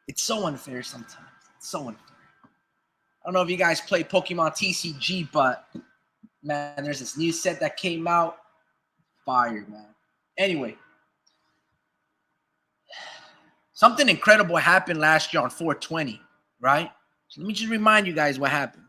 It's so unfair sometimes. It's so unfair. I don't know if you guys play Pokemon TCG, but man, there's this new set that came out. Fire, man. Anyway, something incredible happened last year on 420, right? So let me just remind you guys what happened.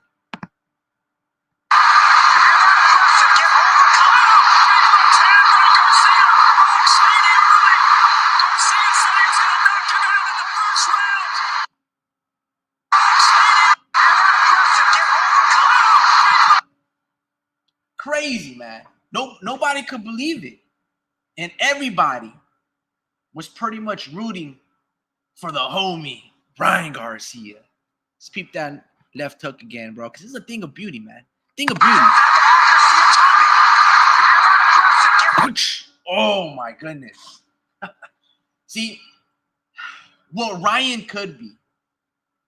Crazy, man. Nobody could believe it. And everybody was pretty much rooting for the homie, Ryan Garcia. Let's peep that left hook again, bro, because this is a thing of beauty, man. Thing of beauty. Oh, my goodness. See, what Ryan could be.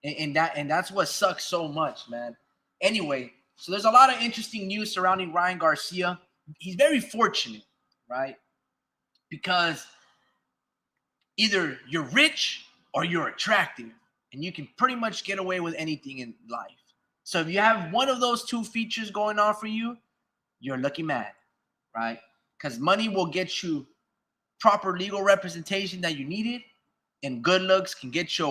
And that's what sucks so much, man. Anyway, so there's a lot of interesting news surrounding Ryan Garcia. He's very fortunate, right? Because either you're rich or you're attractive, and you can pretty much get away with anything in life. So if you have one of those two features going on for you, you're a lucky man, right? Because money will get you proper legal representation that you needed, and good looks can get you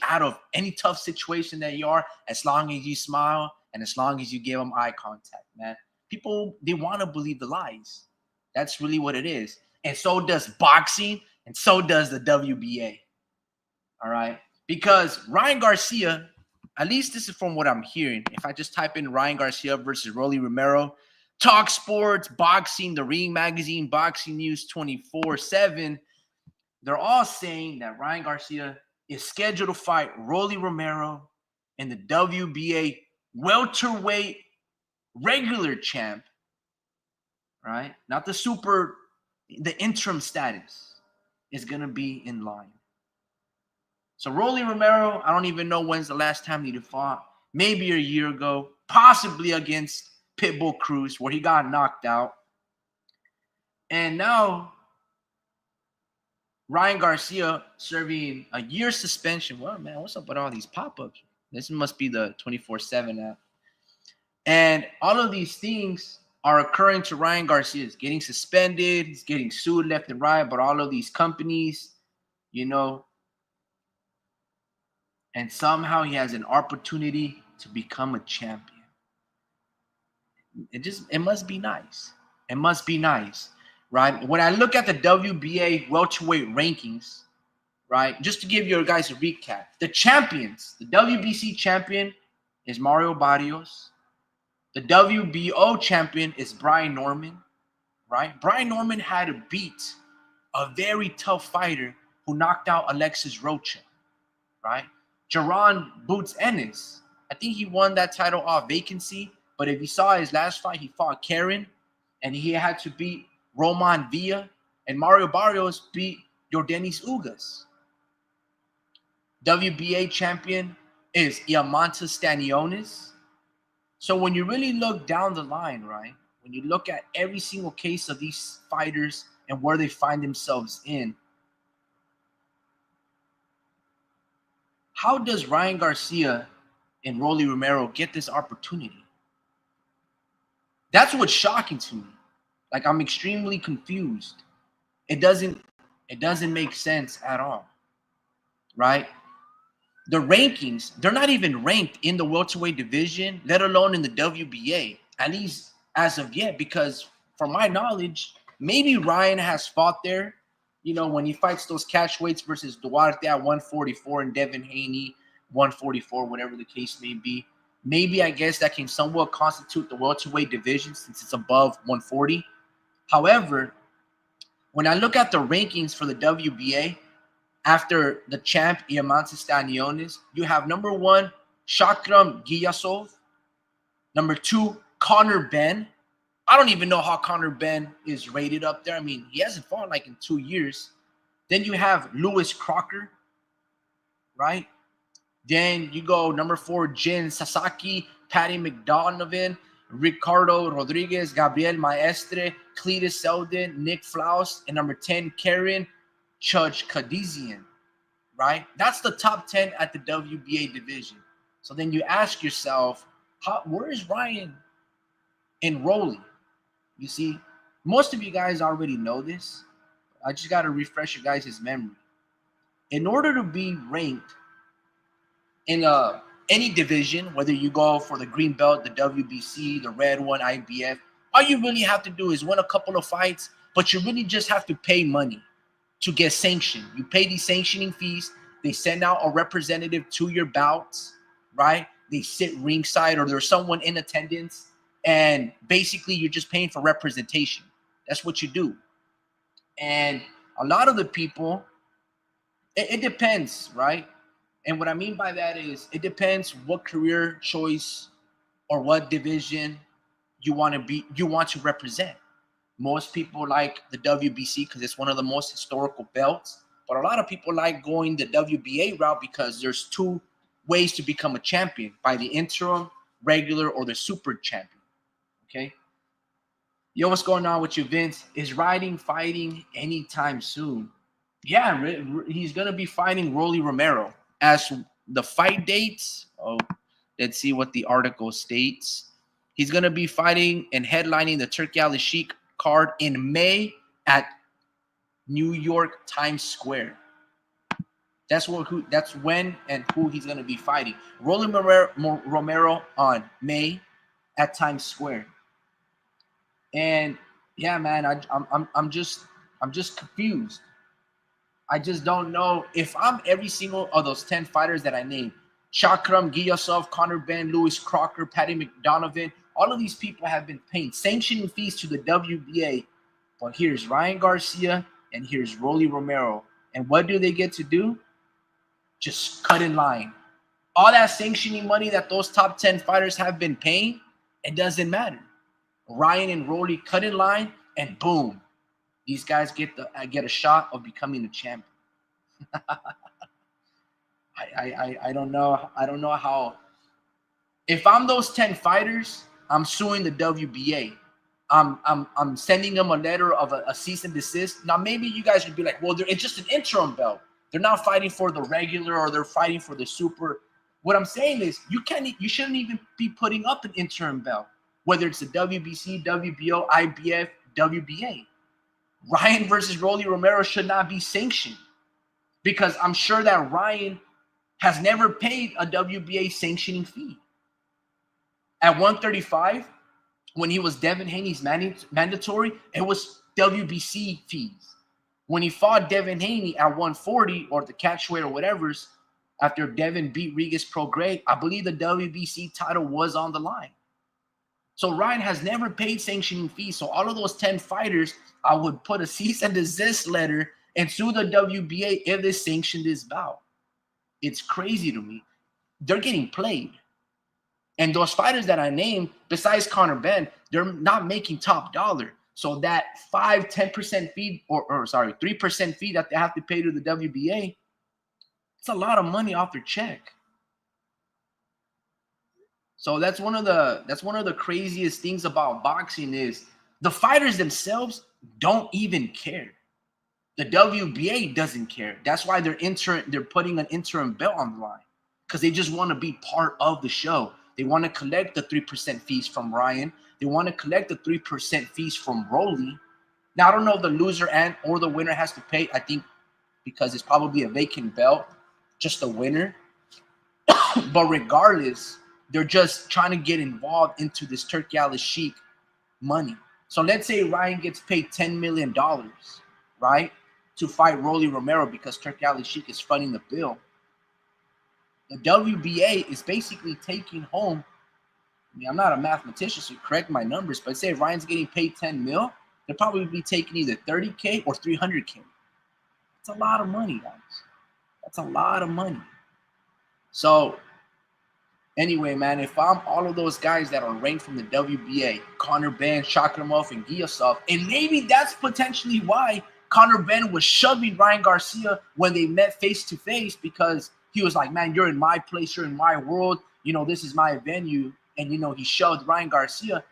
out of any tough situation that you are, as long as you smile and as long as you give them eye contact, man. People, they want to believe the lies. That's really what it is. And so does boxing, and so does the WBA. All right? Because Ryan Garcia, at least this is from what I'm hearing. If I just type in Ryan Garcia versus Rolly Romero, Talk Sports, Boxing, The Ring Magazine, Boxing News 24/7, they're all saying that Ryan Garcia is scheduled to fight Rolly Romero in the WBA welterweight regular champ, right? Not the interim status is going to be in line. So Rolly Romero, I don't even know when's the last time he fought. Maybe a year ago, possibly against Pitbull Cruz, where he got knocked out. And now Ryan Garcia serving a year suspension. Well, man, what's up with all these pop-ups? This must be the 24/7 app. And all of these things are occurring to Ryan Garcia. He's getting suspended. He's getting sued left and right, but all of these companies, and somehow he has an opportunity to become a champion. It must be nice. It must be nice, right? When I look at the WBA welterweight rankings, right, just to give you guys a recap, the champions, the WBC champion is Mario Barrios. The WBO champion is Brian Norman, right? Brian Norman had to beat a very tough fighter who knocked out Alexis Rocha, right? Jaron Boots Ennis, I think he won that title off vacancy, but if you saw his last fight, he fought Karen, and he had to beat Roman Villa, and Mario Barrios beat Yordenis Ugas. WBA champion is Iamantas Stanionis. So when you really look down the line, right, when you look at every single case of these fighters and where they find themselves in, how does Ryan Garcia and Rolly Romero get this opportunity? That's what's shocking to me. Like, I'm extremely confused. It doesn't make sense at all, right? The rankings, they're not even ranked in the welterweight division, let alone in the WBA, at least as of yet, because from my knowledge, maybe Ryan has fought there, when he fights those catch weights versus Duarte at 144 and Devin Haney 144, whatever the case may be. Maybe I guess that can somewhat constitute the welterweight division since it's above 140. However, when I look at the rankings for the WBA, after the champ Iamantas Stanionis, you have number 1, Shakram Giyasov. Number 2, Conor Benn. I don't even know how Conor Benn is rated up there. I mean, he hasn't fought like in 2 years. Then you have Lewis Crocker, right? Then you go number 4, Jin Sasaki, Patty McDonovan, Ricardo Rodriguez, Gabriel Maestre, Cletus Selden, Nick Flaus, and number 10, Karen Chudge-Kadizian, right? That's the top 10 at the WBA division. So then you ask yourself, where is Ryan and Rolly? You see, most of you guys already know this. I just got to refresh your guys' memory. In order to be ranked in any division, whether you go for the green belt, the WBC, the red one, IBF, all you really have to do is win a couple of fights, but you really just have to pay money to get sanctioned. You pay these sanctioning fees. They send out a representative to your bouts, right? They sit ringside or there's someone in attendance, and basically you're just paying for representation. That's what you do. And a lot of the people, it depends, right? And what I mean by that is it depends what career choice or what division you want to represent. Most people like the WBC because it's one of the most historical belts, but a lot of people like going the WBA route because there's two ways to become a champion: by the interim, regular, or the super champion. Okay. Yo, what's going on with you, Vince? Is Riding fighting anytime soon? Yeah, he's gonna be fighting Rolly Romero. As the fight dates, let's see what the article states. He's gonna be fighting and headlining the Turkey Al Sheikh card in May at New York Times Square. That's when and who he's gonna be fighting. Rolly Romero on May at Times Square. And yeah, man, I'm just confused. I just don't know if I'm every single of those 10 fighters that I named: Chakram, Giyasov, Conor Benn, Lewis Crocker, Patty McDonovan. All of these people have been paying sanctioning fees to the WBA. But here's Ryan Garcia and here's Rolly Romero. And what do they get to do? Just cut in line. All that sanctioning money that those top 10 fighters have been paying, it doesn't matter. Ryan and Rolly cut in line, and boom, these guys get a shot of becoming a champion. I don't know. I don't know how. If I'm those 10 fighters, I'm suing the WBA. I'm sending them a letter of a cease and desist. Now maybe you guys would be like, well, it's just an interim belt. They're not fighting for the regular or they're fighting for the super. What I'm saying is you shouldn't even be putting up an interim belt, whether it's the WBC, WBO, IBF, WBA. Ryan versus Rolly Romero should not be sanctioned because I'm sure that Ryan has never paid a WBA sanctioning fee. At 135, when he was Devin Haney's mandatory, it was WBC fees. When he fought Devin Haney at 140 or the catchweight or whatever's, after Devin beat Regis Prograis, I believe the WBC title was on the line. So Ryan has never paid sanctioning fees. So all of those 10 fighters, I would put a cease and desist letter and sue the WBA if they sanction this bout. It's crazy to me. They're getting played. And those fighters that I named, besides Conor Benn, they're not making top dollar. So that 10% fee, or 3% fee that they have to pay to the WBA, it's a lot of money off their check. So that's one of the craziest things about boxing is the fighters themselves don't even care. The WBA doesn't care. That's why they're putting an interim belt on the line, because they just want to be part of the show. They want to collect the 3% fees from Ryan. They want to collect the 3% fees from Rolly. Now I don't know if the loser or the winner has to pay. I think because it's probably a vacant belt, just the winner. But regardless, they're just trying to get involved into this Turkey Al Sheikh money. So let's say Ryan gets paid $10 million, right, to fight Rolly Romero because Turkey Al Sheikh is funding the bill. The WBA is basically taking home, I mean, I'm not a mathematician, so correct my numbers, but say Ryan's getting paid 10 mil, they'll probably be taking either 30K or 300K. That's a lot of money, guys. That's a lot of money. So anyway, man, if I'm all of those guys that are ranked from the WBA, Conor Benn, Shakramov, and Giyasov, and maybe that's potentially why Conor Benn was shoving Ryan Garcia when they met face-to-face, because he was like, man, you're in my place, you're in my world, this is my venue, and, he shoved Ryan Garcia.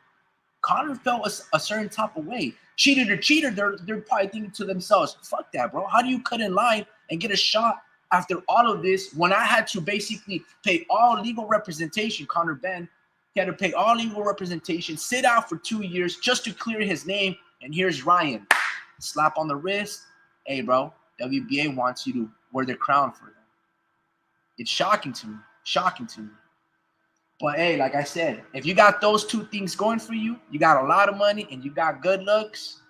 Conor felt a certain type of way. Cheated or cheater, they're probably thinking to themselves, fuck that, bro. How do you cut in line and get a shot after all of this, when I had to basically pay all legal representation, Conor Ben, he had to pay all legal representation, sit out for 2 years just to clear his name. And here's Ryan, slap on the wrist. Hey, bro, WBA wants you to wear their crown for them. It's shocking to me. Shocking to me. But hey, like I said, if you got those two things going for you, you got a lot of money and you got good looks,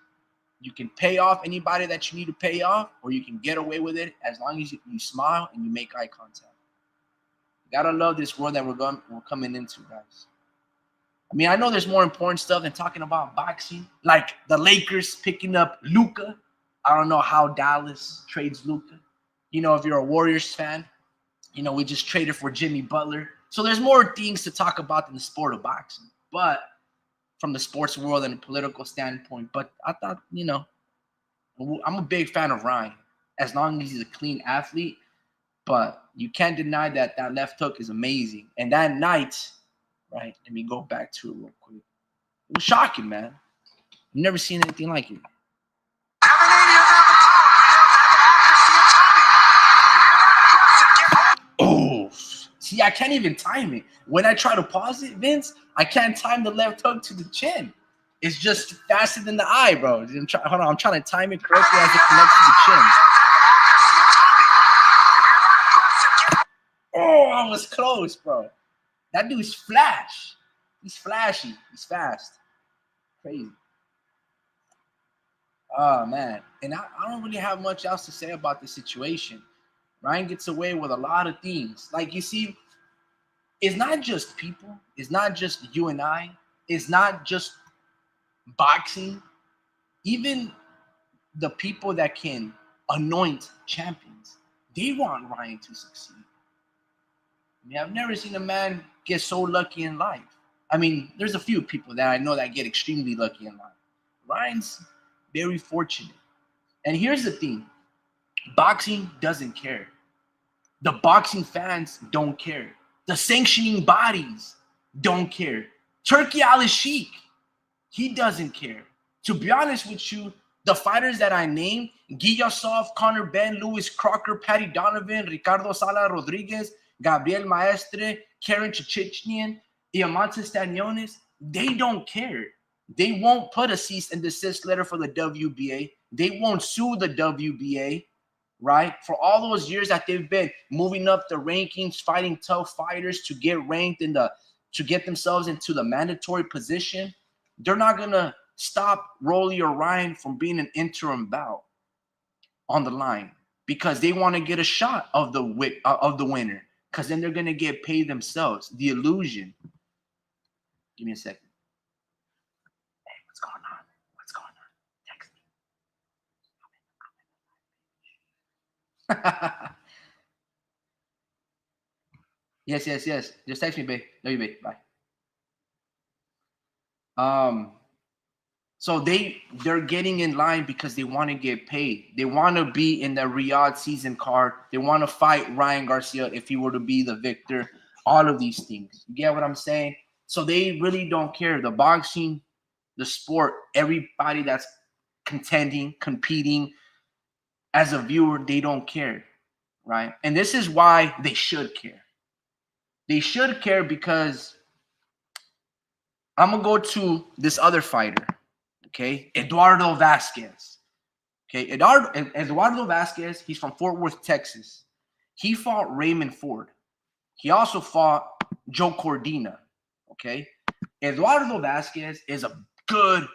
you can pay off anybody that you need to pay off, or you can get away with it as long as you smile and you make eye contact. You gotta love this world that we're coming into, guys. I mean, I know there's more important stuff than talking about boxing, like the Lakers picking up Luka. I don't know how Dallas trades Luka. You know, if you're a Warriors fan, you know, we just traded for Jimmy Butler. So there's more things to talk about than the sport of boxing, but from the sports world and a political standpoint. But I thought, you know, I'm a big fan of Ryan as long as he's a clean athlete. But you can't deny that that left hook is amazing. And that night, right, let me go back to it real quick. It was shocking, man. I've never seen anything like it. Oh, see, I can't even time it. When I try to pause it, Vince, I can't time the left hook to the chin. It's just faster than the eye, bro. Hold on, I'm trying to time it correctly as it connects to the chin. Oh, I was close, bro. That dude's flash. He's flashy. He's fast. Crazy. Oh, man. And I don't really have much else to say about the situation. Ryan gets away with a lot of things. Like, you see, it's not just people. It's not just you and I. It's not just boxing. Even the people that can anoint champions, they want Ryan to succeed. I mean, I've never seen a man get so lucky in life. I mean, there's a few people that I know that get extremely lucky in life. Ryan's very fortunate. And here's the thing. Boxing doesn't care. The boxing fans don't care. The sanctioning bodies don't care. Turki Al-Sheikh, he doesn't care. To be honest with you, the fighters that I named, Giyasov, Conor Ben, Lewis Crocker, Patty Donovan, Ricardo Sala Rodriguez, Gabriel Maestre, Karen Chichnian, Diamante Staniones, they don't care. They won't put a cease and desist letter for the WBA. They won't sue the WBA, right? For all those years that they've been moving up the rankings, fighting tough fighters to get ranked to get themselves into the mandatory position, they're not gonna stop Rolly or Ryan from being an interim bout on the line because they want to get a shot of the winner, because then they're gonna get paid themselves. The illusion. Give me a second. Hey, what's going on? What's going on? Text me. Yes. Just text me, babe. Love you, babe. Bye. So they're getting in line because they want to get paid. They want to be in the Riyadh season card. They want to fight Ryan Garcia if he were to be the victor. All of these things. You get what I'm saying? So they really don't care. The boxing, the sport, everybody that's contending, competing, as a viewer, they don't care, right? And this is why they should care. They should care because I'm going to go to this other fighter, okay? Eduardo Vasquez. Okay, Eduardo Vasquez, he's from Fort Worth, Texas. He fought Raymond Ford. He also fought Joe Cordina, okay? Eduardo Vasquez is a good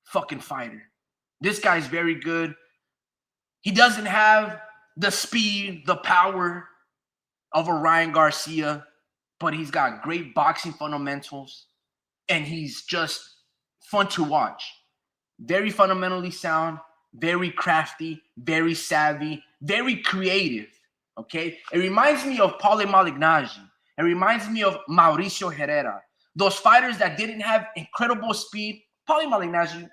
fucking fighter. This guy's very good. He doesn't have the speed, the power of a Ryan Garcia, but he's got great boxing fundamentals, and he's just fun to watch. Very fundamentally sound, very crafty, very savvy, very creative, okay? It reminds me of Paulie Malignaggi. It reminds me of Mauricio Herrera. Those fighters that didn't have incredible speed. Paulie Malignaggi,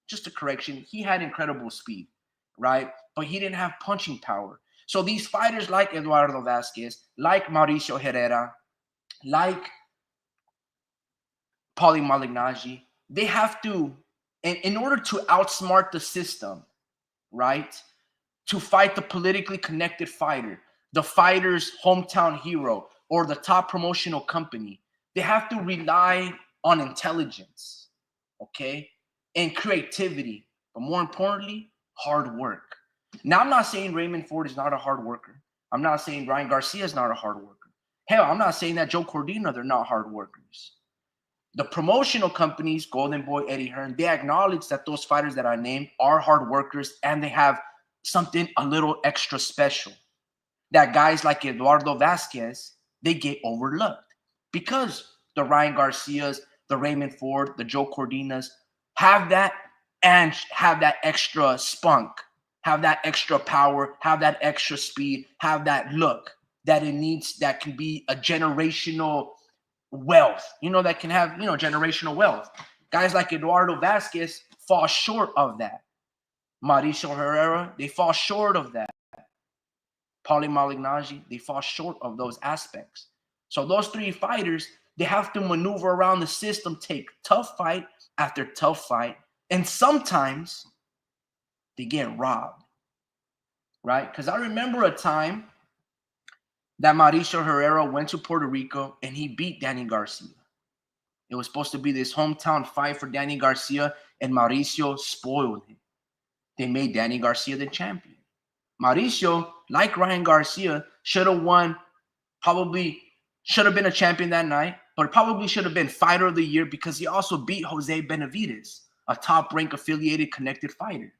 just a correction, he had incredible speed, right? But he didn't have punching power. So these fighters like Eduardo Vasquez, like Mauricio Herrera, like Paulie Malignaggi, they have to, in order to outsmart the system, right? to fight the politically connected fighter, the fighter's hometown hero, or the top promotional company. They have to rely on intelligence, okay, and creativity, but more importantly, hard work. Now, I'm not saying Raymond Ford is not a hard worker. I'm not saying Ryan Garcia is not a hard worker. Hell, I'm not saying that Joe Cordina, they're not hard workers. The promotional companies, Golden Boy, Eddie Hearn, they acknowledge that those fighters that I named are hard workers and they have something a little extra special. That guys like Eduardo Vasquez, they get overlooked because the Ryan Garcias, the Raymond Ford, the Joe Cordinas have that and have that extra spunk, have that extra power, have that extra speed, have that look that it needs, that can be a generational wealth, that can have, generational wealth. Guys like Eduardo Vasquez fall short of that. Mauricio Herrera, they fall short of that. Paulie Malignaggi, they fall short of those aspects. So those three fighters, they have to maneuver around the system, take tough fight after tough fight, and sometimes they get robbed, right? Because I remember a time that Mauricio Herrera went to Puerto Rico and he beat Danny Garcia. It was supposed to be this hometown fight for Danny Garcia, and Mauricio spoiled him. They made Danny Garcia the champion. Mauricio, like Ryan Garcia, should have won, probably should have been a champion that night, but probably should have been fighter of the year because he also beat Jose Benavidez, a top-ranked affiliated connected fighter.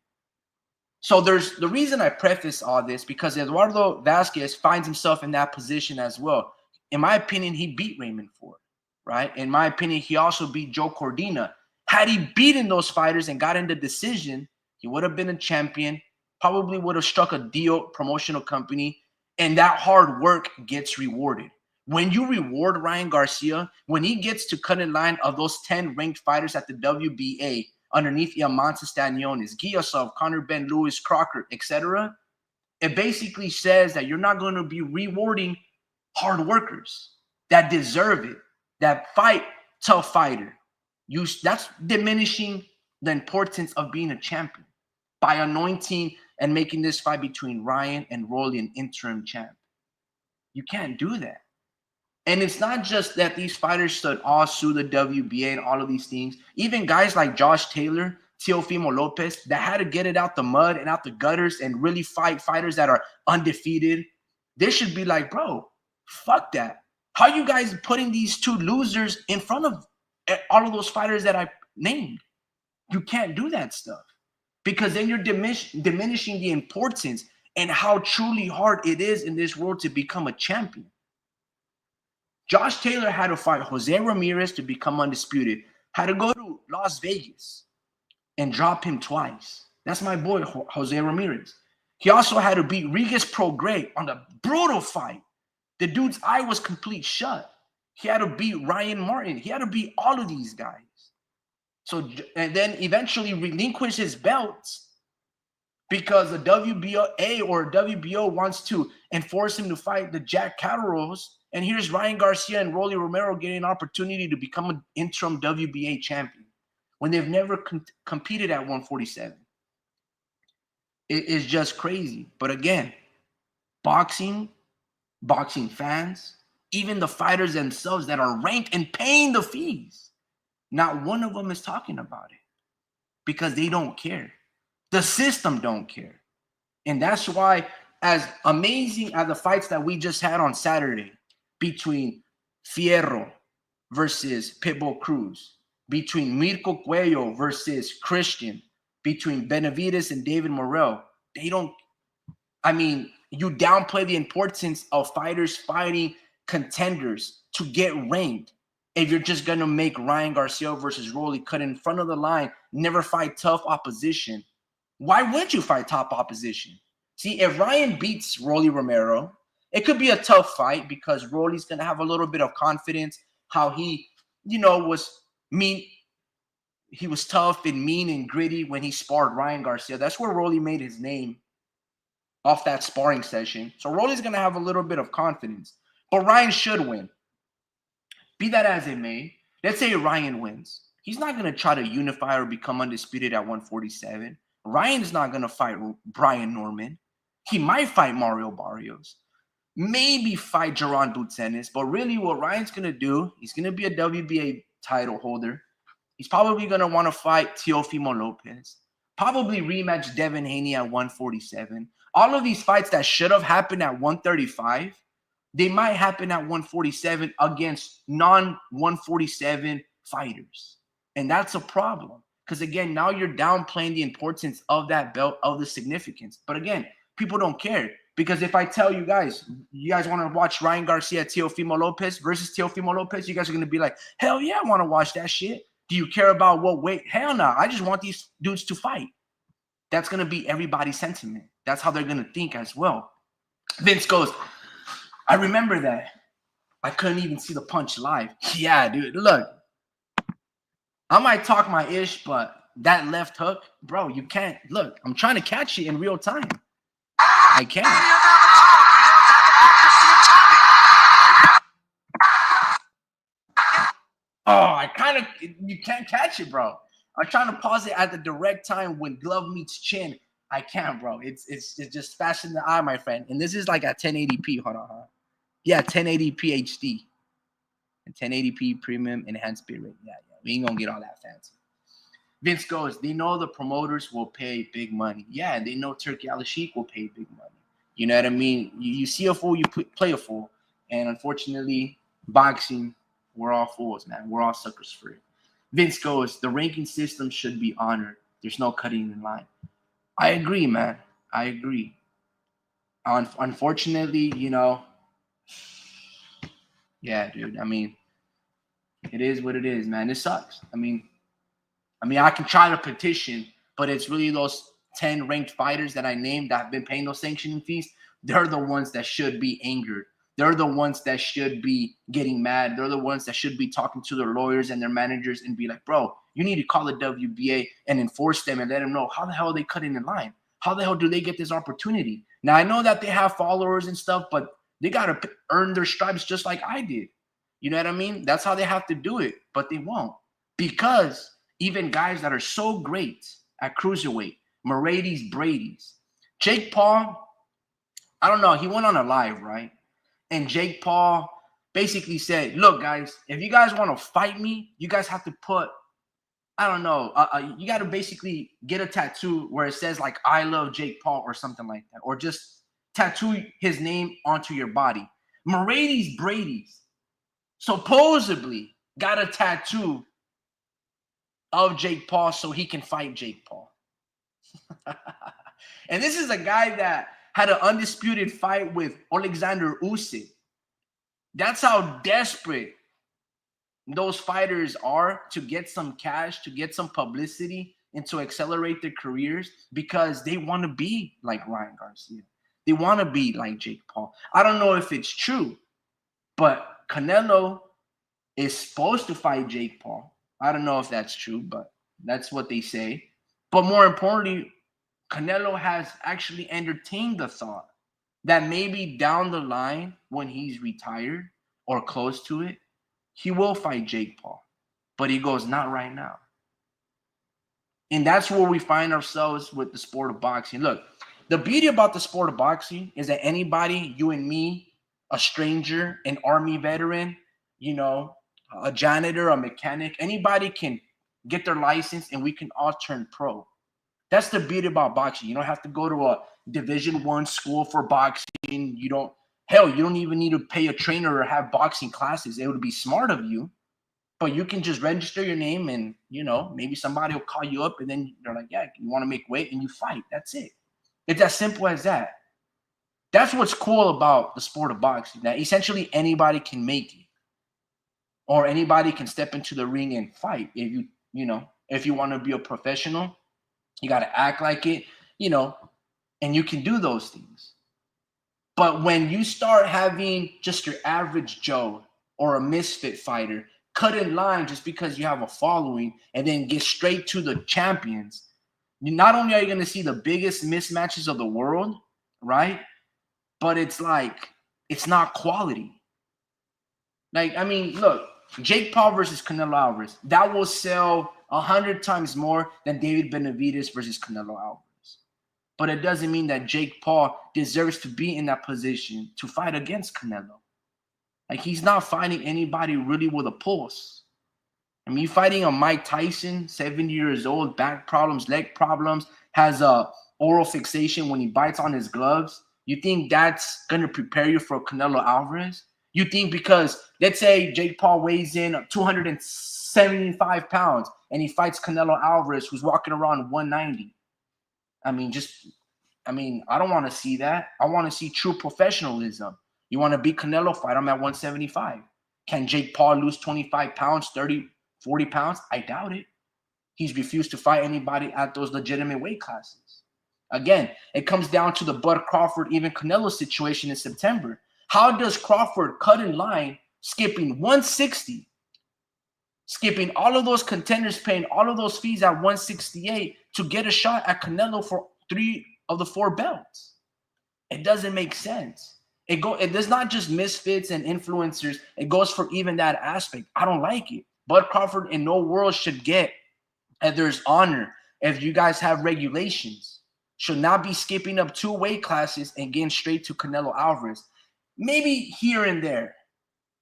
So there's the reason I preface all this, because Eduardo Vasquez finds himself in that position as well. In my opinion, he beat Raymond Ford, right? In my opinion, he also beat Joe Cordina. Had he beaten those fighters and gotten the decision, he would have been a champion, probably would have struck a deal, promotional company, and that hard work gets rewarded. When you reward Ryan Garcia, when he gets to cut in line of those 10 ranked fighters at the WBA, underneath Yamansa Stanionis, Giyasov, Conor Ben Lewis, Crocker, etc., it basically says that you're not going to be rewarding hard workers that deserve it, that fight tough fighter. That's diminishing the importance of being a champion by anointing and making this fight between Ryan and Rolly an interim champ. You can't do that. And it's not just that these fighters should all sue the WBA and all of these things. Even guys like Josh Taylor, Teofimo Lopez, that had to get it out the mud and out the gutters and really fight fighters that are undefeated. They should be like, bro, fuck that. How are you guys putting these two losers in front of all of those fighters that I named? You can't do that stuff, because then you're diminishing the importance and how truly hard it is in this world to become a champion. Josh Taylor had to fight Jose Ramirez to become undisputed, had to go to Las Vegas and drop him twice. That's my boy, Jose Ramirez. He also had to beat Regis Prograis on a brutal fight. The dude's eye was complete shut. He had to beat Ryan Martin. He had to beat all of these guys. So, and then eventually relinquish his belts because the WBA or WBO wants to enforce him to fight the Jack Catteralls. And here's Ryan Garcia and Rolly Romero getting an opportunity to become an interim WBA champion when they've never competed at 147. It is just crazy. But again, boxing fans, even the fighters themselves that are ranked and paying the fees, not one of them is talking about it because they don't care. The system don't care. And that's why, as amazing as the fights that we just had on Saturday, between Fierro versus Pitbull Cruz, between Mirko Cuello versus Christian, between Benavidez and David Morrell, you downplay the importance of fighters fighting contenders to get ranked if you're just going to make Ryan Garcia versus Rolly cut in front of the line, never fight tough opposition. Why would you fight top opposition? See, if Ryan beats Rolly Romero, it could be a tough fight because Rolly's going to have a little bit of confidence, how he, was mean. He was tough and mean and gritty when he sparred Ryan Garcia. That's where Rolly made his name, off that sparring session. So Rolly's going to have a little bit of confidence. But Ryan should win. Be that as it may, let's say Ryan wins. He's not going to try to unify or become undisputed at 147. Ryan's not going to fight Brian Norman. He might fight Mario Barrios, maybe fight Jaron Butenis, but really what Ryan's going to do, he's going to be a WBA title holder. He's probably going to want to fight Teofimo Lopez, probably rematch Devin Haney at 147. All of these fights that should have happened at 135, they might happen at 147 against non-147 fighters. And that's a problem. Because, again, now you're downplaying the importance of that belt, of the significance. But, again, people don't care. Because if I tell you guys want to watch Ryan Garcia, Teofimo Lopez versus Teofimo Lopez, you guys are going to be like, hell yeah, I want to watch that shit. Do you care about what weight? Hell no. I just want these dudes to fight. That's going to be everybody's sentiment. That's how they're going to think as well. Vince goes, I remember that. I couldn't even see the punch live. Yeah, dude. Look, I might talk my ish, but that left hook, bro, you can't. Look, I'm trying to catch it in real time. I can't. Oh, you can't catch it, bro. I'm trying to pause it at the direct time when glove meets chin. I can't, bro. It's just fast in the eye, my friend. And this is like at 1080p. Hold on. Yeah, 1080p HD. And 1080p premium enhanced bit rate. Yeah. We ain't gonna get all that fancy. Vince goes, they know the promoters will pay big money. Yeah, they know Turkey Al-Sheikh will pay big money. You know what I mean? You see a fool, you play a fool. And unfortunately, boxing, we're all fools, man. We're all suckers for it. Vince goes, the ranking system should be honored. There's no cutting in line. I agree, man. I agree. Unfortunately, yeah, dude. I mean, it is what it is, man. It sucks. I mean, I can try to petition, but it's really those 10 ranked fighters that I named that have been paying those sanctioning fees. They're the ones that should be angered. They're the ones that should be getting mad. They're the ones that should be talking to their lawyers and their managers and be like, bro, you need to call the WBA and enforce them and let them know how the hell are they cutting in line? How the hell do they get this opportunity? Now, I know that they have followers and stuff, but they got to earn their stripes just like I did. You know what I mean? That's how they have to do it, but they won't. Because even guys that are so great at cruiserweight, Mercedes, Brady's, Jake Paul, I don't know, he went on a live, right? And Jake Paul basically said, look, guys, if you guys want to fight me, you guys have to put, I don't know, you got to basically get a tattoo where it says like, I love Jake Paul or something like that, or just tattoo his name onto your body. Mercedes, Brady's supposedly got a tattoo of Jake Paul so he can fight Jake Paul. And this is a guy that had an undisputed fight with Alexander Usyk. That's how desperate those fighters are to get some cash, to get some publicity, and to accelerate their careers because they want to be like Ryan Garcia. They want to be like Jake Paul. I don't know if it's true, but Canelo is supposed to fight Jake Paul. I don't know if that's true, but that's what they say. But more importantly, Canelo has actually entertained the thought that maybe down the line when he's retired or close to it, he will fight Jake Paul. But he goes, not right now. And that's where we find ourselves with the sport of boxing. Look, the beauty about the sport of boxing is that anybody, you and me, a stranger, an army veteran, a janitor, a mechanic, anybody can get their license and we can all turn pro. That's the beauty about boxing. You don't have to go to a Division I school for boxing. You don't even need to pay a trainer or have boxing classes. It would be smart of you, but you can just register your name and, maybe somebody will call you up and then they're like, yeah, you want to make weight and you fight. That's it. It's as simple as that. That's what's cool about the sport of boxing, that essentially anybody can make it. Or anybody can step into the ring and fight. If you want to be a professional, you got to act like it, and you can do those things. But when you start having just your average Joe or a misfit fighter cut in line just because you have a following and then get straight to the champions, not only are you going to see the biggest mismatches of the world, right? But it's like, it's not quality. Look, Jake Paul versus Canelo Alvarez, that will sell 100 times more than David Benavidez versus Canelo Alvarez. but it doesn't mean that Jake Paul deserves to be in that position to fight against Canelo. Like, he's not fighting anybody really with a pulse. I mean, you fighting a Mike Tyson, 70 years old, back problems, leg problems, has a oral fixation when he bites on his gloves. You think that's going to prepare you for Canelo Alvarez? You think because, let's say, Jake Paul weighs in 275 pounds and he fights Canelo Alvarez, who's walking around 190. I don't want to see that. I want to see true professionalism. You want to beat Canelo, fight him at 175. Can Jake Paul lose 25 pounds, 30, 40 pounds? I doubt it. He's refused to fight anybody at those legitimate weight classes. Again, it comes down to the Bud Crawford, even Canelo situation in September. How does Crawford cut in line, skipping 160, skipping all of those contenders, paying all of those fees at 168 to get a shot at Canelo for 3 of the 4 belts? It doesn't make sense. It does not just misfits and influencers. It goes for even that aspect. I don't like it. Bud Crawford in no world should get, and there's honor if you guys have regulations, should not be skipping up 2 weight classes and getting straight to Canelo Alvarez. Maybe here and there,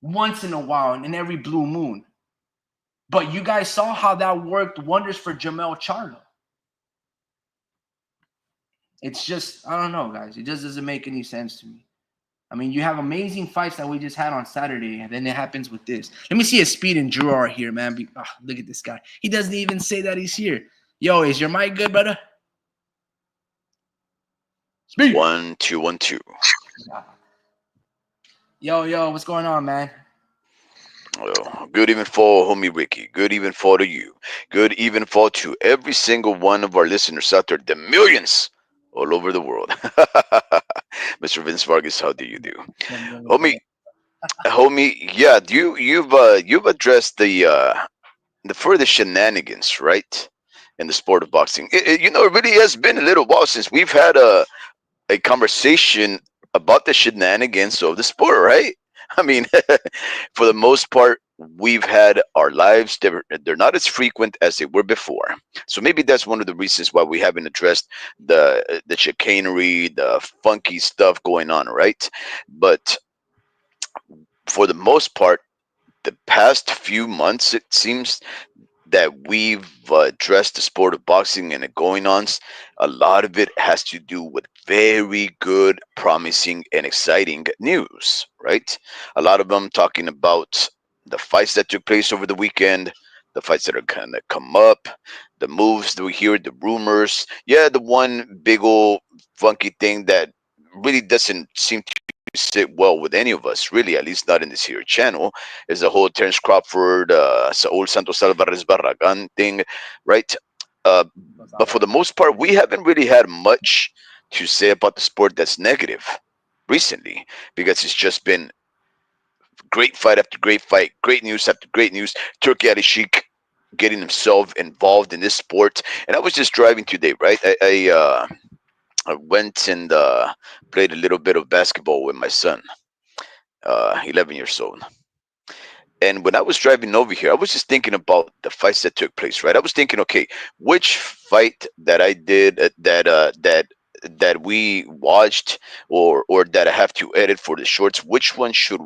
once in a while, in every blue moon. But you guys saw how that worked wonders for Jamel Charlo. It's just, I don't know, guys. It just doesn't make any sense to me. I mean, you have amazing fights that we just had on Saturday, and then it happens with this. Let me see if Speed and Drew are here, man. Look at this guy. He doesn't even say that he's here. Yo, is your mic good, brother? Speed. 1 2 1 2. Yo, what's going on, man? Oh, good evening for homie Ricky. Good evening for to you. Good evening for to every single one of our listeners out there, the millions all over the world. Mr. Vince Vargas, how do you do, homie? Yeah, you've addressed the further shenanigans, right, in the sport of boxing. It really has been a little while since we've had a conversation about the shenanigans of the sport, right? I mean, for the most part, we've had our lives. They're not as frequent as they were before. So maybe that's one of the reasons why we haven't addressed the chicanery, the funky stuff going on, right? But for the most part, the past few months, it seems that we've addressed the sport of boxing and the going ons, a lot of it has to do with very good, promising, and exciting news, right? A lot of them talking about the fights that took place over the weekend, the fights that are going to come up, the moves that we hear, the rumors. Yeah, the one big old funky thing that really doesn't seem to sit well with any of us, really, at least not in this here channel, is the whole Terence Crawford, Saul Santos Alvarez Barragan thing, right? Uh, but for the most part, we haven't really had much to say about the sport that's negative recently, because it's just been great fight after great fight, great news after great news. Turkey Ali Sheik getting himself involved in this sport. And I was just driving today, right? I went and played a little bit of basketball with my son, 11 years old. And when I was driving over here, I was just thinking about the fights that took place, right? I was thinking, okay, which fight that I did that we watched, or that I have to edit for the shorts, which one should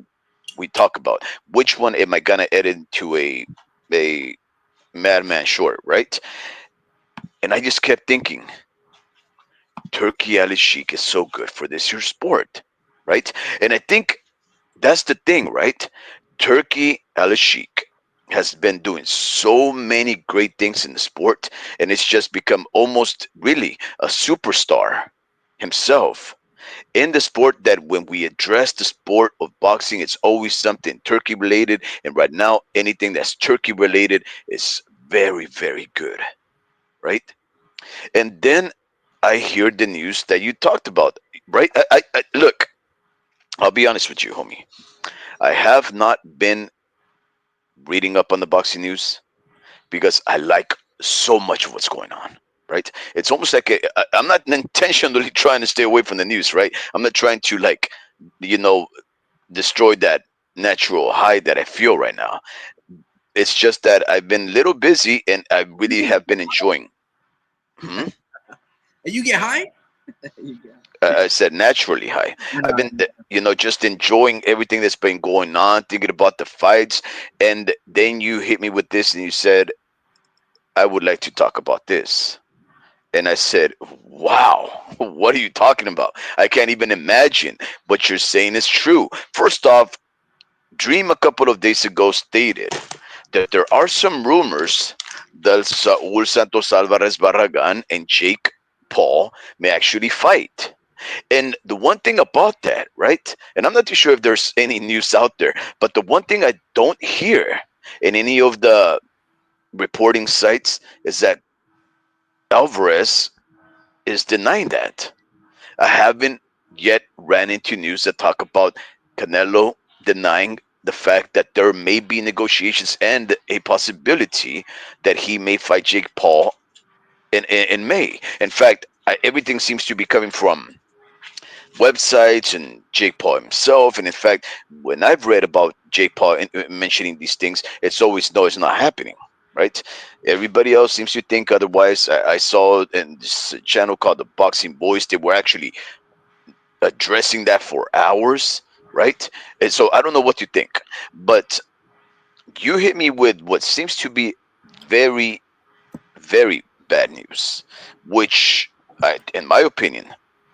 we talk about? Which one am I gonna edit to a madman short, right? And I just kept thinking, Turkey Ali Sheik is so good for this year's sport, right? And I think that's the thing, right? Turkey Al Sheikh has been doing so many great things in the sport, and it's just become almost really a superstar himself in the sport. That when we address the sport of boxing, it's always something Turkey related, and right now, anything that's Turkey related is very, very good, right? And then I hear the news that you talked about, right? I look. I'll be honest with you, homie. I have not been reading up on the boxing news because I like so much of what's going on. Right? It's almost like I'm not intentionally trying to stay away from the news. Right? I'm not trying to you know, destroy that natural high that I feel right now. It's just that I've been a little busy and I really have been enjoying. You get high? There you go. I said naturally high. I've No, been, just enjoying everything that's been going on, thinking about the fights, and then you hit me with this, and you said, "I would like to talk about this." And I said, "Wow, what are you talking about? I can't even imagine what you're saying is true." First off, Dream a couple of days ago stated that there are some rumors that Saul Santos Alvarez Barragan and Jake Paul may actually fight. And the one thing about that, right? And I'm not too sure if there's any news out there, but the one thing I don't hear in any of the reporting sites is that Alvarez is denying that. I haven't yet ran into news that talk about Canelo denying the fact that there may be negotiations and a possibility that he may fight Jake Paul in May. In fact, everything seems to be coming from websites and Jake Paul himself. And in fact, when I've read about Jake Paul mentioning these things, it's always no, it's not happening. Right? Everybody else seems to think otherwise. I saw in this channel called the Boxing Boys, they were actually addressing that for hours, right? And so I don't know what you think, but you hit me with what seems to be very, very bad news, which, in my opinion,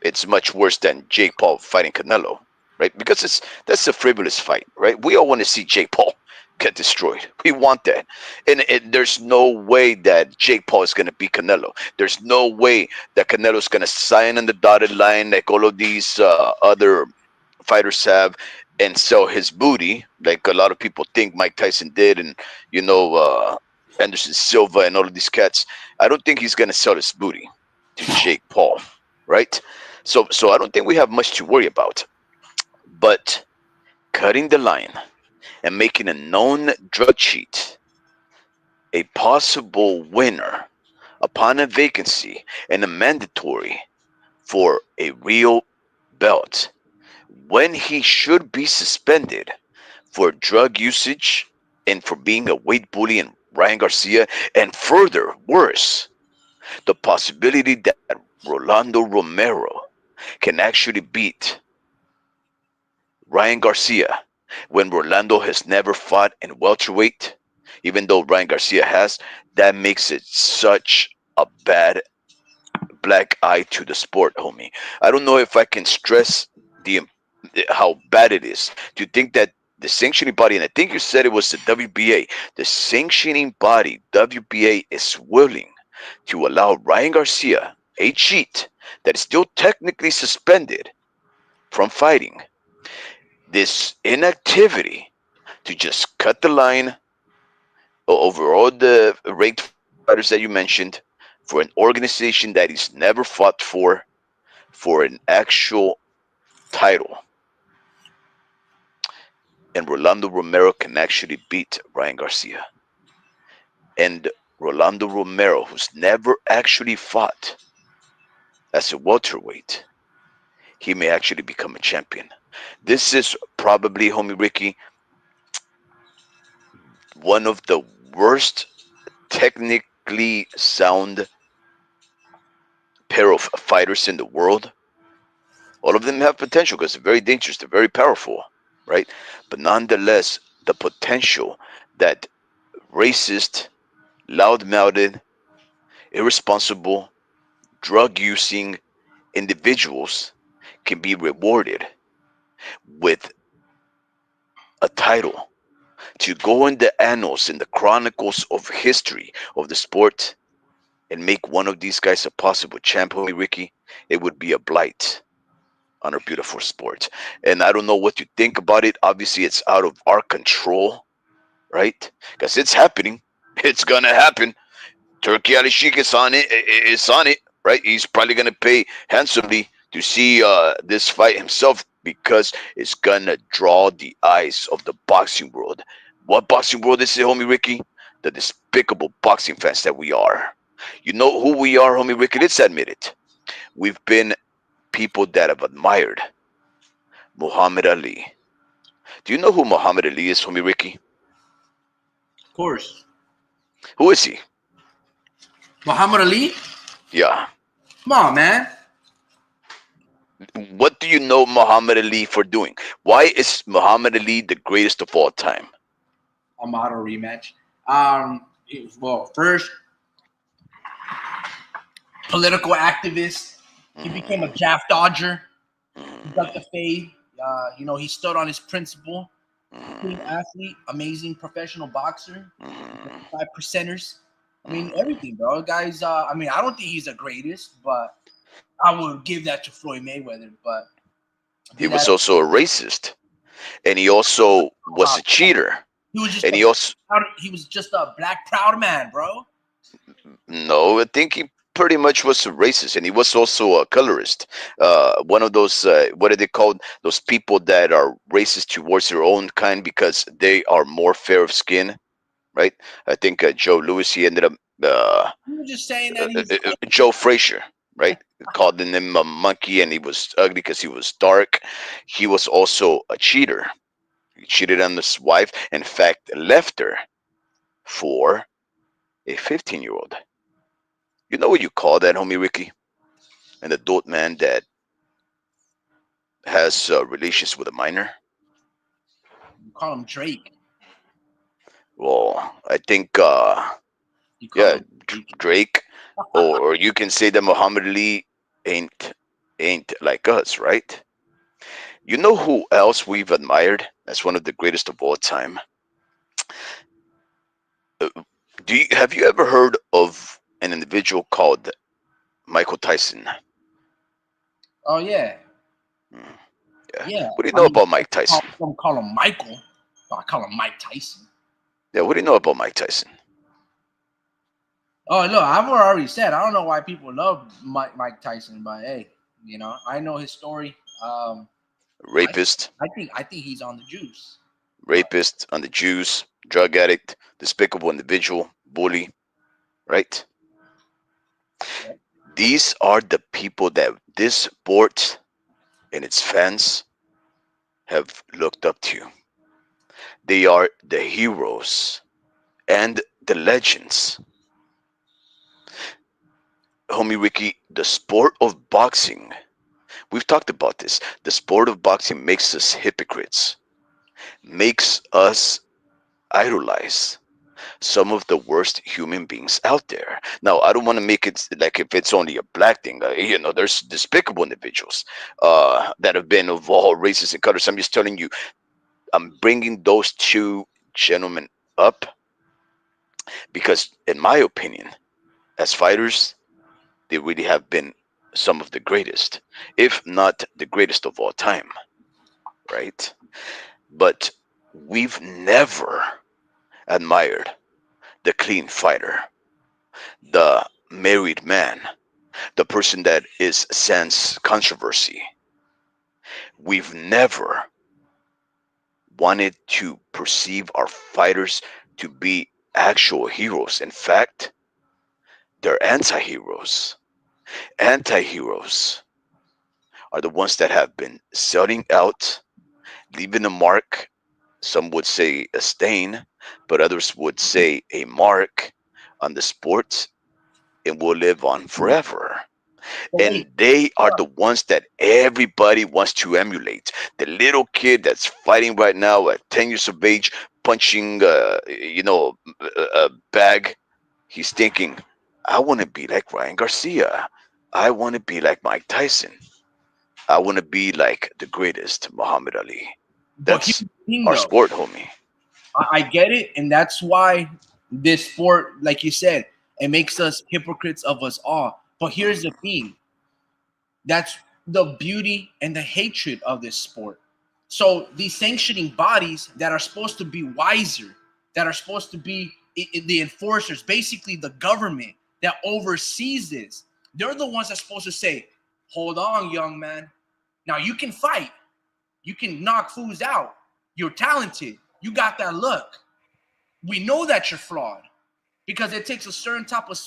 it's much worse than Jake Paul fighting Canelo, right? Because that's a frivolous fight, right? We all want to see Jake Paul get destroyed. We want that, and there's no way that Jake Paul is going to beat Canelo. There's no way that Canelo is going to sign on the dotted line like all of these other fighters have and sell his booty like a lot of people think Mike Tyson did, and you know. Anderson Silva and all of these cats. I don't think he's going to sell his booty to Jake Paul, right? So I don't think we have much to worry about. But cutting the line and making a known drug cheat a possible winner upon a vacancy and a mandatory for a real belt when he should be suspended for drug usage and for being a weight bully and Ryan Garcia, and further worse, the possibility that Rolando Romero can actually beat Ryan Garcia when Rolando has never fought in welterweight, even though Ryan Garcia has, that makes it such a bad black eye to the sport, homie. I don't know if I can stress the how bad it is to think that the sanctioning body, and I think you said it was the WBA, the sanctioning body, WBA, is willing to allow Ryan Garcia, a cheat that is still technically suspended from fighting, this inactivity to just cut the line over all the ranked fighters that you mentioned for an organization that he's never fought for an actual title. And Rolando Romero can actually beat Ryan Garcia. And Rolando Romero, who's never actually fought as a welterweight, he may actually become a champion. This is probably, homie Ricky, one of the worst technically sound pair of fighters in the world. All of them have potential because they're very dangerous, they're very powerful, right? But nonetheless, the potential that racist, loud-mouthed, irresponsible, drug-using individuals can be rewarded with a title to go in the annals, in the chronicles of history of the sport, and make one of these guys a possible champ, homie Ricky, it would be a blight on our beautiful sport. And I don't know what you think about it. Obviously, it's out of our control, right? Because it's happening. It's gonna happen. Turkey Ali Sheik is on it. Is on it, right? He's probably gonna pay handsomely to see this fight himself because it's gonna draw the eyes of the boxing world. What boxing world is it, homie Ricky? The despicable boxing fans that we are. You know who we are, homie Ricky? Let's admit it. We've been people that have admired Muhammad Ali. Do you know who Muhammad Ali is, homie Ricky? of course. Who is he? Muhammad Ali? Yeah. Come on, man. What do you know Muhammad Ali for doing? Why is Muhammad Ali the greatest of all time? A model rematch. Well, first political activist. He became a Mm, draft dodger. He got the mm, fade. He stood on his principle. Clean mm, athlete, amazing professional boxer. mm, 5 percenters. I mean, mm. everything, bro. Guys, I mean, I don't think he's the greatest, but I would give that to Floyd Mayweather. But He then was that also a racist, and he also was uh, a cheater, he was just and a he was just a black proud man, bro. no, I think he pretty much was a racist, and he was also a colorist. One of those, what are they called? Those people that are racist towards their own kind because they are more fair of skin, right? I think Joe Louis, he ended up, He was just saying that he's Joe Frazier, right? Calling him a monkey, and he was ugly because he was dark. He was also a cheater. He cheated on his wife. In fact, left her for a 15-year-old. You know what you call that, homie Ricky? An adult man that has relations with a minor? you call him Drake. Well, I think, You call yeah, him Drake. Drake, or you can say that Muhammad Ali ain't ain't like us, right? You know who else we've admired as one of the greatest of all time? Uh, have you ever heard of an individual called Michael Tyson? Oh yeah, Hmm, yeah. yeah. What do you I know mean, about Mike I Tyson? don't call him Michael, but I call him Mike Tyson. Yeah, what do you know about Mike Tyson? Oh look, I've already said I don't know why people love Mike Tyson, but hey, I know his story. I Rapist, I think he's on the juice. But rapist on the Jews, drug addict, despicable individual, bully, right? yeah, These are the people that this sport and its fans have looked up to. They are the heroes and the legends. Homie Ricky, the sport of boxing, we've talked about this. The sport of boxing makes us hypocrites, makes us idolize some of the worst human beings out there. Now, I don't want to make it like if it's only a black thing. There's despicable individuals that have been of all races and colors. I'm just telling you, I'm bringing those two gentlemen up because, in my opinion, as fighters, they really have been some of the greatest, if not the greatest of all time, right? But we've never admired the clean fighter, the married man, the person that is sans controversy. We've never wanted to perceive our fighters to be actual heroes. In fact, they're anti heroes. Anti heroes are the ones that have been selling out, leaving a mark. Some would say a stain, but others would say a mark on the sport and will live on forever. but And wait, they are the ones that everybody wants to emulate. The little kid that's fighting right now at 10 years of age, punching, a bag, he's thinking, I want to be like Ryan Garcia. I want to be like Mike Tyson. I want to be like the greatest Muhammad Ali. but here's That's the thing our though. sport, homie. I get it, and that's why this sport, like you said, it makes us hypocrites of us all. But here's the Mhm. thing: that's the beauty and the hatred of this sport. So these sanctioning bodies that are supposed to be wiser, that are supposed to be the enforcers, basically the government that oversees this, they're the ones that's supposed to say, "Hold on, young man. Now you can fight. You can knock fools out. You're talented. You got that look. We know that you're flawed because it takes a certain type of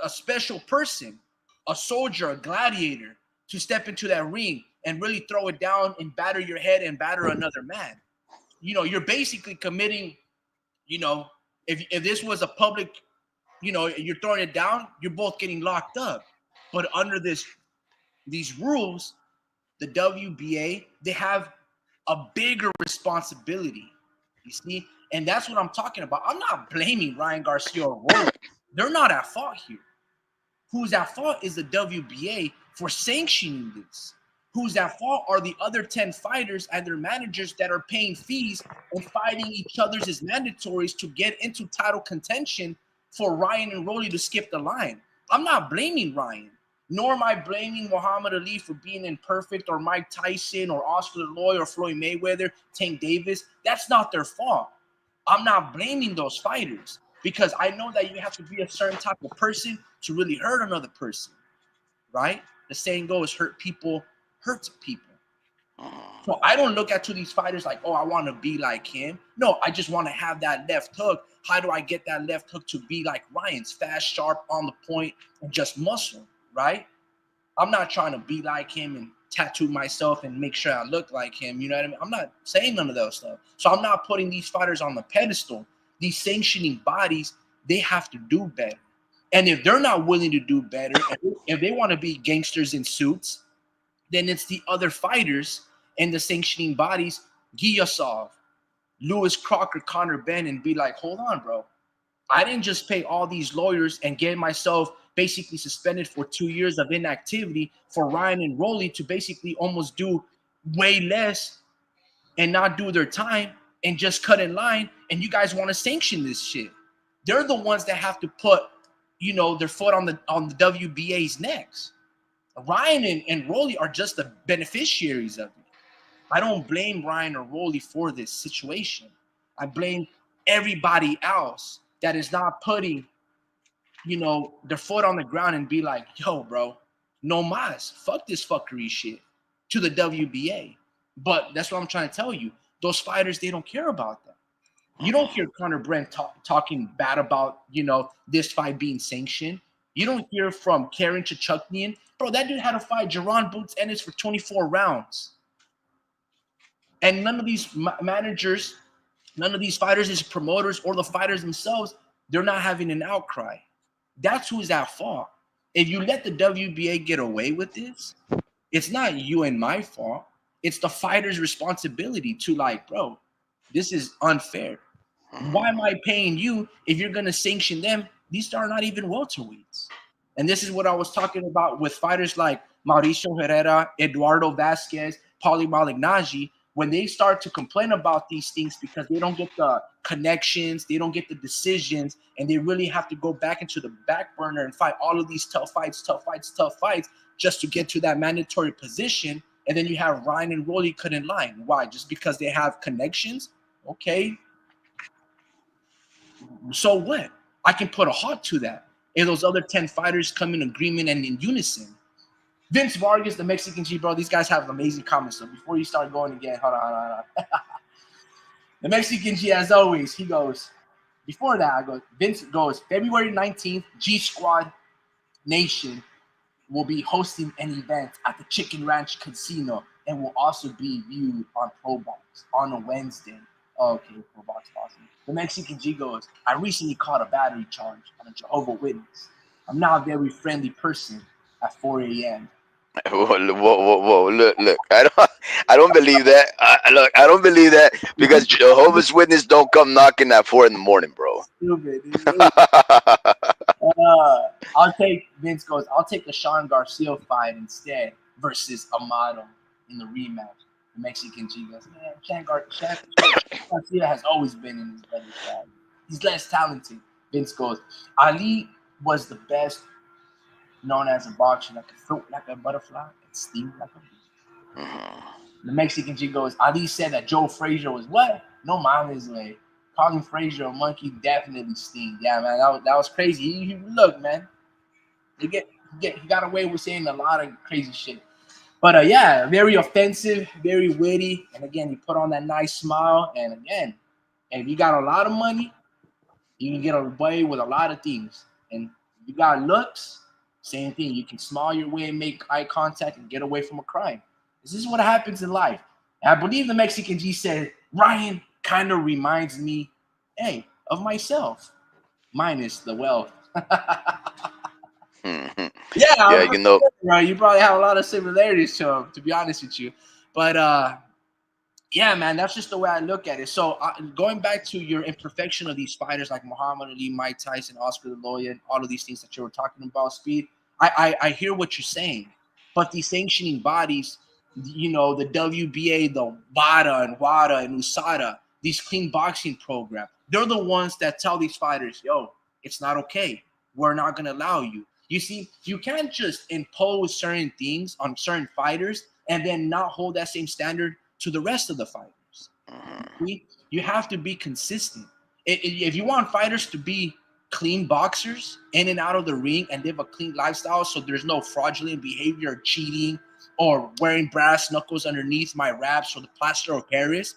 a special person, a soldier, a gladiator, to step into that ring and really throw it down and batter your head and batter another man. You're basically committing. You know, if this was a public, you're throwing it down, you're both getting locked up. But under these rules, the WBA, they have a bigger responsibility. You see? And that's what I'm talking about. I'm not blaming Ryan Garcia or Rolly. They're not at fault here. Who's at fault is the WBA for sanctioning this. Who's at fault are the other 10 fighters and their managers that are paying fees and fighting each other's as mandatories to get into title contention for Ryan and Rolly to skip the line. I'm not blaming Ryan, nor am I blaming Muhammad Ali for being imperfect, or Mike Tyson or Oscar the Loy or Floyd Mayweather, Tank Davis. That's not their fault. I'm not blaming those fighters because I know that you have to be a certain type of person to really hurt another person, right? The saying goes, hurt people hurts people. So I don't look at to these fighters like, oh, I want to be like him. No, I just want to have that left hook. How do I get that left hook to be like Ryan's, fast, sharp, on the point, and just muscle, right? I'm not trying to be like him and tattoo myself and make sure I look like him. You know what I mean? I'm not saying none of those stuff. So I'm not putting these fighters on the pedestal. These sanctioning bodies, they have to do better. And if they're not willing to do better, if they want to be gangsters in suits, then it's the other fighters and the sanctioning bodies, Giyasov, Lewis Crocker, Conor Ben, and be like, hold on, bro. I didn't just pay all these lawyers and get myself basically suspended for 2 years of inactivity for Ryan and Rolly to basically almost do way less and not do their time and just cut in line. And you guys want to sanction this shit. They're the ones that have to put, their foot on the WBA's necks. Ryan and Rolly are just the beneficiaries of it. I don't blame Ryan or Rolly for this situation. I blame everybody else that is not putting, their foot on the ground and be like, yo, bro, no mas, fuck this fuckery shit to the WBA. But that's what I'm trying to tell you. Those fighters, they don't care about that. You don't hear Conor Brent talking bad about, this fight being sanctioned. You don't hear from Karen Chachuknian. Bro, that dude had to fight Jaron Boots Ennis for 24 rounds. And none of these managers, none of these fighters, these promoters, or the fighters themselves, they're not having an outcry. That's who's at fault. If you let the WBA get away with this, it's not you and my fault. It's the fighter's responsibility to like, bro, this is unfair. Why am I paying you if you're going to sanction them? These are not even welterweights. And this is what I was talking about with fighters like Mauricio Herrera, Eduardo Vasquez, Paulie Malignaggi. When they start to complain about these things because they don't get the connections, they don't get the decisions, and they really have to go back into the back burner and fight all of these tough fights just to get to that mandatory position. And then you have Ryan and Rolly cut in line. Why? Just because they have connections? Okay. So what? I can put a halt to that. If those other 10 fighters come in agreement and in unison. Vince Vargas, the Mexican G, bro, these guys have amazing comments. So before you start going again, hold on. The Mexican G, as always, he goes, before that, I go, Vince goes, February 19th, G Squad Nation will be hosting an event at the Chicken Ranch Casino and will also be viewed on ProBox on a Wednesday. Okay, ProBox Boston. The Mexican G goes, I recently caught a battery charge on a Jehovah's Witness. I'm not a very friendly person at 4 a.m. Whoa! Look! I don't believe that. I don't believe that because Jehovah's Witness don't come knocking at 4 in the morning, bro. Stupid. Vince goes, I'll take the Sean Garcia fight instead versus Amado in the rematch. The Mexican G goes, man, Sean Garcia has always been in his better side. He's less talented. Vince goes, Ali was the best known as a boxer that could float like a butterfly and sting like a bee. The Mexican G goes, Ali said that Joe Frazier was what? No mames, way. Calling Frazier a monkey definitely sting. Yeah, man, that was crazy. Look, man, he got away with saying a lot of crazy shit. But yeah, very offensive, very witty, and again, he put on that nice smile. And again, if you got a lot of money, you can get away with a lot of things. And if you got looks, same thing. You can smile your way and make eye contact and get away from a crime. This is what happens in life. And I believe the Mexican G said, Ryan kind of reminds me, of myself, minus the wealth. Mhm. Yeah, Yeah, I'm you pretty know. sure, bro. You probably have a lot of similarities to him, to be honest with you. But yeah, man, that's just the way I look at it. So going back to your imperfection of these fighters like Muhammad Ali, Mike Tyson, Oscar the Lawyer, and all of these things that you were talking about, Speed. I hear what you're saying, but these sanctioning bodies, the WBA, the WADA and WADA and USADA, these clean boxing program, they're the ones that tell these fighters, yo, it's not okay. We're not gonna allow you. You see, you can't just impose certain things on certain fighters and then not hold that same standard to the rest of the fighters. Mhm. You have to be consistent. If you want fighters to be clean boxers in and out of the ring and live a clean lifestyle, so there's no fraudulent behavior or cheating or wearing brass knuckles underneath my wraps or the plaster of Paris,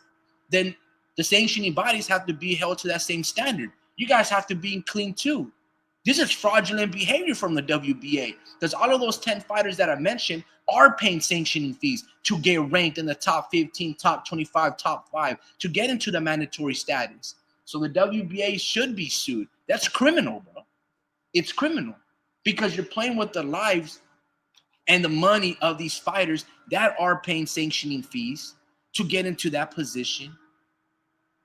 then the sanctioning bodies have to be held to that same standard. You guys have to be clean too. This is fraudulent behavior from the WBA because all of those 10 fighters that I mentioned are paying sanctioning fees to get ranked in the top 15, top 25, top 5 to get into the mandatory status. So the WBA should be sued. That's criminal, bro. It's criminal because you're playing with the lives and the money of these fighters that are paying sanctioning fees to get into that position.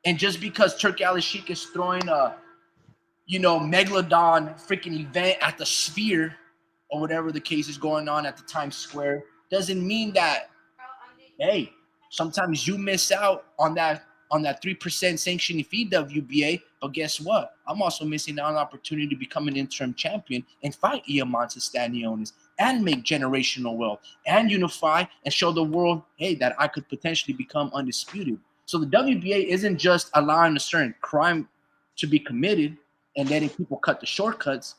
And just because Turk Al Sheikh is throwing a megalodon freaking event at the Sphere or whatever the case is going on at the Times Square doesn't mean that, hey, sometimes you miss out on that 3% sanctioning fee WBA, but guess what? I'm also missing out on an opportunity to become an interim champion and fight Iamonte Stanionis and make generational wealth and unify and show the world, hey, that I could potentially become undisputed. So the WBA isn't just allowing a certain crime to be committed and letting people cut the shortcuts,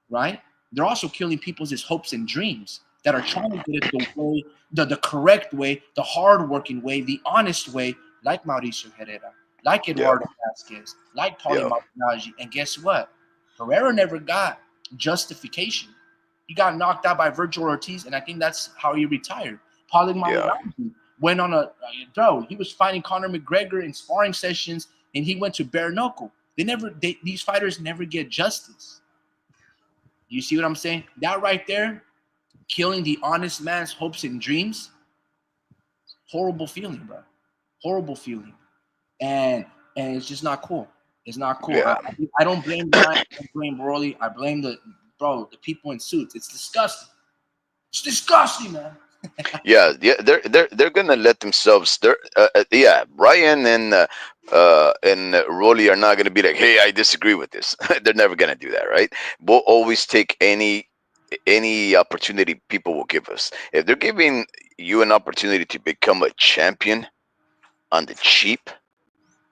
right? They're also killing people's hopes and dreams that are trying to Mhm. get it the way, the correct way, the hardworking way, the honest way, like Mauricio Herrera, like Yeah, Eduardo Vasquez, like Paulie yeah, Malignaggi. And guess what? Herrera never got justification. He got knocked out by Virgil Ortiz, and I think that's how he retired. Paulie yeah, Malignaggi went on bro. He was fighting Conor McGregor in sparring sessions, and he went to bare knuckle. These fighters never get justice. You see what I'm saying? That right there, killing the honest man's hopes and dreams, horrible feeling, bro. Horrible feeling. And it's just not cool. It's not cool. I, yeah. I don't blame Ryan. I don't blame Broly. I blame the people in suits. It's disgusting. It's disgusting, man. Yeah, yeah, they're gonna let themselves. Yeah, Ryan and Rolly are not gonna be like, hey, I disagree with this. They're never gonna do that, right? We'll always take any opportunity people will give us. If they're giving you an opportunity to become a champion on the cheap,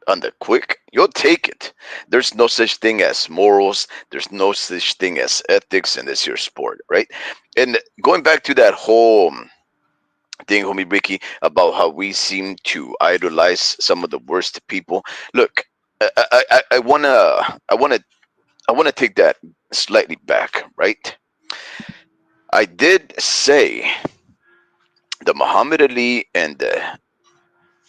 on the quick, you'll take it. There's no such thing as morals. There's no such thing as ethics in this here sport, right? And going back to that whole thing, homie Ricky, about how we seem to idolize some of the worst people. Look, I wanna take that slightly back, right? I did say the Muhammad Ali and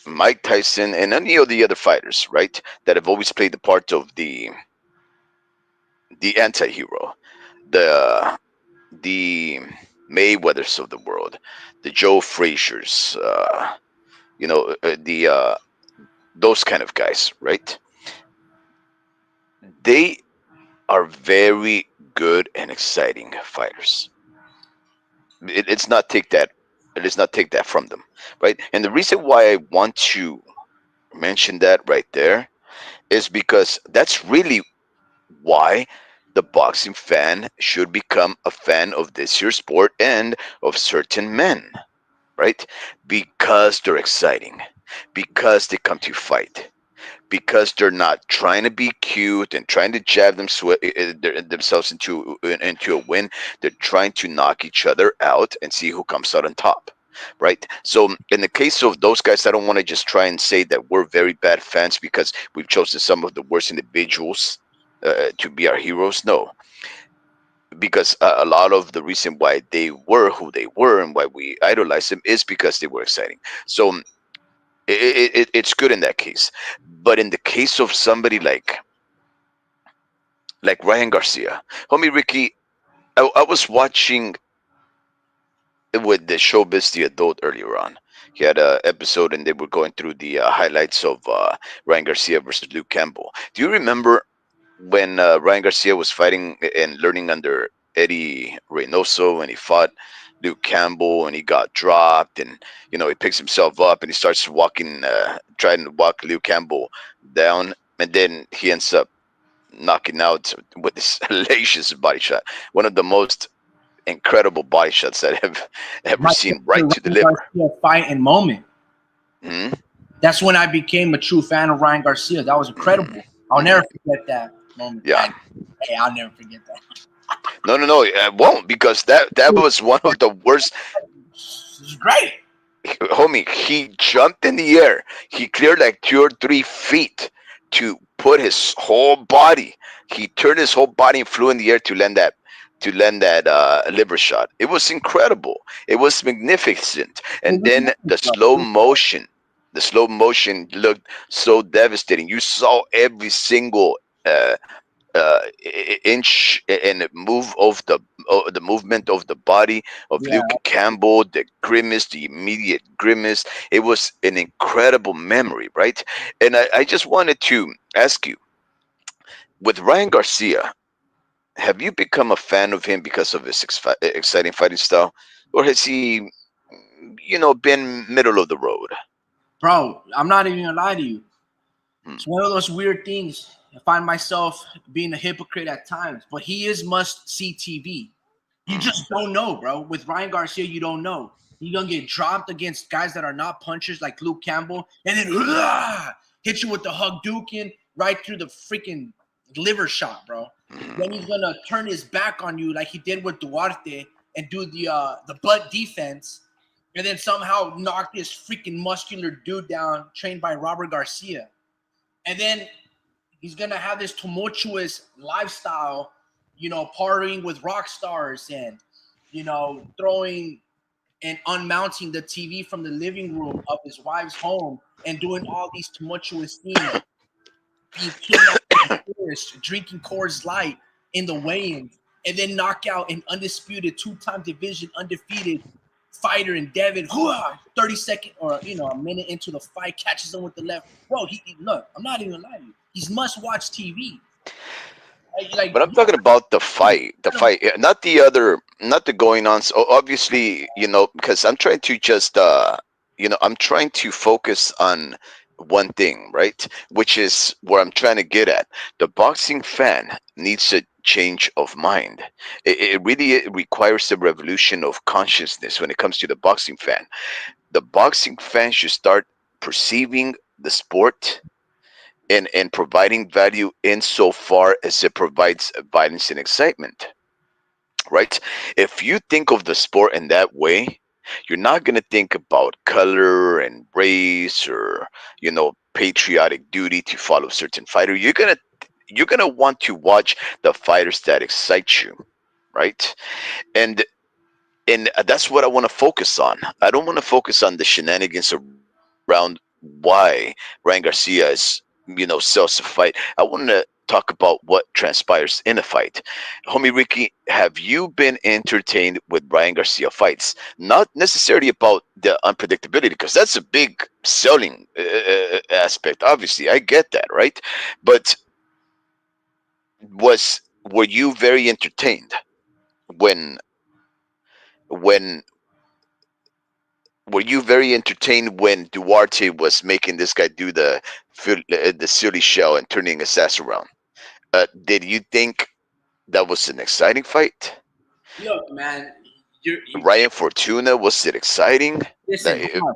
Mike Tyson and any of the other fighters, right, that have always played the part of the anti-hero, the the Mayweathers of the world, the Joe Frazier's, the those kind of guys, right? They are very good and exciting fighters. It's not take that. It is not take that from them, right? And the reason why I want to mention that right there is because that's really why the boxing fan should become a fan of this year's sport and of certain men, right? Because they're exciting, because they come to fight, because they're not trying to be cute and trying to jab themselves into a win. They're trying to knock each other out and see who comes out on top. Right. So in the case of those guys, I don't want to just try and say that we're very bad fans because we've chosen some of the worst individuals to be our heroes. No, because a lot of the reason why they were who they were and why we idolize them is because they were exciting. So it's good in that case. But in the case of somebody like Ryan Garcia, homie Ricky, I was watching with the Showbiz the Adult earlier on. He had a episode, and they were going through the highlights of Ryan Garcia versus Luke Campbell. Do you remember when Ryan Garcia was fighting and learning under Eddie Reynoso, and he fought Luke Campbell, and he got dropped, and he picks himself up and he starts walking, trying to walk Luke Campbell down, and then he ends up knocking out with this hellacious body shot, one of the most incredible body shots that I've ever My seen, right favorite to the Ryan liver. Garcia fight and moment. Hmm. That's when I became a true fan of Ryan Garcia. That was Hmm. incredible. I'll Hmm. never forget that moment. Yeah. Hey, I'll never forget that. No, no, no. I won't, because that was one of the worst. It was great. Homie, he jumped in the air. He cleared like 2 or 3 feet to put his whole body. He turned his whole body and flew in the air to land that liver shot. It was incredible. It was magnificent. It And was then nice, bro. the slow motion looked so devastating. You saw every single uh, inch and move of the movement of the body of Yeah. Luke Campbell, the grimace, the immediate grimace. It was an incredible memory, right? And I just wanted to ask you, with Ryan Garcia, have you become a fan of him because of his exciting fighting style, or has he, been middle of the road? Bro, I'm not even gonna lie to you. Hmm. It's one of those weird things. I find myself being a hypocrite at times, but he is must see TV. You Hmm. just don't know, bro. With Ryan Garcia, you don't know. You're gonna get dropped against guys that are not punchers like Luke Campbell, and then hit you with the Hadouken right through the freaking liver shot, bro. Then he's Hmm. gonna turn his back on you like he did with Duarte and do the butt defense, and then somehow knock this freaking muscular dude down, trained by Robert Garcia. And then he's gonna have this tumultuous lifestyle, partying with rock stars and throwing and unmounting the TV from the living room of his wife's home and doing all these tumultuous things, being kidnapped by tourists, drinking Coors Light in the weigh-ins, and then knock out an undisputed two-time division undefeated fighter in Devin. 30 second or a minute into the fight, catches him with the left. Bro, look. I'm not even gonna lie to you. He's must-watch TV. Like But I'm talking about the fight, not the other, not the going on. So obviously, because I'm trying to just, I'm trying to focus on one thing, right? Which is where I'm trying to get at. The boxing fan needs a change of mind. It really requires a revolution of consciousness when it comes to the boxing fan. The boxing fan should start perceiving the sport and providing value insofar as it provides violence and excitement, right? If you think of the sport in that way, you're not going to think about color and race or patriotic duty to follow certain fighter. You're going to want to watch the fighters that excite you, right? And that's what I want to focus on. I don't want to focus on the shenanigans around why Ryan Garcia sells a fight. I want to talk about what transpires in a fight. Homie Ricky, have you been entertained with Ryan Garcia fights? Not necessarily about the unpredictability, because that's a big selling aspect. Obviously, I get that, right? But were you very entertained when when were you very entertained when Duarte was making this guy do the silly shell and turning his ass around? Did you think that was an exciting fight? look, man, you Ryan Fortuna, was it exciting? listen, Like, hold on.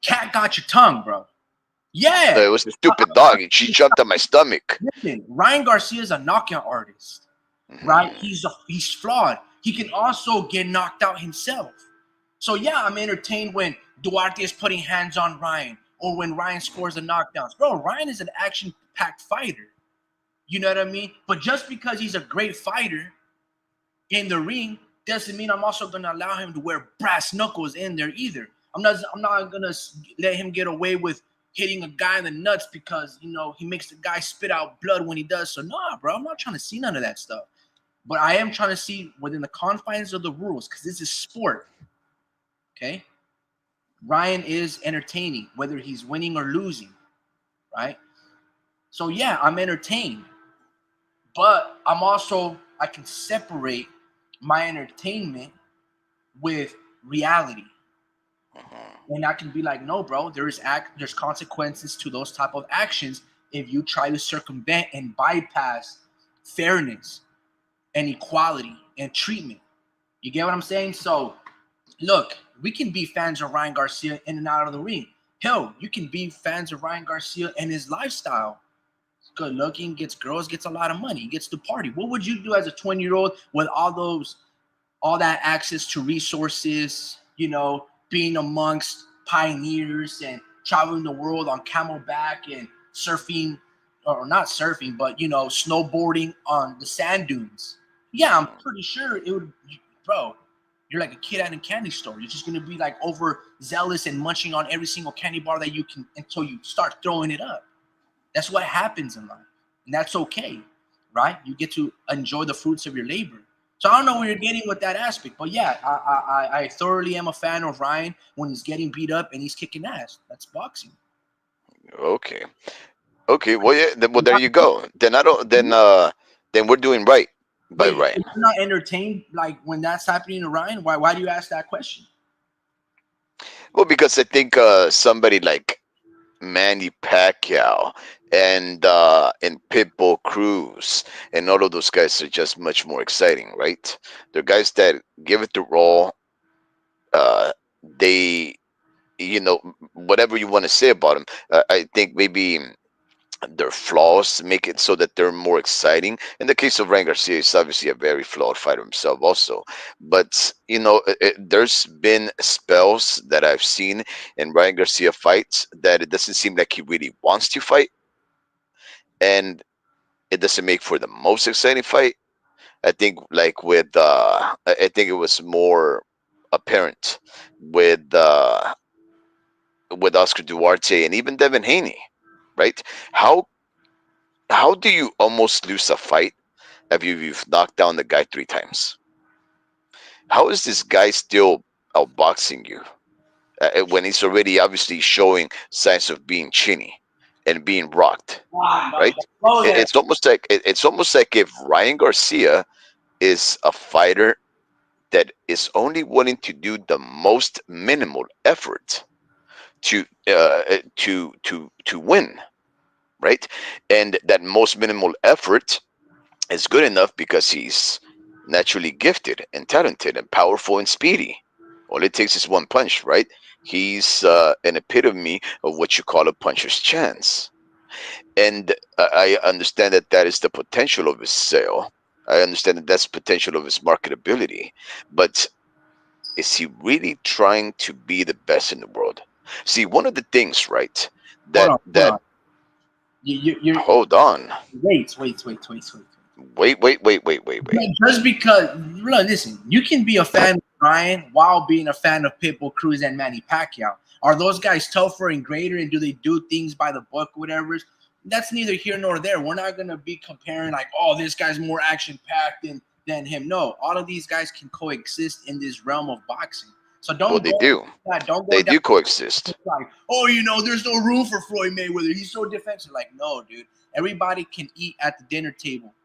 Cat got your tongue, bro. no, Yeah. it was a stupid dog. She jumped on my stomach. Listen, Ryan Garcia is a knockout artist, right? Mhm. He's flawed. He can also get knocked out himself. So yeah, I'm entertained when Duarte is putting hands on Ryan or when Ryan scores the knockdowns. Bro, Ryan is an action-packed fighter. You know what I mean? But just because he's a great fighter in the ring doesn't mean I'm also gonna allow him to wear brass knuckles in there either. I'm not gonna let him get away with hitting a guy in the nuts because he makes the guy spit out blood when he does. So nah, bro, I'm not trying to see none of that stuff. But I am trying to see within the confines of the rules, because this is sport. Okay, Ryan is entertaining, whether he's winning or losing, right? So yeah, I'm entertained, but I can separate my entertainment with reality. Mhm. And I can be like, no, bro, there's consequences to those type of actions if you try to circumvent and bypass fairness and equality and treatment. You get what I'm saying? So look, we can be fans of Ryan Garcia in and out of the ring. Hell, you can be fans of Ryan Garcia and his lifestyle. Good looking, gets girls, gets a lot of money, gets to party. What would you do as a 20-year-old with all that access to resources, being amongst pioneers and traveling the world on camelback and surfing, or not surfing, but snowboarding on the sand dunes? Yeah, I'm Mhm. pretty sure it would, bro. You're like a kid at a candy store. You're just gonna be like overzealous and munching on every single candy bar that you can until you start throwing it up. That's what happens in life, and that's okay, right? You get to enjoy the fruits of your labor. So I don't know where you're getting with that aspect, but yeah, I thoroughly am a fan of Ryan when he's getting beat up and he's kicking ass. That's boxing. Okay. Okay. Well, yeah. Well, there you go. Then I don't. Then we're doing right by Wait, so Ryan. you're not entertained like when that's happening to Ryan? Why do you ask that question? Well, because I think somebody like Manny Pacquiao and Pitbull Cruz and all of those guys are just much more exciting, right? They're guys that give it the raw. They, whatever you want to say about them, I think maybe their flaws make it so that they're more exciting. In the case of Ryan Garcia, he's obviously a very flawed fighter himself, also. But there's been spells that I've seen in Ryan Garcia fights that it doesn't seem like he really wants to fight, and it doesn't make for the most exciting fight. I think, like I think it was more apparent with uh, with Oscar Duarte and even Devin Haney, right? How how do you almost lose a fight if you've knocked down the guy 3 times? How is this guy still outboxing you when he's already obviously showing signs of being chinny and being rocked, right? Go there. It's almost like if Ryan Garcia is a fighter that is only willing to do the most minimal effort to win, right? And that most minimal effort is good enough because he's naturally gifted and talented and powerful and speedy. All it takes is one punch, right? He's an epitome of what you call a puncher's chance. And I understand that that is the potential of his sale. I understand that that's potential of his marketability. But is he really trying to be the best in the world? See, one of the things, right? Hold That on, hold that on. You're hold on, wait. wait. Just because, look, listen, you can be a fan of Ryan while being a fan of Pitbull Cruz and Manny Pacquiao. Are those guys tougher and greater, and do they do things by the book, whatever? That's neither here nor there. We're not gonna be comparing like, oh, this guy's more action packed than him. No, all of these guys can coexist in this realm of boxing. So Well, don't they go, do. yeah, don't go They down do coexist. like, oh, there's no room for Floyd Mayweather. He's so defensive. Like, no, dude. Everybody can eat at the dinner table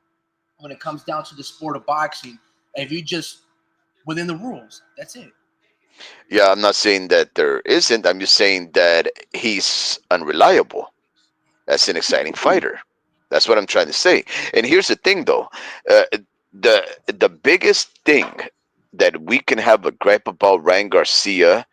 when it comes down to the sport of boxing. If you just within the rules, that's it. Yeah, I'm not saying that there isn't. I'm just saying that he's unreliable as an exciting fighter. That's what I'm trying to say. And here's the thing, though. Uh, the biggest thing that we can have a gripe about Ryan Garcia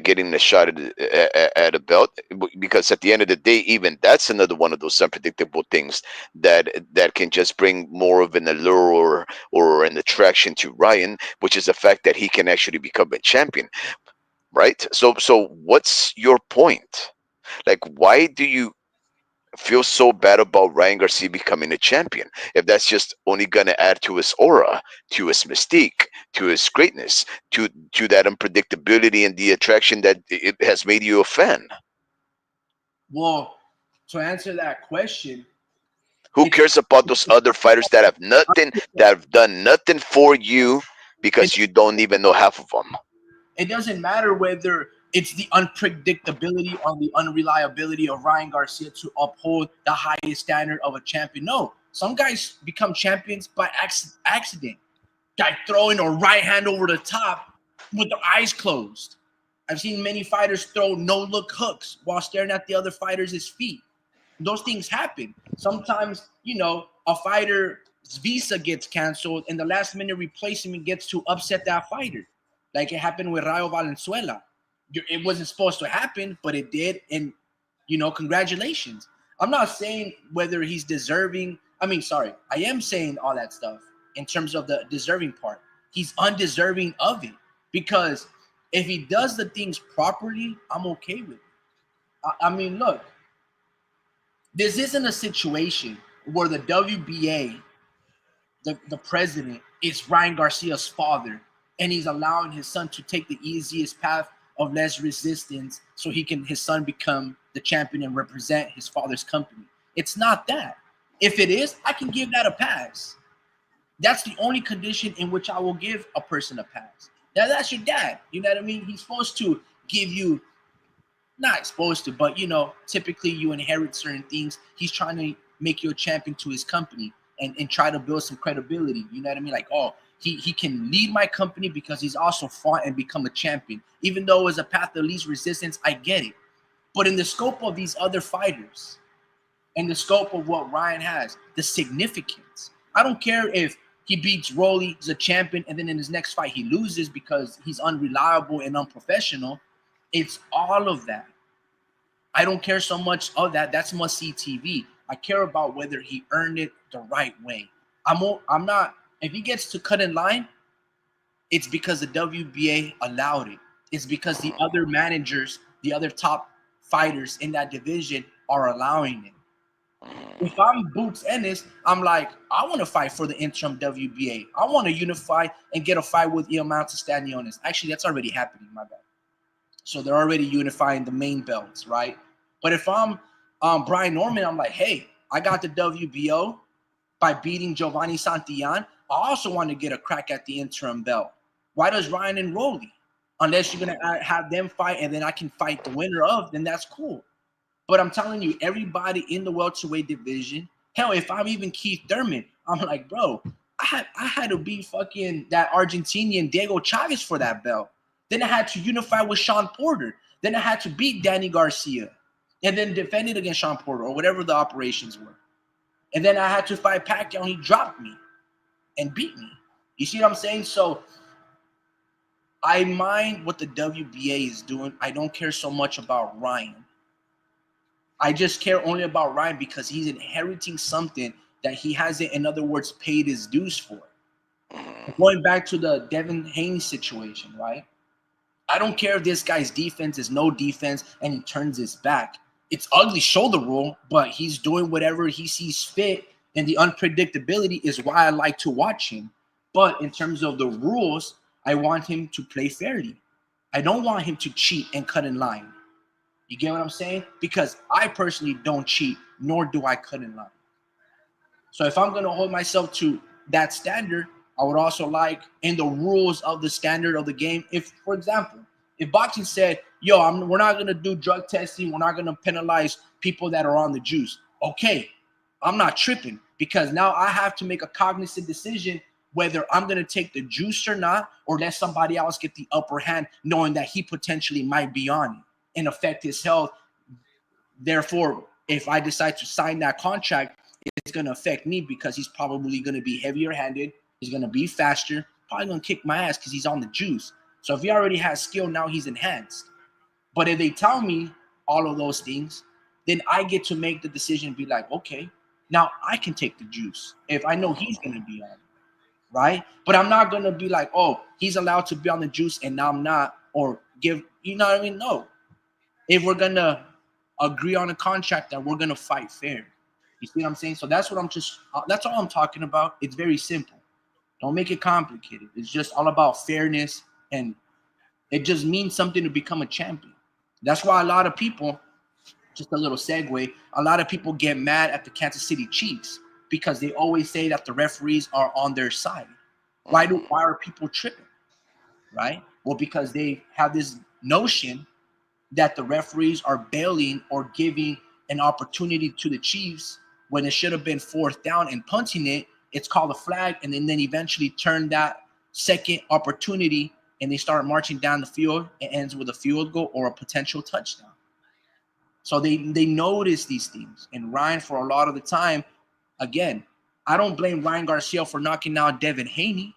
getting a shot at a belt, because at the end of the day, even that's another one of those unpredictable things that can just bring more of an allure or an attraction to Ryan, which is the fact that he can actually become a champion, right? So what's your point? Like, why do you feel so bad about Ryan Garcia becoming a champion if that's just only going to add to his aura, to his mystique, to his greatness, to that unpredictability and the attraction that it has made you a fan? Well, to answer that question, Who It, cares about those other fighters that have done nothing for you it because you don't even know half of them? it doesn't matter whether it's the unpredictability or the unreliability of Ryan Garcia to uphold the highest standard of a champion. No, some guys become champions by accident. Guy throwing a right hand over the top with their eyes closed. I've seen many fighters throw no look hooks while staring at the other fighter's feet. Those things happen. Sometimes, a fighter's visa gets canceled and the last minute replacement gets to upset that fighter. Like it happened with Rayo Valenzuela. It wasn't supposed to happen, but it did. And, congratulations. I'm not saying whether he's deserving. I mean, sorry, I am saying all that stuff in terms of the deserving part. He's undeserving of it because if he does the things properly, I'm okay with it. I mean, look, this isn't a situation where the WBA, the president, is Ryan Garcia's father, and he's allowing his son to take the easiest path of less resistance so his son become the champion and represent his father's company. It's not that. If it is, I can give that a pass. That's the only condition in which I will give a person a pass. That's your dad. You know what I mean? He's supposed to give you, not supposed to, but typically you inherit certain things. He's trying to make you a champion to his company and try to build some credibility. You know what I mean? Like, oh, he can lead my company because he's also fought and become a champion. Even though it's a path of least resistance, I get it. But in the scope of these other fighters and the scope of what Ryan has, the significance, I don't care if he beats Rolly, he's a champion, and then in his next fight he loses because he's unreliable and unprofessional. It's all of that. I don't care so much of that. That's must see TV. I care about whether he earned it the right way. I'm not. If he gets to cut in line, it's because the WBA allowed it. It's because the other managers, the other top fighters in that division are allowing it. If I'm Boots Ennis, I'm like, I want to fight for the interim WBA. I want to unify and get a fight with Iomantis Stanionis. Actually, that's already happening. My bad. So they're already unifying the main belts, right? But if I'm Brian Norman, I'm like, hey, I got the WBO by beating Giovanni Santillan. I also want to get a crack at the interim belt. Why does Ryan and Rolly? Unless you're going to have them fight and then I can fight the winner of, then that's cool. But I'm telling you, everybody in the welterweight division, hell, if I'm even Keith Thurman, I'm like, bro, I had to be fucking that Argentinian Diego Chavez for that belt. Then I had to unify with Sean Porter. Then I had to beat Danny Garcia and then defend it against Sean Porter or whatever the operations were. And then I had to fight Pacquiao and he dropped me and beat me. You see what I'm saying? So I mind what the WBA is doing. I don't care so much about Ryan. I just care only about Ryan because he's inheriting something that he hasn't, in other words, paid his dues for. Going back to the Devin Haney situation, right? I don't care if this guy's defense is no defense and he turns his back. It's ugly shoulder roll, but he's doing whatever he sees fit, and the unpredictability is why I like to watch him. But in terms of the rules, I want him to play fairly. I don't want him to cheat and cut in line. You get what I'm saying? Because I personally don't cheat, nor do I cut in line. So if I'm going to hold myself to that standard, I would also like in the rules of the standard of the game. If, for example, if boxing said, yo, we're not going to do drug testing, we're not going to penalize people that are on the juice. Okay, I'm not tripping because now I have to make a cognizant decision whether I'm going to take the juice or not, or let somebody else get the upper hand knowing that he potentially might be on it and affect his health. Therefore, if I decide to sign that contract, it's going to affect me because he's probably going to be heavier handed. He's going to be faster, probably going to kick my ass because he's on the juice. So if he already has skill, now he's enhanced. But if they tell me all of those things, then I get to make the decision and be like, okay, now I can take the juice if I know he's going to be on it, right? But I'm not going to be like, oh, he's allowed to be on the juice and now I'm not, or give, you know what I mean? No. If we're going to agree on a contract that we're going to fight fair. You see what I'm saying? So that's what that's all I'm talking about. It's very simple. Don't make it complicated. It's just all about fairness, and it just means something to become a champion. That's why a lot of people, just a little segue, a lot of people get mad at the Kansas City Chiefs because they always say that the referees are on their side. Mhm. Why are people tripping? Right? Well, because they have this notion that the referees are bailing or giving an opportunity to the Chiefs when it should have been fourth down and punting it. It's called a flag, and then eventually turn that second opportunity and they start marching down the field. It ends with a field goal or a potential touchdown. So they notice these things. And Ryan, for a lot of the time, again, I don't blame Ryan Garcia for knocking out Devin Haney.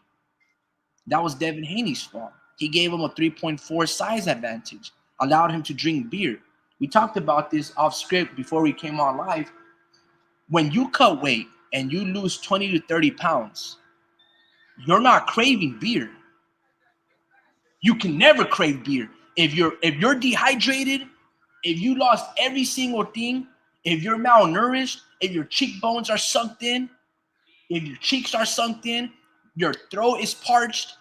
That was Devin Haney's fault. He gave him a 3.4 size advantage, allowed him to drink beer. We talked about this off script before we came on live. When you cut weight and you lose 20 to 30 pounds, you're not craving beer. You can never crave beer. If you're dehydrated, if you lost every single thing, if you're malnourished, if your cheekbones are sunk in, if your cheeks are sunk in, your throat is parched,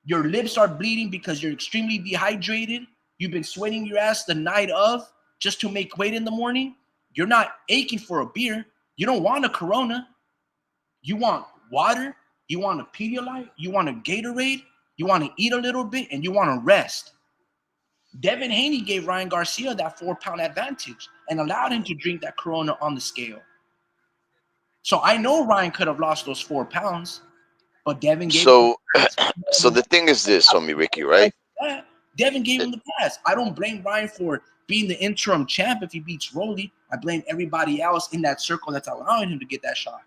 your lips are bleeding because you're extremely dehydrated, you've been sweating your ass the night of just to make weight in the morning, you're not aching for a beer. You don't want a Corona. You want water. You want a Pedialyte. You want a Gatorade. You want to eat a little bit and you want to rest. Devin Haney gave Ryan Garcia that 4 pound advantage and allowed him to drink that Corona on the scale. So I know Ryan could have lost those 4 pounds, but Devin gave him So, the pass. so the thing is this, homie Ricky, right? Devin gave him the pass. I don't blame Ryan for being the interim champ if he beats Rolly. I blame everybody else in that circle that's allowing him to get that shot.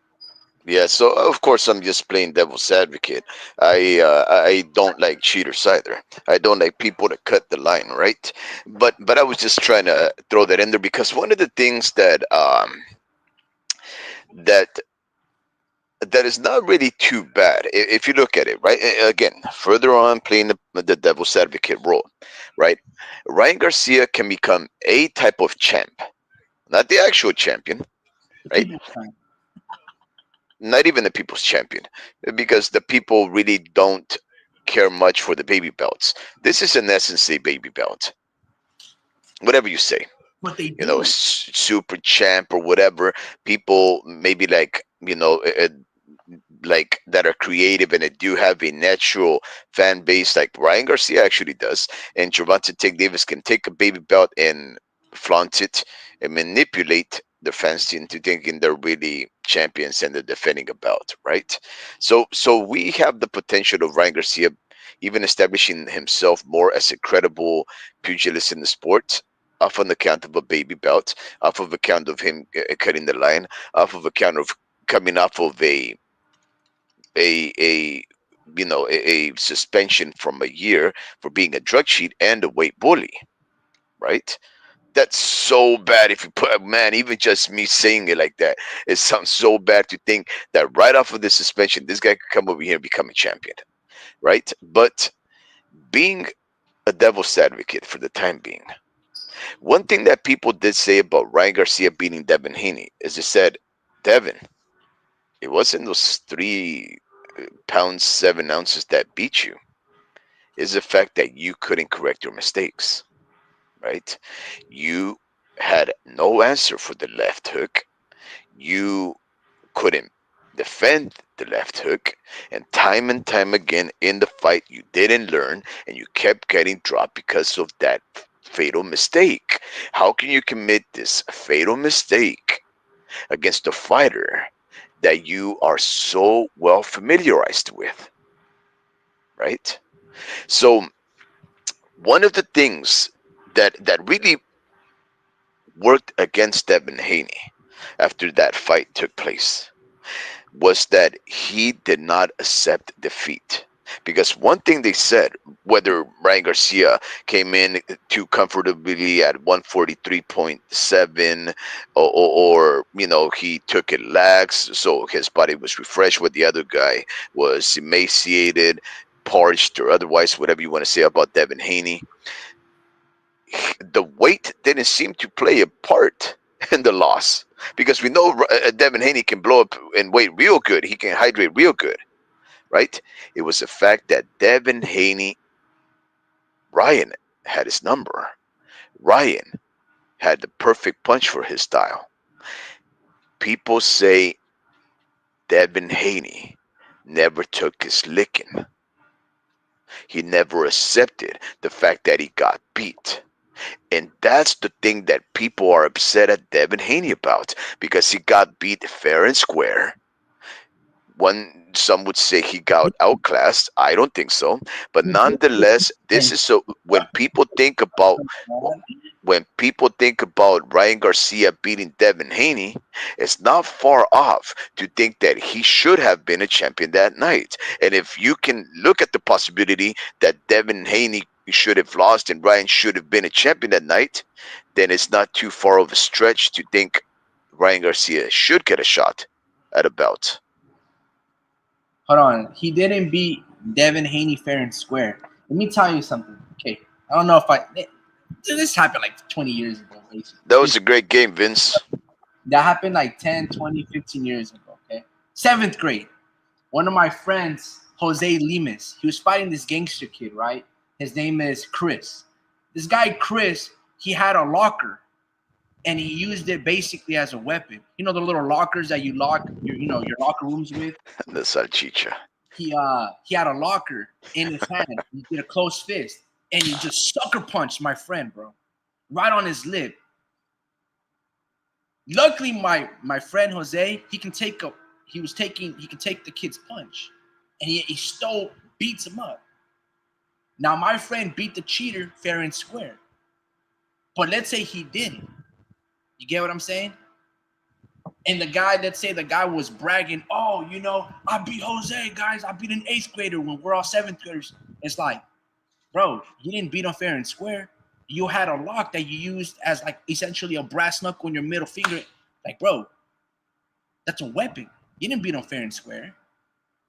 Yeah, so of course I'm just playing devil's advocate. I don't like cheaters either. I don't like people that cut the line, right? But I was just trying to throw that in there because one of the things that that is not really too bad if you look at it, right? Again, further on playing the devil's advocate role, right? Ryan Garcia can become a type of champ, not the actual champion, The right? people time. Not even the people's champion, because the people really don't care much for the baby belts. This is in essence a baby belt, whatever you say. But they You know, do. super champ or whatever. People maybe like like that are creative and that do have a natural fan base like Ryan Garcia actually does, and Gervonta Tank Davis can take a baby belt and flaunt it and manipulate the fans into thinking they're really champions and they're defending a belt, right? So we have the potential of Ryan Garcia even establishing himself more as a credible pugilist in the sport off on account of a baby belt, off of account of him cutting the line, off of account of coming off of a a suspension from a year for being a drug cheat and a weight bully, right? That's so bad. If you put, man, even just me saying it like that, it sounds so bad to think that right off of the suspension, this guy could come over here and become a champion, right? But being a devil's advocate for the time being, one thing that people did say about Ryan Garcia beating Devin Haney is they said, Devin, it wasn't those 3 pounds 7 ounces that beat you. Is the fact that you couldn't correct your mistakes, right? You had no answer for the left hook. You couldn't defend the left hook. And time again in the fight, you didn't learn and you kept getting dropped because of that fatal mistake. How can you commit this fatal mistake against a fighter that you are so well familiarized with, right? So one of the things that really worked against Devin Haney after that fight took place was that he did not accept defeat. Because one thing they said, whether Ryan Garcia came in too comfortably at 143.7, he took it lax, so his body was refreshed, where the other guy was emaciated, parched, or otherwise, whatever you want to say about Devin Haney, the weight didn't seem to play a part in the loss because we know Devin Haney can blow up and weight real good. He can hydrate real good, right? It was the fact that Devin Haney, Ryan had his number. Ryan had the perfect punch for his style. People say Devin Haney never took his licking. He never accepted the fact that he got beat. And that's the thing that people are upset at Devin Haney about because he got beat fair and square. One some would say he got outclassed. I don't think so, but He did this nonetheless, this thing, is so man. when people think about Ryan Garcia beating Devin Haney, it's not far off to think that he should have been a champion that night. And if you can look at the possibility that Devin Haney should have lost and Ryan should have been a champion that night, then it's not too far of a stretch to think Ryan Garcia should get a shot at a belt. Hold on. He didn't beat Devin Haney fair and square. Let me tell you something. Okay. I don't know if this happened like 20 years ago, That basically. was a great game, Vince. That happened like 10, 20, 15 years ago. Okay. Seventh grade. One of my friends, Jose Limas, he was fighting this gangster kid, right? His name is Chris. This guy, Chris, he had a locker and he used it basically as a weapon. You know the little lockers that you lock your locker rooms with? The salchicha. He had a locker in his hand. He did a close fist and he just sucker punched my friend, bro, right on his lip. Luckily, my friend Jose, he can take the kid's punch, and he stole beats him up. Now my friend beat the cheater fair and square, but let's say he didn't. You get what I'm saying? And let's say the guy was bragging, oh, I beat Jose, guys. I beat an eighth grader when we're all seventh graders. It's like, bro, you didn't beat him fair and square. You had a lock that you used as like essentially a brass knuckle on your middle finger. Like, bro, that's a weapon. You didn't beat him fair and square,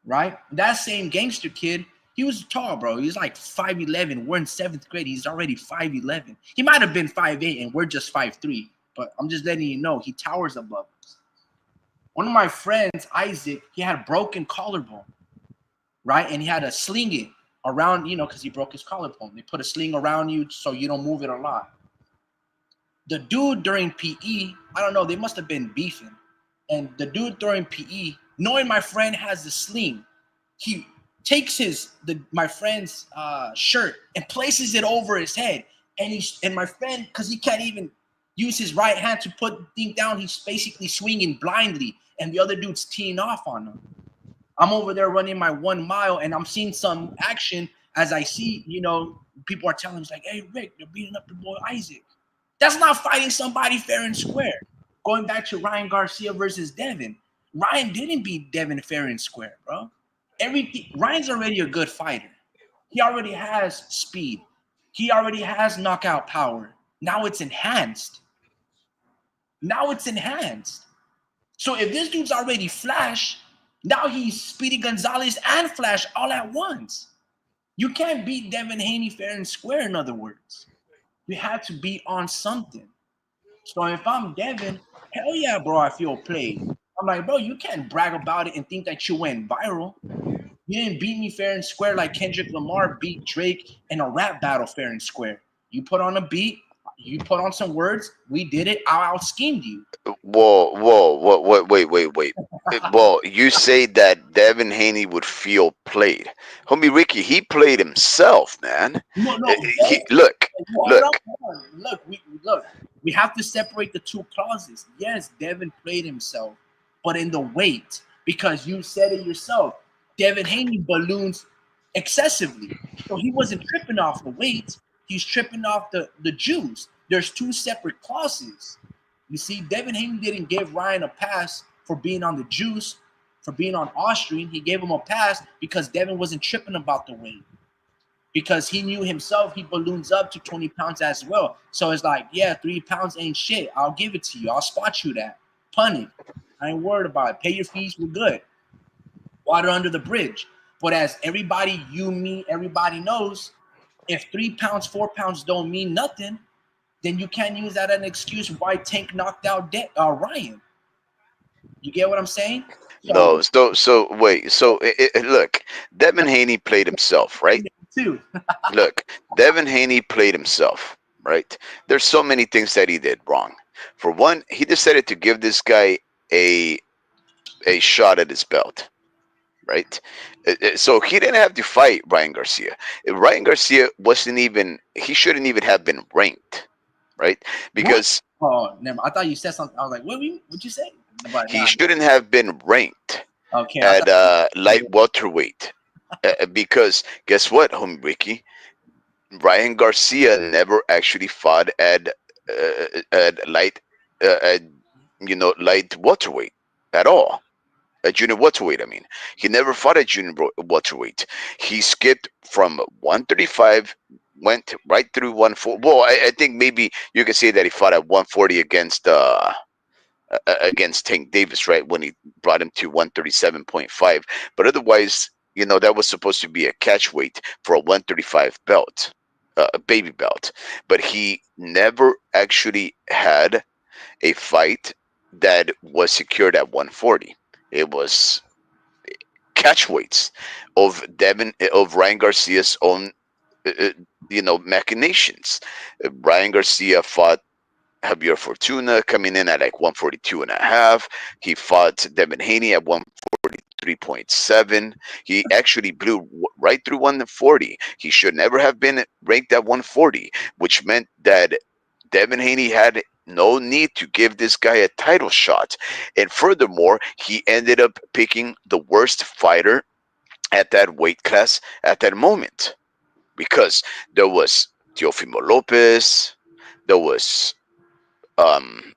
right? That same gangster kid, he was tall, bro. He's like 5'11". We're in seventh grade. He's already 5'11". He might have been 5'8", and we're just 5'3". But I'm just letting you know, he towers above us. One of my friends, Isaac, he had a broken collarbone, right? And he had to sling it around, because he broke his collarbone. They put a sling around you so you don't move it a lot. The dude during PE, I don't know, they must have been beefing. And the dude during PE, knowing my friend has the sling, he takes my friend's shirt and places it over his head. And my friend, because he can't even use his right hand to put the thing down, he's basically swinging blindly, and the other dude's teeing off on him. I'm over there running my 1 mile, and I'm seeing some action as I see, people are telling me, like, hey, Rick, they're beating up your boy Isaac. That's not fighting somebody fair and square. Going back to Ryan Garcia versus Devin. Ryan didn't beat Devin fair and square, bro. Ryan's already a good fighter. He already has speed. He already has knockout power. Now it's enhanced. So if this dude's already Flash, now he's Speedy Gonzalez and Flash all at once. You can't beat Devin Haney fair and square, in other words. You have to be on something. So if I'm Devin, hell yeah, bro, I feel played. I'm like, bro, you can't brag about it and think that you went viral. You didn't beat me fair and square like Kendrick Lamar beat Drake in a rap battle fair and square. You put on a beat, you put on some words, we did it, I out schemed you. Whoa, wait. Well, you say that Devin Haney would feel played. Homie Ricky, he played himself, man. No, He look, hold on, look. hold on. Look. We have to separate the two clauses. Yes, Devin played himself, but in the weight, because you said it yourself, Devin Haney balloons excessively, so he wasn't tripping off the weight. He's tripping off the juice. There's two separate clauses. You see, Devin Haney didn't give Ryan a pass for being on the juice, for being on Austrian. He gave him a pass because Devin wasn't tripping about the weight. Because he knew himself, he balloons up to 20 pounds as well. So it's like, yeah, 3 pounds ain't shit. I'll give it to you. I'll spot you that. Punt it. I ain't worried about it. Pay your fees. We're good. Water under the bridge. But as everybody, you, me, everybody knows, if 3 pounds, 4 pounds don't mean nothing, then you can't use that as an excuse why Tank knocked out Ryan. You get what I'm saying? No, so wait. So look, Devin Haney played himself, right? Too. Look, Devin Haney played himself, right? There's so many things that he did wrong. For one, he decided to give this guy a a shot at his belt, right? So he didn't have to fight Ryan Garcia. Ryan Garcia wasn't even, he shouldn't even have been ranked, right? What? Because Oh, never. I thought you said something. I was like, what'd you say? But he nah. shouldn't have been ranked Okay, I at thought. light welterweight. Because guess what, home Ricky? Ryan Garcia never actually fought at light, at, light welterweight at all. At junior welterweight, I mean, he never fought at junior welterweight. He skipped from 135, went right through 140. Well, I think maybe you can say that he fought at 140 against Tank Davis, right, when he brought him to 137.5. But otherwise, that was supposed to be a catch weight for a 135 belt, a baby belt. But he never actually had a fight that was secured at 140. It was catch weights of Ryan Garcia's own, uh, uh, machinations. Ryan Garcia fought Javier Fortuna coming in at like 142 and a half. He fought Devin Haney at 143.7. He actually blew right through 140. He should never have been ranked at 140, which meant that Devin Haney had no need to give this guy a title shot. And furthermore, he ended up picking the worst fighter at that weight class at that moment, because there was Teofimo Lopez, there was um,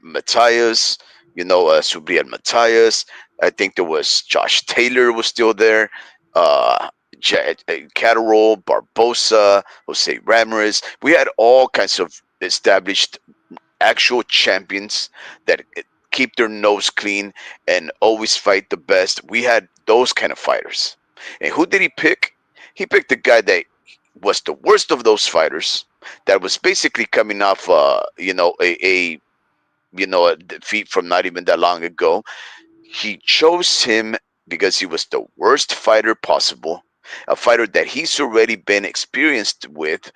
Matthias, Subriel Matthias. I think there was Josh Taylor was still there. Uh, Catterall, Barbosa, Jose Ramirez. We had all kinds of established actual champions that keep their nose clean and always fight the best. We had those kind of fighters. And who did he pick? He picked the guy that was the worst of those fighters. That was basically coming off, a defeat from not even that long ago. He chose him because he was the worst fighter possible, a fighter that he's already been experienced with,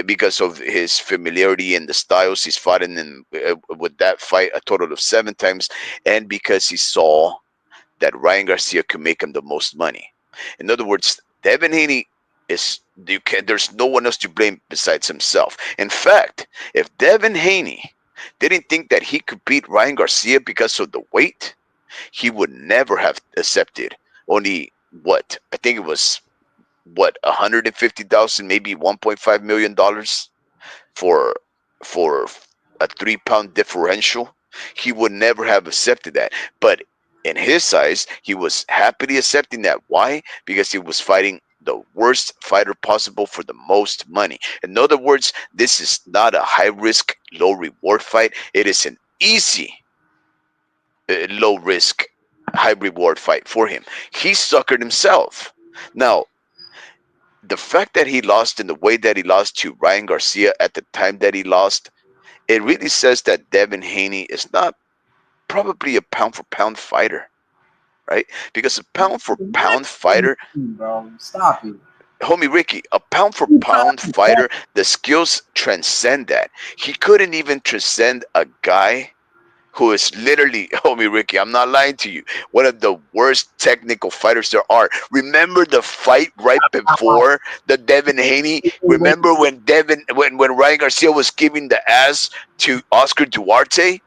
because of his familiarity and the styles he's fought in with that fight a total of 7 times, and because he saw that Ryan Garcia could make him the most money. In other words, Devin Haney there's no one else to blame besides himself. In fact, if Devin Haney didn't think that he could beat Ryan Garcia because of the weight, he would never have accepted only, what, I think it was, what, 150,000, maybe 1.5 million dollars for for a 3 pound differential. He would never have accepted that. But in his eyes, he was happily accepting that. Why? Because he was fighting the worst fighter possible for the most money. In other words, this is not a high risk, low reward fight. It is an easy, low risk, high reward fight for him. He suckered himself. Now, the fact that he lost in the way that he lost to Ryan Garcia at the time that he lost, it really says that Devin Haney is not probably a pound for pound fighter, right? Because a pound for What? pound fighter, Bro, stop it. homie Ricky, a pound for pound fighter, the skills transcend that. He couldn't even transcend a guy who is literally, homie Ricky, I'm not lying to you, one of the worst technical fighters there are. Remember the fight right before the Devin Haney? Remember when Ryan Garcia was giving the ass to Oscar Duarte?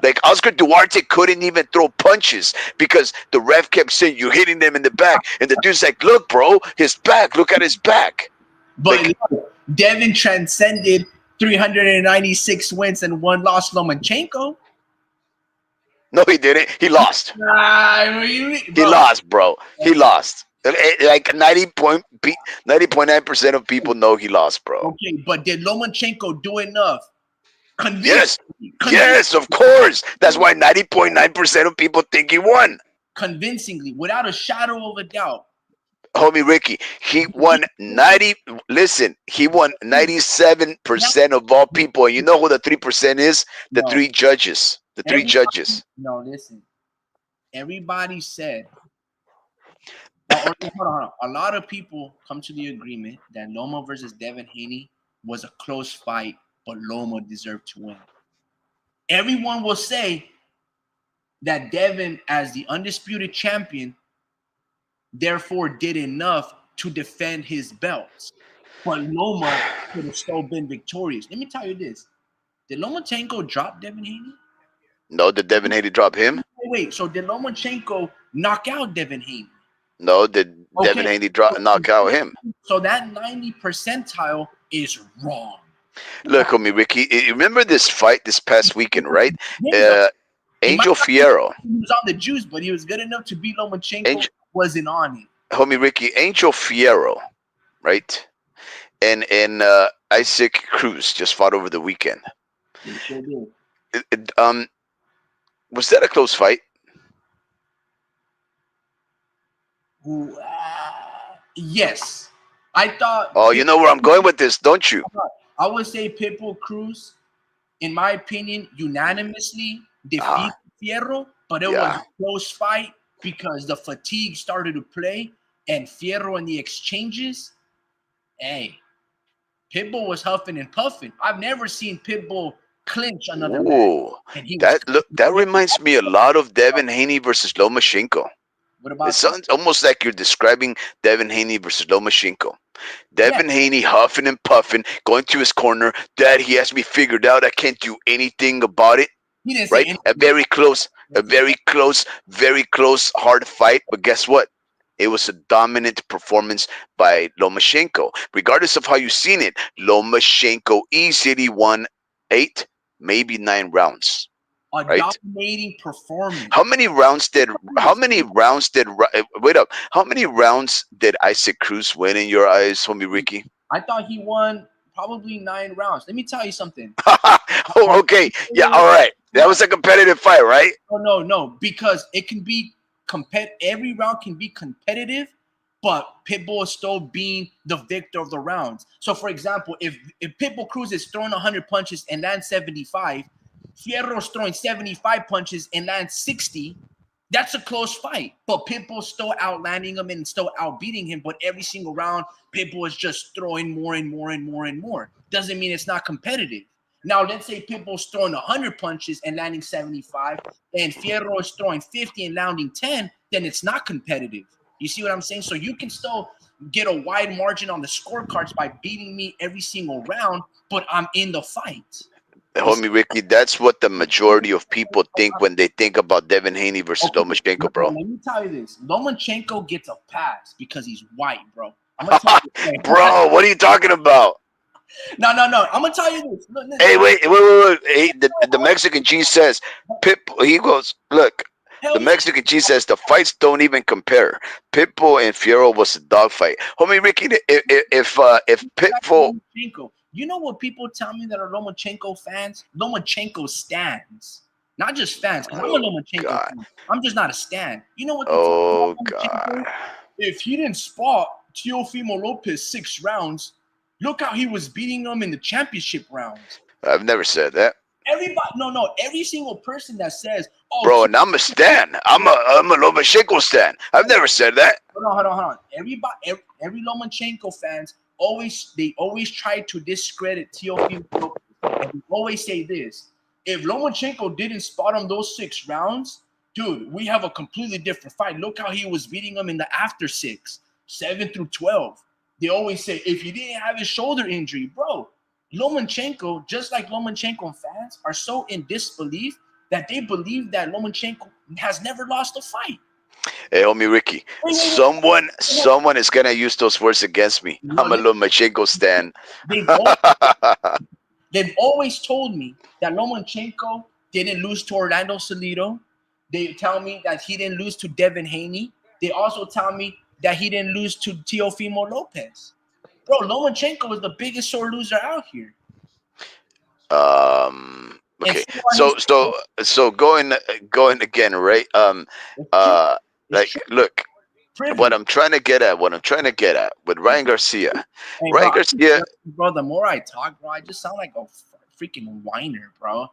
Like, Oscar Duarte couldn't even throw punches because the ref kept saying, "You're hitting them in the back." And the dude's like, "Look, bro, his back, look at his back." But Like, look, Devin transcended 396 wins and one loss. Lomachenko. no, he didn't. He lost. Nah, really, He bro. lost, bro. He lost. Like 90.9% of people know he lost, bro. Okay, but did Lomachenko do enough? Yes, Convincingly, yes, of course. That's why 90.9% of people think he won. convincingly, without a shadow of a doubt. Homie Ricky, he won 90. Listen, he won 97% of all people. And you know who the 3% is? The No, three judges. The three everybody. judges. No, listen. Everybody said. Hold on. A lot of people come to the agreement that Loma versus Devin Haney was a close fight, but Loma deserved to win. Everyone will say that Devin, as the undisputed champion, therefore did enough to defend his belts. But Loma could have still been victorious. Let me tell you this. Did Lomachenko drop Devin Haney? No, did Devin Haney drop him? Wait, so did Lomachenko knock out Devin Haney? No, did Devin Okay, Haney drop knock out him? so that 90 percentile is wrong. Look, homie Ricky, you remember this fight this past weekend, right? Bingo. Uh, He might Angel not be Fierro, he was on the juice, but he was good enough to beat Lomachenko. Angel, Wasn't on it. homie Ricky, Angel Fierro, right? And Isaac Cruz just fought over the weekend. He sure did. Was that a close fight? Yes, I thought. Oh, you know where I'm going with this, don't you? I would say Pitbull Cruz, in my opinion, unanimously Uh, defeated Fierro, but it was yeah. a close fight because the fatigue started to play, and Fierro in the exchanges, hey, Pitbull was huffing and puffing. I've never seen Pitbull clinch another man, Ooh, and he was. that reminds me a lot of Devin Haney versus Lomachenko. What It about that? sounds almost like you're describing Devin Haney versus Lomachenko. Yeah, Devin Haney huffing and puffing, going to his corner. Dad, he has me figured out. I can't do anything about it. he didn't say Right? anything. Very close, hard fight. But guess what? It was a dominant performance by Lomachenko. Regardless of how you've seen it, Lomachenko easily won 8, maybe 9 rounds. A Right? dominating performance. How many rounds did? How many rounds did? Wait up. How many rounds did Isaac Cruz win in your eyes, homie Ricky? I thought he won probably 9 rounds. Let me tell you something. Oh, okay. Yeah. All right. That was a competitive fight, right? No, because it can be every round can be competitive, but Pitbull is still being the victor of the rounds. So, for example, if Pitbull Cruz is throwing 100 punches and lands 75, Fierro's throwing 75 punches and lands 60, that's a close fight. But Pitbull's still outlanding him and still outbeating him. But every single round, Pitbull is just throwing more and more and more and more. Doesn't mean it's not competitive. Now, let's say Pitbull's throwing 100 punches and landing 75, and Fierro is throwing 50 and landing 10, then it's not competitive. You see what I'm saying? So you can still get a wide margin on the scorecards by beating me every single round, but I'm in the fight. Homie Ricky, that's what the majority of people think when they think about Devin Haney versus Okay, Lomachenko, bro. let me tell you this. Lomachenko gets a pass because he's white, bro. I'm gonna tell you. Bro, what are you talking about? No. I'm gonna tell you this. Look, Hey, wait. Hey, the Mexican G says, Pitbull, he goes, look, the hell yeah. Mexican G says the fights don't even compare. Pitbull and Fierro was a dogfight. Homie Ricky, if Pitbull, Lomachenko. You know what people tell me that are Lomachenko fans? Lomachenko stands. Not just fans, because I'm a oh Lomachenko God, fan. I'm just not a stan. You know what they tell me oh about Lomachenko? God, If he didn't spot Teofimo Lopez 6 rounds, look how he was beating him in the championship rounds. I've never said that, Everybody, no, every single person that says, "Oh, bro. And I'm a stan. I'm a Lomachenko stan. I've never said that. hold on. Everybody, every Lomachenko fans always try to discredit Teofimo Lopez. And they always say this: if Lomachenko didn't spot him those 6 rounds, dude, we have a completely different fight. Look how he was beating him in the after 6, 7 through 12. They always say if he didn't have his shoulder injury, bro. Lomachenko, just like Lomachenko fans, are so in disbelief that they believe that Lomachenko has never lost a fight. Hey, homie Ricky, someone is gonna use those words against me. I'm a Lomachenko stan. They've always, they've always told me that Lomachenko didn't lose to Orlando Salido. They tell me that he didn't lose to Devin Haney. They also tell me that he didn't lose to Teofimo Lopez. Bro, Lomachenko is the biggest sore loser out here. Okay. So going again, right? Like, look, what I'm trying to get at, with Ryan Garcia. Hey, Ryan Garcia. bro, the more I talk, bro, I just sound like a freaking whiner, bro.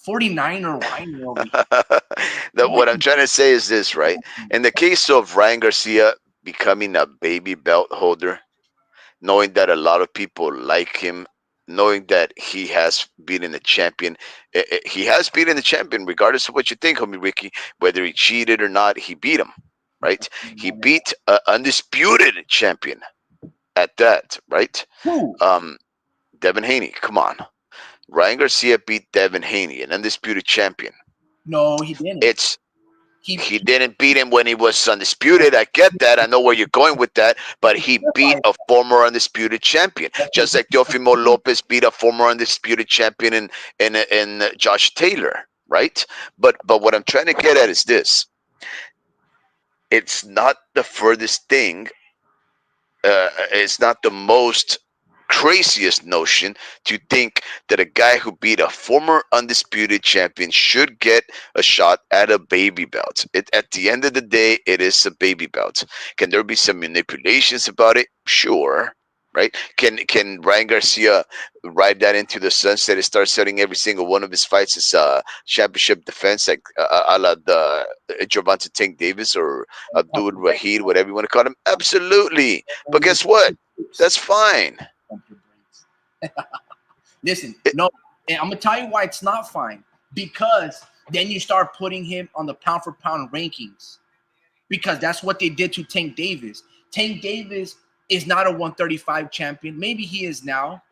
49er whiner over here. What I'm trying to say is this, right? In the case of Ryan Garcia becoming a baby belt holder, knowing that a lot of people like him knowing that he has beaten the champion. He has beaten the champion, regardless of what you think, homie Ricky. Whether he cheated or not, he beat him, right? He beat an undisputed champion at that, right? Who? Um, Devin Haney, come on. Ryan Garcia beat Devin Haney, an undisputed champion. No, he didn't. It's He He didn't beat him when he was undisputed. I get that. I know where you're going with that. But he beat a former undisputed champion, just like Teofimo Lopez beat a former undisputed champion in Josh Taylor, right? But what I'm trying to get at is this: it's not the furthest thing. It's not the most craziest notion to think that a guy who beat a former undisputed champion should get a shot at a baby belt. At the end of the day, it is a baby belt. Can there be some manipulations about it? Sure. Right? Can Ryan Garcia ride that into the sunset and start setting every single one of his fights as championship defense, like a la the Gervonta Tank Davis or Abdul Rahid, whatever you want to call him? Absolutely. But guess what? That's fine. Listen, It, no, and I'm gonna tell you why it's not fine. Because then you start putting him on the pound for pound rankings. Because that's what they did to Tank Davis. Tank Davis is not a 135 champion. Maybe he is now.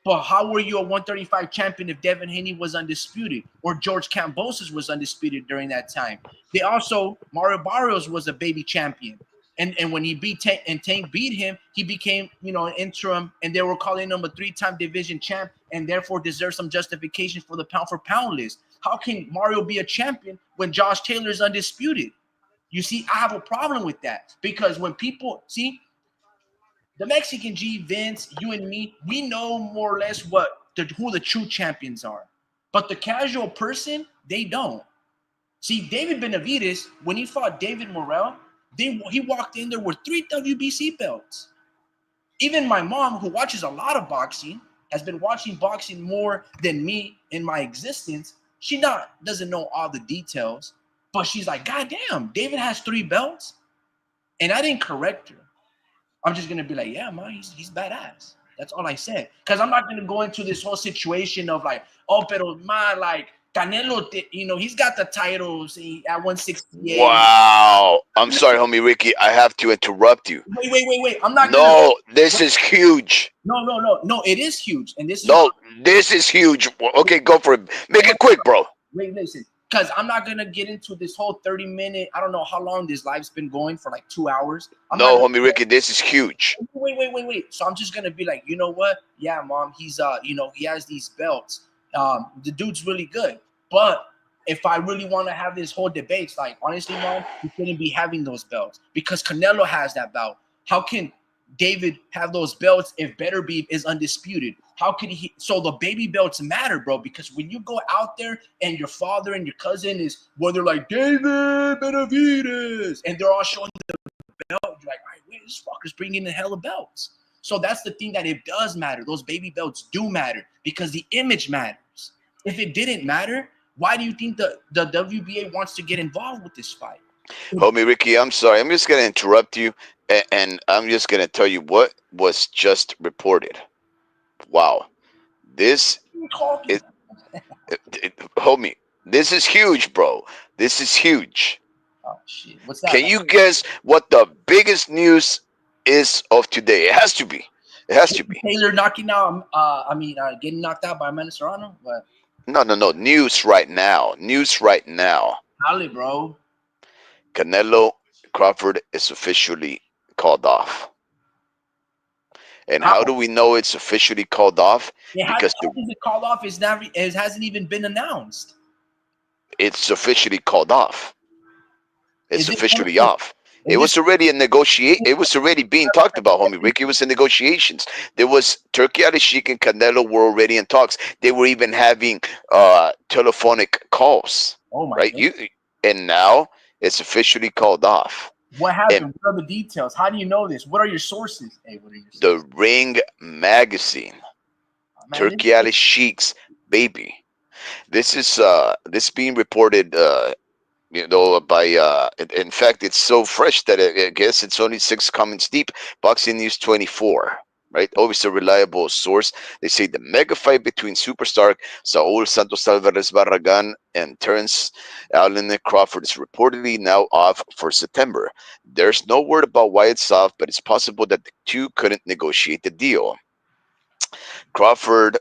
But how were you a 135 champion if Devin Haney was undisputed or George Kambosos was undisputed during that time? They also, Mario Barrios was a baby champion. And when he beat Tank and Tank beat him, he became, an interim, and they were calling him a 3-time division champ and therefore deserves some justification for the pound for pound list. How can Mario be a champion when Josh Taylor is undisputed? You see, I have a problem with that because when people see the Mexican G, Vince, you and me, we know more or less who the true champions are. But the casual person, they don't. See, David Benavidez, when he fought David Morrell, he walked in there with 3 WBC belts. Even my mom, who watches a lot of boxing, has been watching boxing more than me in my existence. She doesn't know all the details, but she's like, God damn, David has 3 belts. And I didn't correct her. I'm just gonna be like, yeah, man, he's badass. That's all I said. Because I'm not gonna go into this whole situation of like, oh, pero man, like Canelo, he's got the titles at 168. wow. I'm sorry, homie Ricky. I have to interrupt you. Wait. I'm not gonna. No, this is huge. No. It is huge, and this is. No, this is huge. Okay, go for it. Make it quick, bro. Wait, listen. Because I'm not gonna get into this whole 30-minute. I don't know how long this live's been going for, like 2 hours. No, homie Ricky, this is huge. Wait. So I'm just gonna be like, you know what? Yeah, mom, he's he has these belts. The dude's really good. But if I really want to have this whole debate, it's like, honestly, mom, he shouldn't be having those belts because Canelo has that belt. How can David have those belts if Better Beef is undisputed? How could he? So the baby belts matter, bro, because when you go out there and your father and your cousin is, well, they're like, David Benavidez, and they're all showing the belt, you're like, all right, wait, this fucker's bringing the hell of belts. So that's the thing, that it does matter. Those baby belts do matter because the image matters. If it didn't matter, why do you think the WBA wants to get involved with this fight? Homie Ricky, I'm sorry. I'm just going to interrupt you, and I'm just going to tell you what was just reported. Wow. This is, homie, this is huge, bro. This is huge. Oh, shit. What's that? Can you guess what the biggest news is of today? It has to be. It has to be. Taylor getting knocked out by Amanda Serrano? What? No. News right now. News right now. Holly, bro. Canelo Crawford is officially called off. And how do we know it's officially called off? Because it called off it hasn't even been announced. It's officially called off. It's officially off. It was already a negotiate. It was already being talked about, homie Rick. It was in negotiations. There was Turkey Al-Sheikh and Canelo were already in talks. They were even having telephonic calls. Oh my! Right? And now it's officially called off. What happened? What are the details? How do you know this? What are your sources? Hey, what are your sources? The Ring magazine. Turkey Al-Sheikh's baby. This is being reported. By in fact, it's so fresh that I guess it's only 6 comments deep. Boxing News 24. right? Always a reliable source. They say the mega fight between superstar Saul Santos Alvarez Barragan and Terence Allen Crawford is reportedly now off for September. There's no word about why it's off, but it's possible that the two couldn't negotiate the deal. Crawford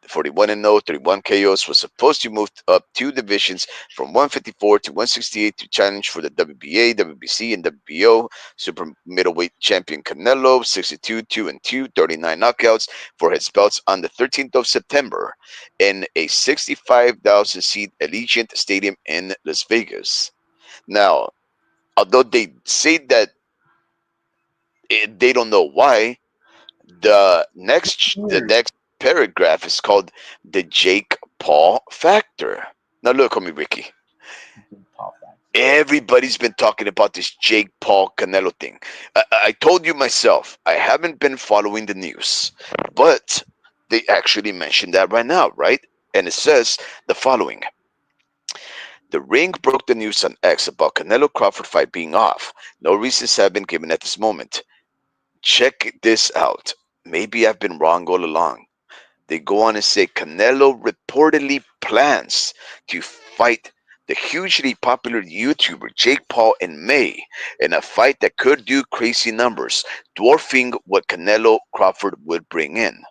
41 and 0, 31 KOs, was supposed to move up two divisions from 154 to 168 to challenge for the WBA, WBC, and WBO. Super middleweight champion Canelo, 62, 2 and 2, 39 knockouts for his belts on the 13th of September in a 65,000 seat Allegiant Stadium in Las Vegas. Now, although they say that they don't know why, the Weird. next paragraph is called the Jake Paul factor. Now look at me, Ricky. Pop that. Everybody's been talking about this Jake Paul Canelo thing. I told you myself, I haven't been following the news, but they actually mentioned that right now, right? And it says the following: the Ring broke the news on X about Canelo Crawford fight being off. No reasons have been given at this moment. Check this out. Maybe I've been wrong all along. They go on and say Canelo reportedly plans to fight the hugely popular YouTuber Jake Paul in May in a fight that could do crazy numbers, dwarfing what Canelo Crawford would bring in.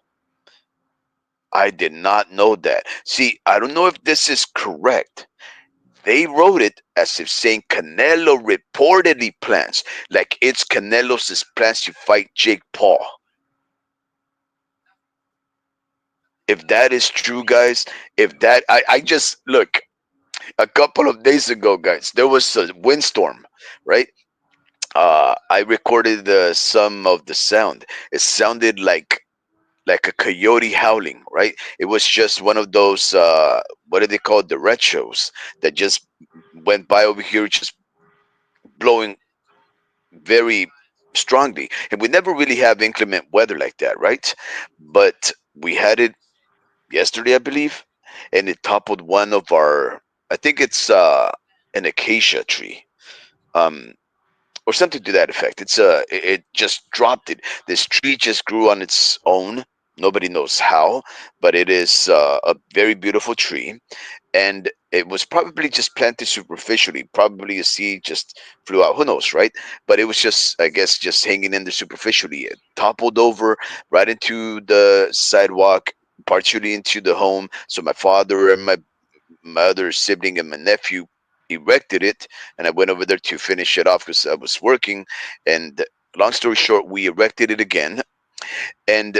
I did not know that. See, I don't know if this is correct. They wrote it as if saying Canelo reportedly plans, like it's Canelo's plans to fight Jake Paul. If that is true, guys, if that, I just look, a couple of days ago, guys, there was a windstorm, right? I recorded some of the sound. It sounded like a coyote howling, right? It was just one of those what do they call it? The retros that just went by over here, just blowing very strongly. And we never really have inclement weather like that, right? But we had it yesterday, I believe, and it toppled one of our. I think it's an acacia tree. Um, or something to that effect. It just dropped it. This tree just grew on its own. Nobody knows how, but it is a very beautiful tree, and it was probably just planted superficially. Probably a seed just flew out. Who knows, right? But it was just, I guess, just hanging in there superficially. It toppled over right into the sidewalk, partially into the home. So my father and my other sibling and my nephew erected it, and I went over there to finish it off because I was working. And long story short, we erected it again, and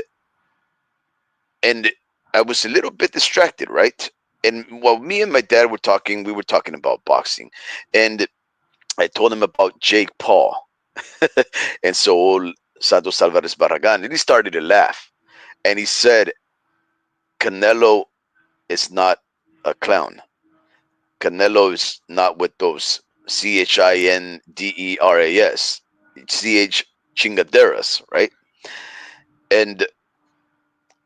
and I was a little bit distracted, right? And while me and my dad were talking, we were talking about boxing, and I told him about Jake Paul and Saul Santos Alvarez Barragan, and he started to laugh, and he said, "Canelo is not a clown. Canelo is not with those CHINDERAS, CH chingaderas, right?" And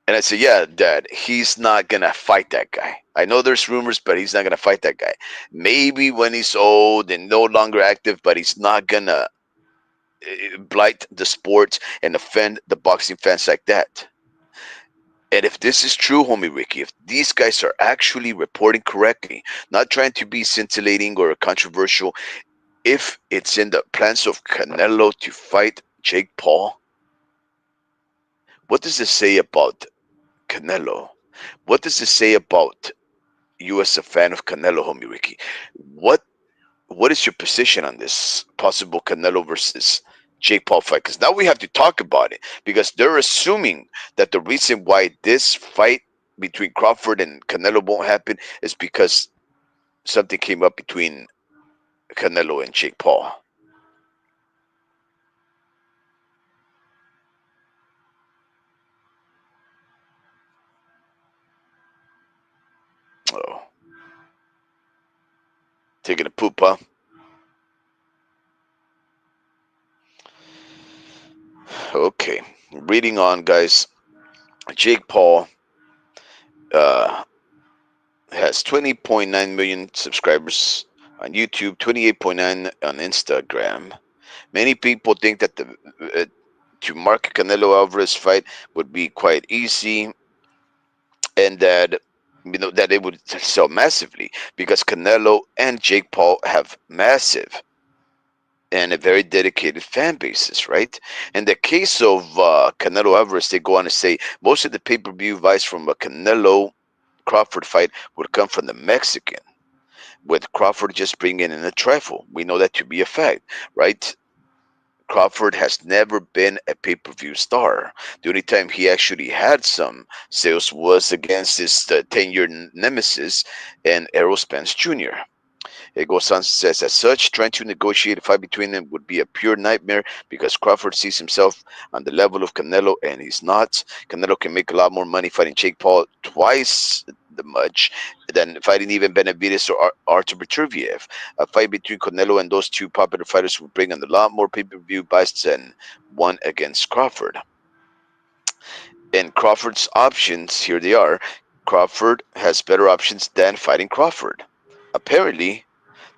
and I said, "Yeah, Dad, he's not gonna fight that guy. I know there's rumors, but he's not gonna fight that guy. Maybe when he's old and no longer active, but he's not gonna blight the sport and offend the boxing fans like that." And if this is true, homie Ricky, if these guys are actually reporting correctly, not trying to be scintillating or controversial, if it's in the plans of Canelo to fight Jake Paul, what does this say about Canelo? What does this say about you as a fan of Canelo, homie Ricky? What what is your position on this possible Canelo versus Jake Paul fight? Because now we have to talk about it because they're assuming that the reason why this fight between Crawford and Canelo won't happen is because something came up between Canelo and Jake Paul. Oh, taking a poop, huh? Okay, reading on, guys. Jake Paul uh, has 20.9 million subscribers on YouTube, 28.9 on Instagram. Many people think that to mark a Canelo Alvarez fight would be quite easy, and that that it would sell massively because Canelo and Jake Paul have massive and a very dedicated fan bases, right? In the case of Canelo Alvarez, they go on to say most of the pay-per-view buys from a Canelo Crawford fight would come from the Mexican, with Crawford just bringing in a trifle. We know that to be a fact, right? Crawford has never been a pay-per-view star. The only time he actually had some sales was against his 10-year nemesis and Errol Spence Jr. Gozan says, as such, trying to negotiate a fight between them would be a pure nightmare because Crawford sees himself on the level of Canelo and he's not. Canelo can make a lot more money fighting Jake Paul twice the much than fighting even Benavides or Artur Beterbiev. A fight between Canelo and those two popular fighters would bring in a lot more pay-per-view buys than one against Crawford. And Crawford's options, here they are. Crawford has better options than fighting Crawford. Apparently,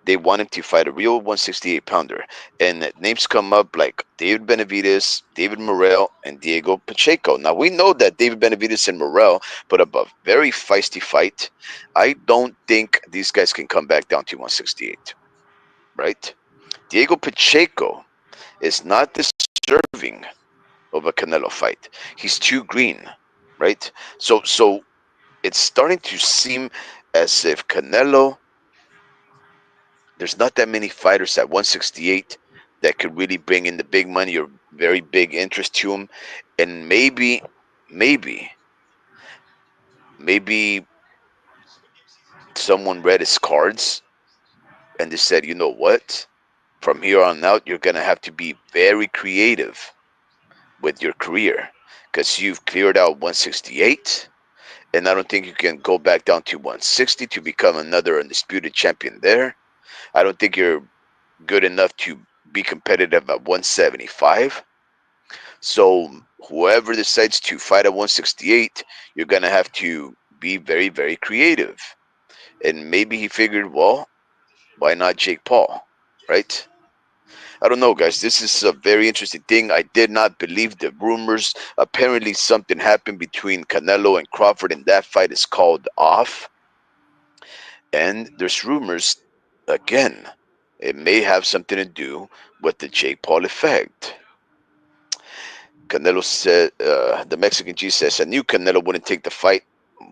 they want him to fight a real 168 pounder. And names come up like David Benavides, David Morrell, and Diego Pacheco. Now, we know that David Benavides and Morrell put up a very feisty fight. I don't think these guys can come back down to 168, right? Diego Pacheco is not deserving of a Canelo fight. He's too green, right? So it's starting to seem as if Canelo, there's not that many fighters at 168 that could really bring in the big money or very big interest to him. And maybe, maybe someone read his cards and they said, you know what? From here on out, you're going to have to be very creative with your career because you've cleared out 168. And I don't think you can go back down to 160 to become another undisputed champion there. I don't think you're good enough to be competitive at 175. So whoever decides to fight at 168, you're gonna have to be very, very creative. And maybe he figured, well, why not Jake Paul, right? I don't know, guys. This is a very interesting thing. I did not believe the rumors. Apparently, something happened between Canelo and Crawford, and that fight is called off. And there's rumors, again, it may have something to do with the Jake Paul effect. Canelo said, the Mexican G says, I knew Canelo wouldn't take the fight.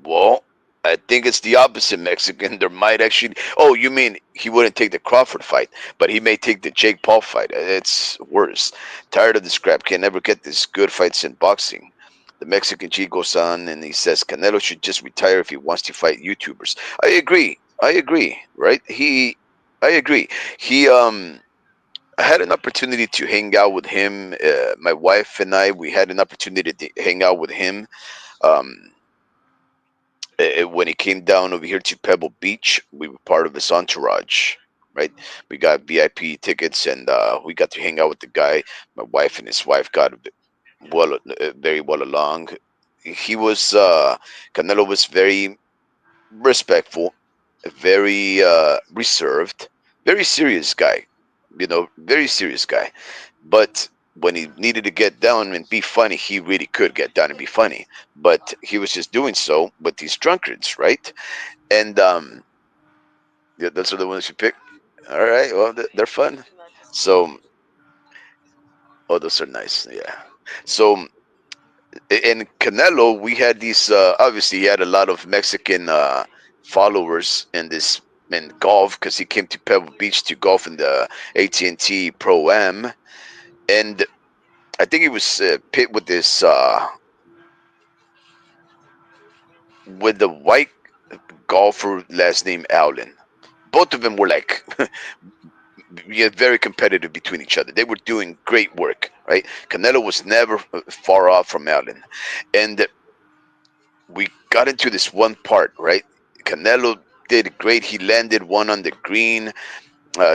Well, I think it's the opposite, Mexican. There might actually. Oh, you mean he wouldn't take the Crawford fight, but he may take the Jake Paul fight. It's worse. Tired of this crap. Can never get these good fights in boxing. The Mexican G goes on and he says Canelo should just retire if he wants to fight YouTubers. I agree. I agree. Right? I agree. He. I had an opportunity to hang out with him. My wife and I, we had an opportunity to hang out with him um, when he came down over here to Pebble Beach. We were part of his entourage, right? We got VIP tickets, and we got to hang out with the guy. My wife and his wife got very well along. He was Canelo was very respectful, very reserved, very serious guy. Very serious guy. But when he needed to get down and be funny, he really could get down and be funny. But he was just doing so with these drunkards, right? And yeah, those are the ones you pick. All right, well, they're fun. So, oh, those are nice. Yeah. So, in Canelo, we had these. Obviously, he had a lot of Mexican followers in golf because he came to Pebble Beach to golf in the AT&T Pro Am, and I think he was pit with this with the white golfer last name Allen. Both of them were like yeah, very competitive between each other. They were doing great work, right? Canelo was never far off from Allen, and we got into this one part, right? Canelo did great. He landed one on the green,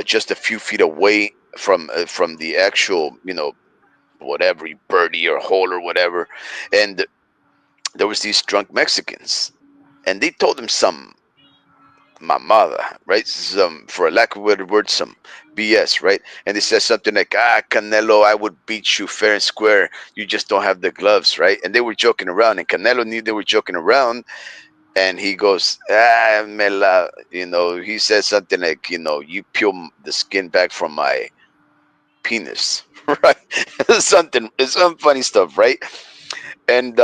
just a few feet away from the actual, whatever birdie or hole or whatever, and there was these drunk Mexicans, and they told him some mamada, right? Some, for a lack of a better word, some BS, right? And they said something like, "Ah, Canelo, I would beat you fair and square. You just don't have the gloves, right?" And they were joking around, and Canelo knew they were joking around, and he goes, "Ah, me la," he said something like, "You peel the skin back from my penis," right? Something, some funny stuff, right? And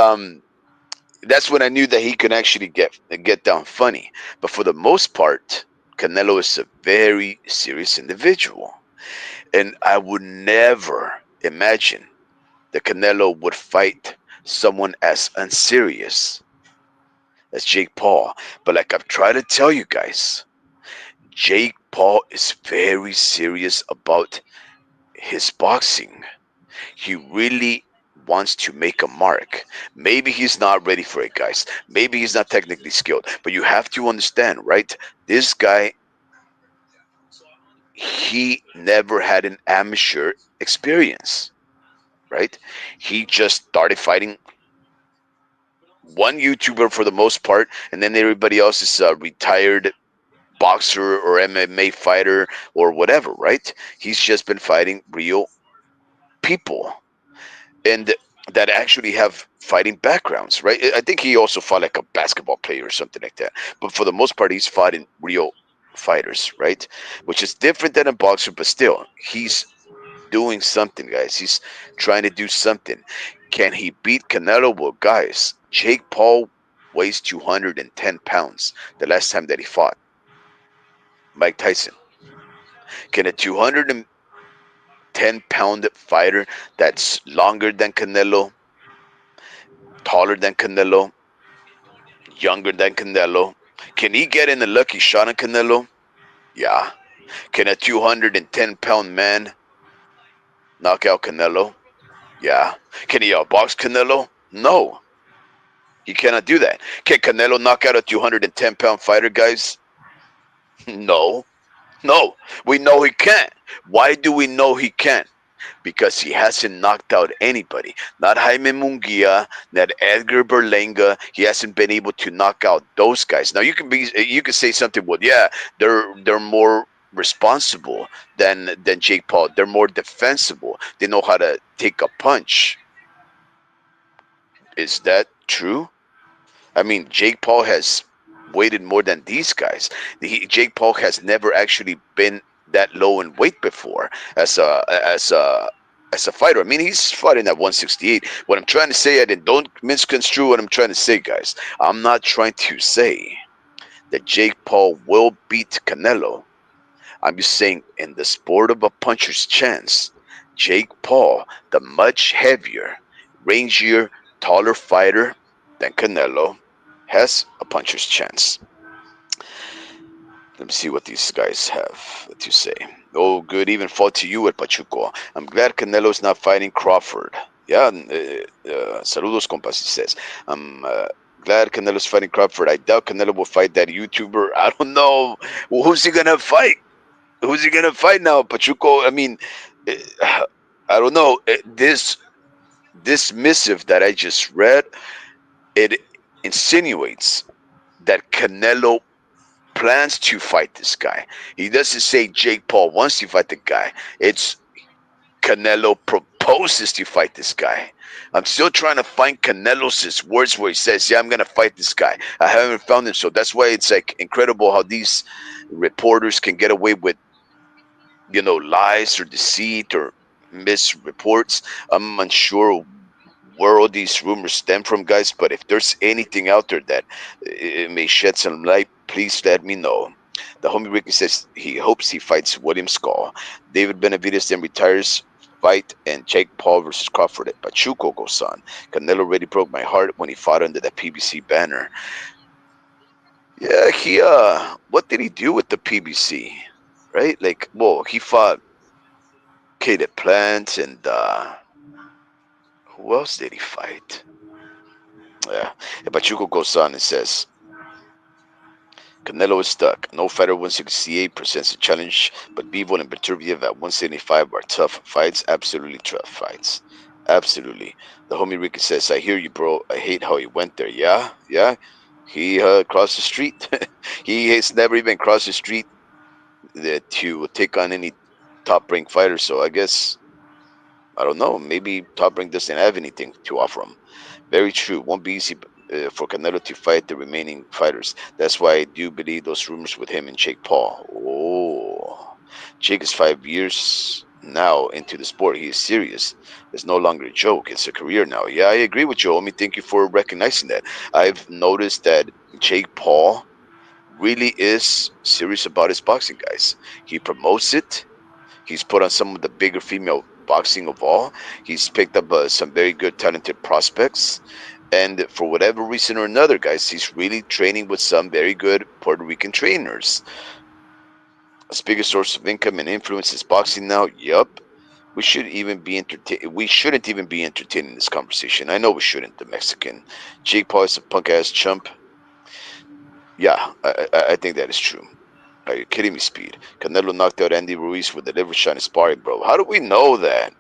that's when I knew that he could actually get down funny. But for the most part, Canelo is a very serious individual, and I would never imagine that Canelo would fight someone as unserious as Jake Paul. But like I've tried to tell you guys, Jake Paul is very serious about his boxing. He really wants to make a mark. Maybe he's not ready for it, guys. Maybe he's not technically skilled. But you have to understand, right? This guy, he never had an amateur experience, right? He just started fighting one YouTuber for the most part, and then everybody else is a retired boxer or MMA fighter or whatever, right? He's just been fighting real people, and that actually have fighting backgrounds, right? I think he also fought like a basketball player or something like that. But for the most part, he's fought in real fighters, right? Which is different than a boxer, but still, he's doing something, guys. He's trying to do something. Can he beat Canelo? Well, guys, Jake Paul weighs 210 pounds the last time that he fought Mike Tyson. Can a 210-pound fighter that's longer than Canelo, taller than Canelo, younger than Canelo. Can he get in a lucky shot on Canelo? Yeah. Can a 210-pound man knock out Canelo? Yeah. Can he outbox Canelo? No. He cannot do that. Can Canelo knock out a 210-pound fighter, guys? No. No. We know he can't. Why do we know he can't? Because he hasn't knocked out anybody. Not Jaime Munguia, not Edgar Berlanga. He hasn't been able to knock out those guys. Now you can say something. Well, yeah, they're more responsible than Jake Paul. They're more defensible. They know how to take a punch. Is that true? I mean, Jake Paul has weighted more than these guys. Jake Paul has never actually been that low in weight before as a fighter. I mean, he's fighting at 168. What I'm trying to say, and don't misconstrue what I'm trying to say, guys. I'm not trying to say that Jake Paul will beat Canelo. I'm just saying, in the sport of a puncher's chance, Jake Paul, the much heavier, rangier, taller fighter than Canelo, has a puncher's chance. Let me see what these guys have to say. Oh, good even fault to you at Pachuco. I'm glad Canelo's not fighting Crawford. Yeah, saludos, compas, he says. I'm glad Canelo's fighting Crawford. I doubt Canelo will fight that YouTuber. I don't know. Well, who's he going to fight? Who's he going to fight now, Pachuco? I mean, eh, I don't know. This missive that I just read, it insinuates that Canelo plans to fight this guy. He doesn't say Jake Paul wants to fight the guy. It's Canelo proposes to fight this guy. I'm still trying to find Canelo's words where he says, "Yeah, I'm gonna fight this guy." I haven't found him, so that's why it's like incredible how these reporters can get away with lies or deceit or misreports. I'm unsure where all these rumors stem from, guys. But if there's anything out there that it may shed some light, please let me know. The homie Ricky says he hopes he fights William Skull. David Benavides then retires fight and Jake Paul versus Crawford at Pachuco goes on. Canelo really broke my heart when he fought under the PBC banner. Yeah, what did he do with the PBC? Right? Like, well, he fought Caleb Plant and who else did he fight? Yeah. And Pachuco goes on and says, Canelo is stuck. No fighter 168 presents a challenge, but Bivol and Beterbiev at 175 are tough fights. Absolutely tough fights. Absolutely. The homie Ricky says, I hear you, bro. I hate how he went there. Yeah? Yeah? He crossed the street. He has never even crossed the street to take on any top ranked fighter. So I guess I don't know. Maybe Top Rank doesn't have anything to offer him. Very true. Won't be easy for Canelo to fight the remaining fighters. That's why I do believe those rumors with him and Jake Paul. Oh, Jake is 5 years now into the sport. He is serious. It's no longer a joke. It's a career now. Yeah, I agree with you, Omi. Thank you for recognizing that. I've noticed that Jake Paul really is serious about his boxing, guys. He promotes it. He's put on some of the bigger female boxing of all. He's picked up some very good, talented prospects. And for whatever reason or another, guys, he's really training with some very good Puerto Rican trainers. His biggest source of income and influence is boxing now. Yup. We shouldn't even be entertaining this conversation. I know we shouldn't. The Mexican Jake Paul is a punk ass chump. Yeah, I think that is true. Are you kidding me, Speed? Canelo knocked out Andy Ruiz with the liver shot in sparring, bro. How do we know that?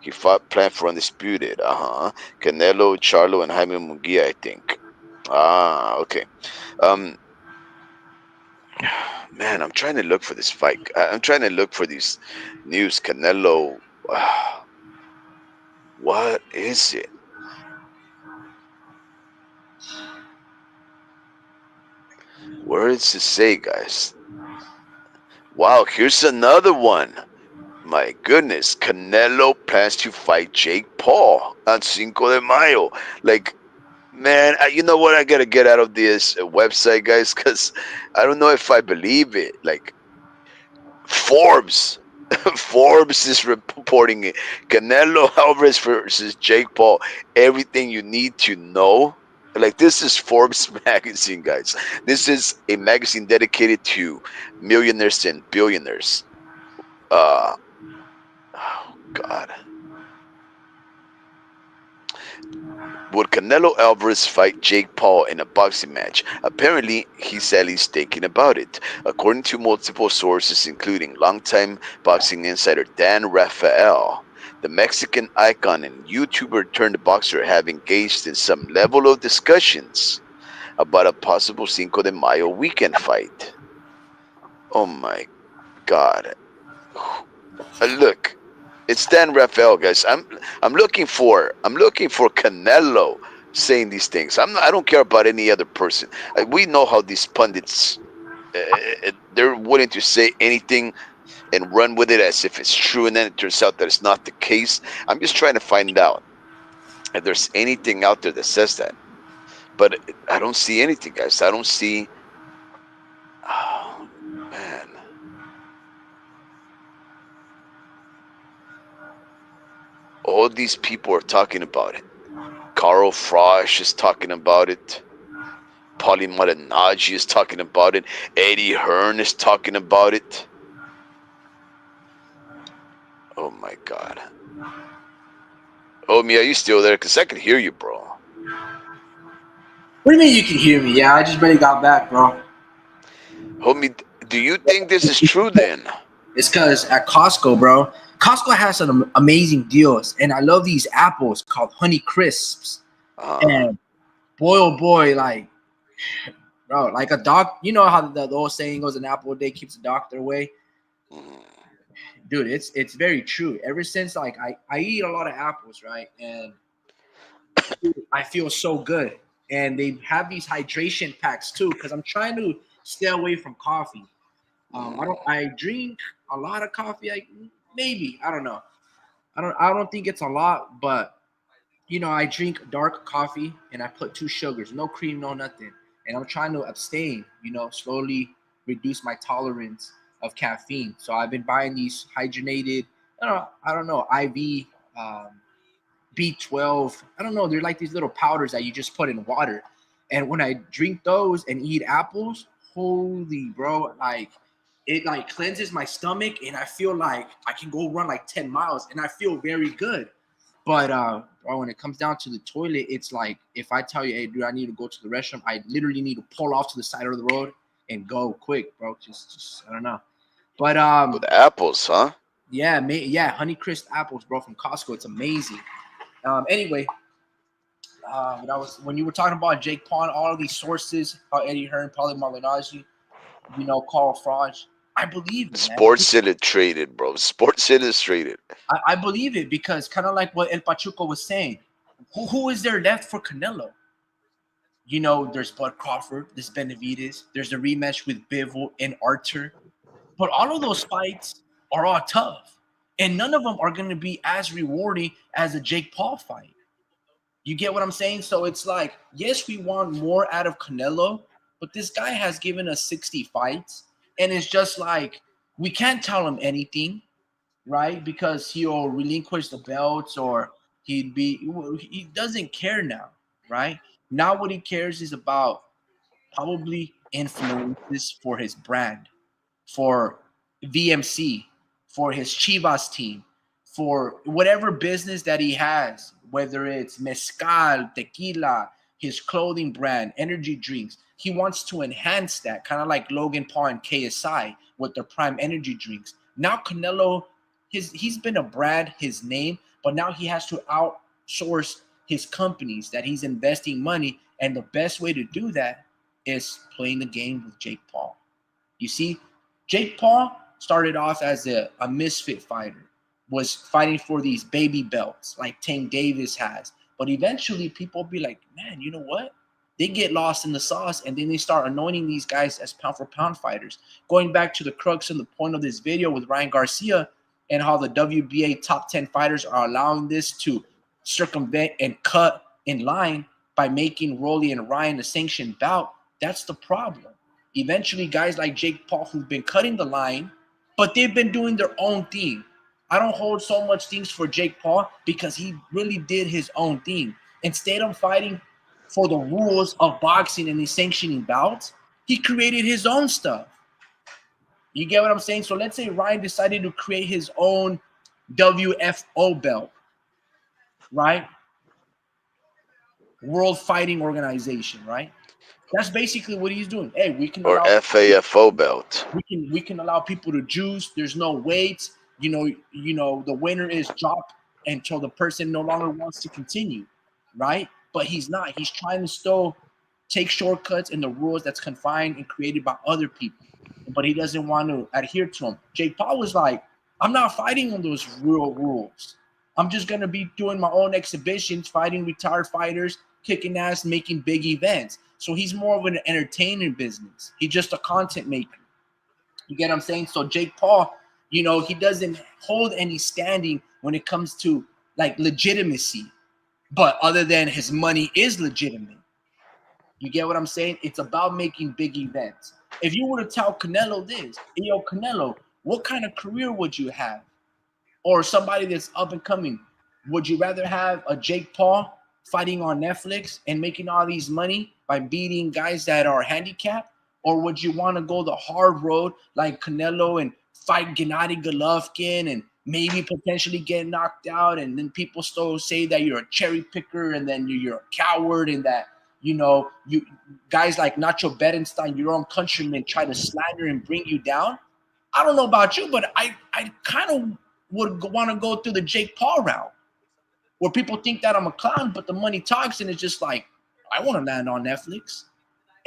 He fought planned for undisputed. Canelo, Charlo, and Jaime Munguia, I think. Ah, okay. Um, man, I'm trying to look for this fight. I'm trying to look for these news. Canelo. What is it? Where does it say, guys? Wow, here's another one. My goodness, Canelo plans to fight Jake Paul on Cinco de Mayo. Like, man, you know what? I gotta get out of this website, guys, because I don't know if I believe it. Like, Forbes. Forbes is reporting it. Canelo Alvarez versus Jake Paul. Everything you need to know. Like, this is Forbes magazine, guys. This is a magazine dedicated to millionaires and billionaires. Uh, oh God. Would Canelo Alvarez fight Jake Paul in a boxing match? Apparently, he said he's thinking about it. According to multiple sources, including longtime boxing insider Dan Rafael, the Mexican icon and YouTuber turned boxer have engaged in some level of discussions about a possible Cinco de Mayo weekend fight. Oh my God. Look, it's Dan Rafael, guys. I'm looking for Canelo saying these things. I don't care about any other person. We know how these pundits they're willing to say anything and run with it as if it's true, and then it turns out that it's not the case. I'm just trying to find out if there's anything out there that says that, but I don't see anything, guys. I don't see. Oh man, all these people are talking about it. Carl Frosch is talking about it. Paulie Malignaggi is talking about it. Eddie Hearn is talking about it. Oh my God. Homie, are you still there? Because I can hear you, bro. What do you mean you can hear me? Yeah, I just barely got back, bro. Homie, do you think this is true then? It's because at Costco, bro, Costco has some amazing deals, and I love these apples called Honey Crisps. Uh, And boy, oh boy, like, bro, like a doc. You know how the old saying goes, "An apple a day keeps the doctor away." mm, Dude, it's very true. Ever since like I eat a lot of apples, right, and I feel so good. And they have these hydration packs too, because I'm trying to stay away from coffee. mm, I drink a lot of coffee. Maybe I don't know. I don't think it's a lot, but I drink dark coffee and I put two sugars, no cream, no nothing. And I'm trying to abstain, slowly reduce my tolerance of caffeine. So I've been buying these hydrogenated, I don't know, IV B12. I don't know. They're like these little powders that you just put in water. And when I drink those and eat apples, holy bro, like it like cleanses my stomach and I feel like I can go run like 10 miles and I feel very good. But bro, when it comes down to the toilet, it's like if I tell you, hey dude, I need to go to the restroom, I literally need to pull off to the side of the road and go quick, bro. Just I don't know. But with apples, huh? yeah, Honeycrisp apples, bro, from Costco. It's amazing. Anyway, When I was when you were talking about Jake Paul, all of these sources, how Eddie Hearn, Paulie Malignaggi, Carl Froch, I believe it, man. Sports Illustrated, bro. Sports Illustrated. I believe it because kind of like what El Pachuco was saying, who is there left for Canelo? There's Bud Crawford, there's Benavides, there's the rematch with Bivol and Archer, but all of those fights are all tough, and none of them are going to be as rewarding as a Jake Paul fight. You get what I'm saying? So it's like, yes, we want more out of Canelo, but this guy has given us 60 fights, and it's just like we can't tell him anything, right? Because he'll relinquish the belts or he doesn't care now, right? Now what he cares is about probably influences for his brand, for VMC, for his Chivas team, for whatever business that he has, whether it's mezcal, tequila, his clothing brand, energy drinks. He wants to enhance that, kind of like Logan Paul and KSI with their prime energy drinks. Now Canelo, he's been a brand, his name, but now he has to outsource his companies that he's investing money, and the best way to do that is playing the game with Jake Paul. You see, Jake Paul started off as a misfit fighter, was fighting for these baby belts like Tank Davis has. But eventually people be like, man, you know what? They get lost in the sauce and then they start anointing these guys as pound for pound fighters. Going back to the crux and the point of this video with Ryan Garcia and how the WBA top 10 fighters are allowing this to circumvent and cut in line by making Rolly and Ryan a sanctioned bout, that's the problem. Eventually, guys like Jake Paul, who've been cutting the line, but they've been doing their own thing. I don't hold so much things for Jake Paul because he really did his own thing. Instead of fighting for the rules of boxing and the sanctioning bouts, he created his own stuff. You get what I'm saying? So let's say Ryan decided to create his own WFO belt, right? World Fighting Organization, right? That's basically what he's doing. Hey, we can Or allow FAFO belt. we can allow people to juice. There's no weights. The winner is dropped until the person no longer wants to continue, right? But he's not. He's trying to still take shortcuts in the rules that's confined and created by other people, but he doesn't want to adhere to them. Jake Paul was like, I'm not fighting on those real rules. I'm just gonna be doing my own exhibitions, fighting retired fighters, kicking ass, making big events. So he's more of an entertainment business. He's just a content maker. You get what I'm saying? So Jake Paul, he doesn't hold any standing when it comes to like legitimacy. But other than his money is legitimate. You get what I'm saying? It's about making big events. If you were to tell Canelo this, hey, yo, Canelo, what kind of career would you have? Or somebody that's up and coming, would you rather have a Jake Paul fighting on Netflix and making all these money by beating guys that are handicapped? Or would you want to go the hard road like Canelo and fight Gennady Golovkin and maybe potentially get knocked out? And then people still say that you're a cherry picker and then you're a coward and that, you guys like Nacho Bedenstein, your own countrymen, try to slander and bring you down. I don't know about you, but I kind of would want to go through the Jake Paul route where people think that I'm a clown, but the money talks and it's just like, I want to land on Netflix.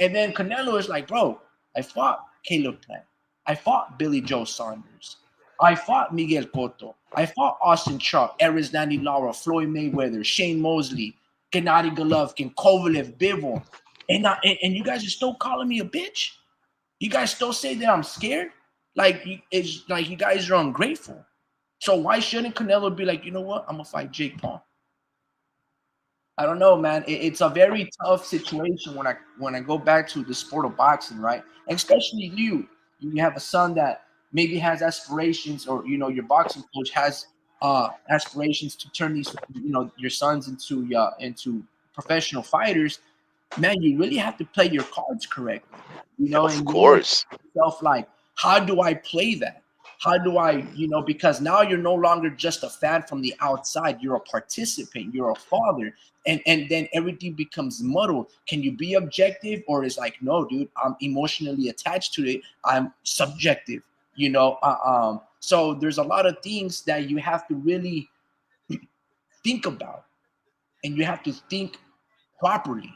And then Canelo is like, bro, I fought Caleb Plant. I fought Billy Joe Saunders. I fought Miguel Cotto. I fought Austin Sharp, Arizdani Lara, Floyd Mayweather, Shane Mosley, Gennady Golovkin, Kovalev, Bivol. And you guys are still calling me a bitch? You guys still say that I'm scared? Like, it's like you guys are ungrateful. So why shouldn't Canelo be like, you know what? I'm going to fight Jake Paul. I don't know, man. It's a very tough situation when I go back to the sport of boxing, right? And especially you have a son that maybe has aspirations, or your boxing coach has aspirations to turn these your sons into professional fighters. Man, you really have to play your cards correctly, Of and you course. yourself like, how do I play that? How do I, because now you're no longer just a fan from the outside, you're a participant, you're a father, and then everything becomes muddled. Can you be objective, or is like, no, dude, I'm emotionally attached to it, I'm subjective, so there's a lot of things that you have to really think about, and you have to think properly,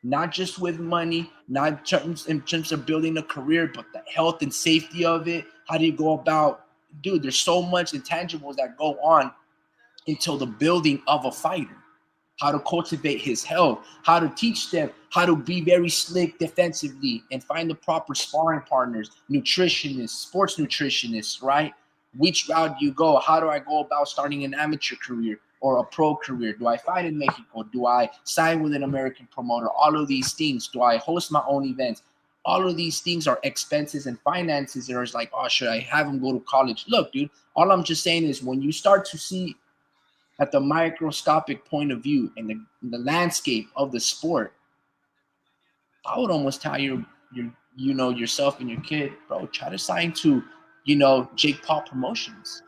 not just with money, not in terms of building a career, but the health and safety of it. How do you go about, dude? There's so much intangibles that go on until the building of a fighter. How to cultivate his health, how to teach them how to be very slick defensively and find the proper sparring partners, nutritionists, sports nutritionists, right? Which route do you go? How do I go about starting an amateur career or a pro career? Do I fight in Mexico? Do I sign with an American promoter? All of these things. Do I host my own events? All of these things are expenses and finances that are like, oh, should I have him go to college? Look, dude, all I'm just saying is when you start to see at the microscopic point of view in the landscape of the sport, I would almost tell yourself and your kid, bro, try to sign to, Jake Paul Promotions.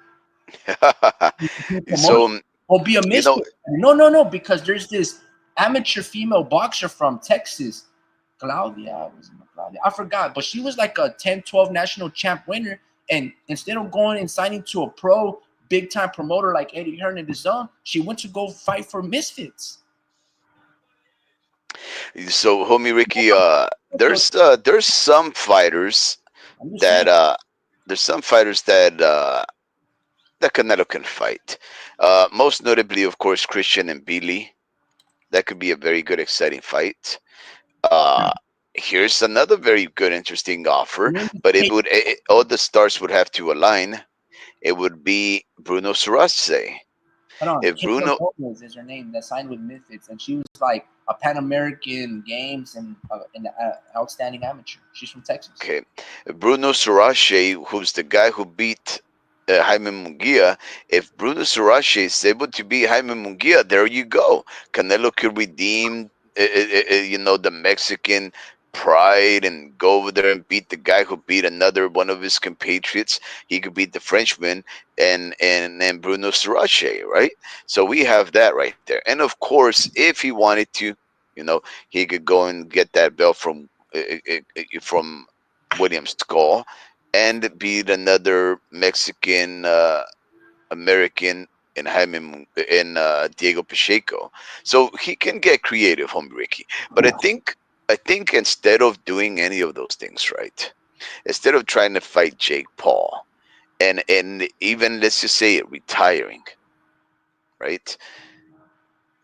So Promotion or be a you know, misfit. No, because there's this amateur female boxer from Texas, Claudia, was it Claudia? I forgot, but she was like a 10, 12 national champ winner. And instead of going and signing to a pro big time promoter like Eddie Hearn and his own, she went to go fight for misfits. so homie Ricky, So there's some fighters I'm just saying, that that Canelo can fight. Most notably, of course, Christian and Billy. That could be a very good, exciting fight. Uh, Here's another very good, interesting offer, but Kate, all the stars would have to align. It would be Bruno Sarace. hold on, If Kayla Bruno, Gomez is her name that signed with Misfits, and she was like a Pan American Games and an outstanding amateur. She's from Texas. okay, Bruno Sarace, who's the guy who beat Jaime Munguia, if Bruno Sarace is able to beat Jaime Munguia, there you go. Canelo could redeem, the Mexican pride and go over there and beat the guy who beat another one of his compatriots. He could beat the Frenchman and Bruno Sarace, right? So we have that right there. And of course, if he wanted to, he could go and get that belt from William Skull and beat another Mexican American in Diego Pacheco. So he can get creative, homie Ricky. But I think instead of doing any of those things, right? Instead of trying to fight Jake Paul and even let's just say retiring, right?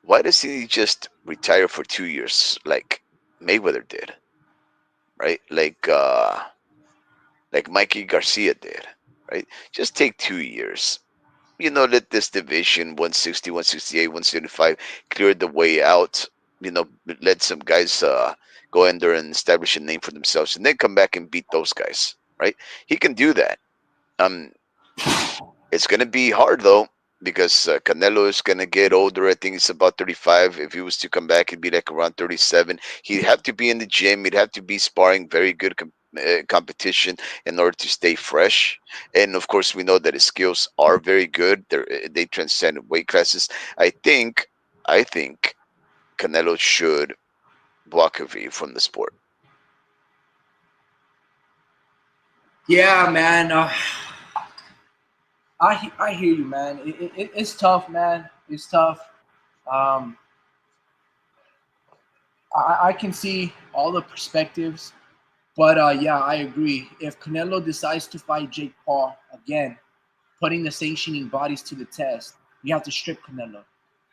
Why does he just retire for 2 years like Mayweather did, right? Like Mikey Garcia did, right? Just take 2 years. Let this division 160, 168, 175 clear the way out. Let some guys go in there and establish a name for themselves and then come back and beat those guys, right? He can do that. Um, it's going to be hard though because Canelo is going to get older. I think he's about 35. If he was to come back, he'd be like around 37. He'd have to be in the gym. He'd have to be sparring very good competition in order to stay fresh. And of course, we know that his skills are very good. They transcend weight classes. I think, I think Canelo should walk away from the sport. Yeah, man. I hear you, man. It's tough, man. It's tough. Um, I can see all the perspectives, but yeah, I agree. If Canelo decides to fight Jake Paul again, putting the sanctioning bodies to the test, you have to strip Canelo.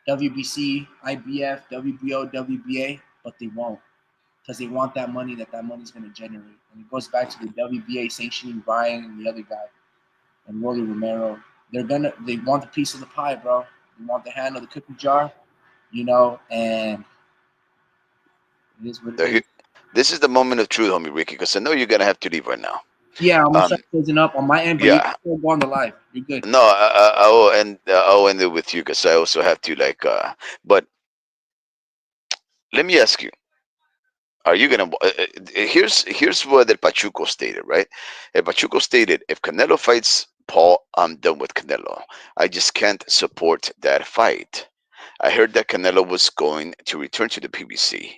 WBC, IBF, WBO, WBA, but they won't because they want that money that money's going to generate. And it goes back to the WBA sanctioning Brian and the other guy and Rolly Romero. They want the piece of the pie, bro. They want the hand of the cookie jar, and it is what it So is. this is the moment of truth, homie Ricky, because I know you're gonna have to leave right now. Yeah, I'm gonna Um, start closing up on my end, but you can yeah, still go on the live. You're good. no, I'll end it with you because I also have to But let me ask you: are you gonna? Here's what El Pachuco stated, right? El Pachuco stated, if Canelo fights Paul, I'm done with Canelo. I just can't support that fight. I heard that Canelo was going to return to the PBC.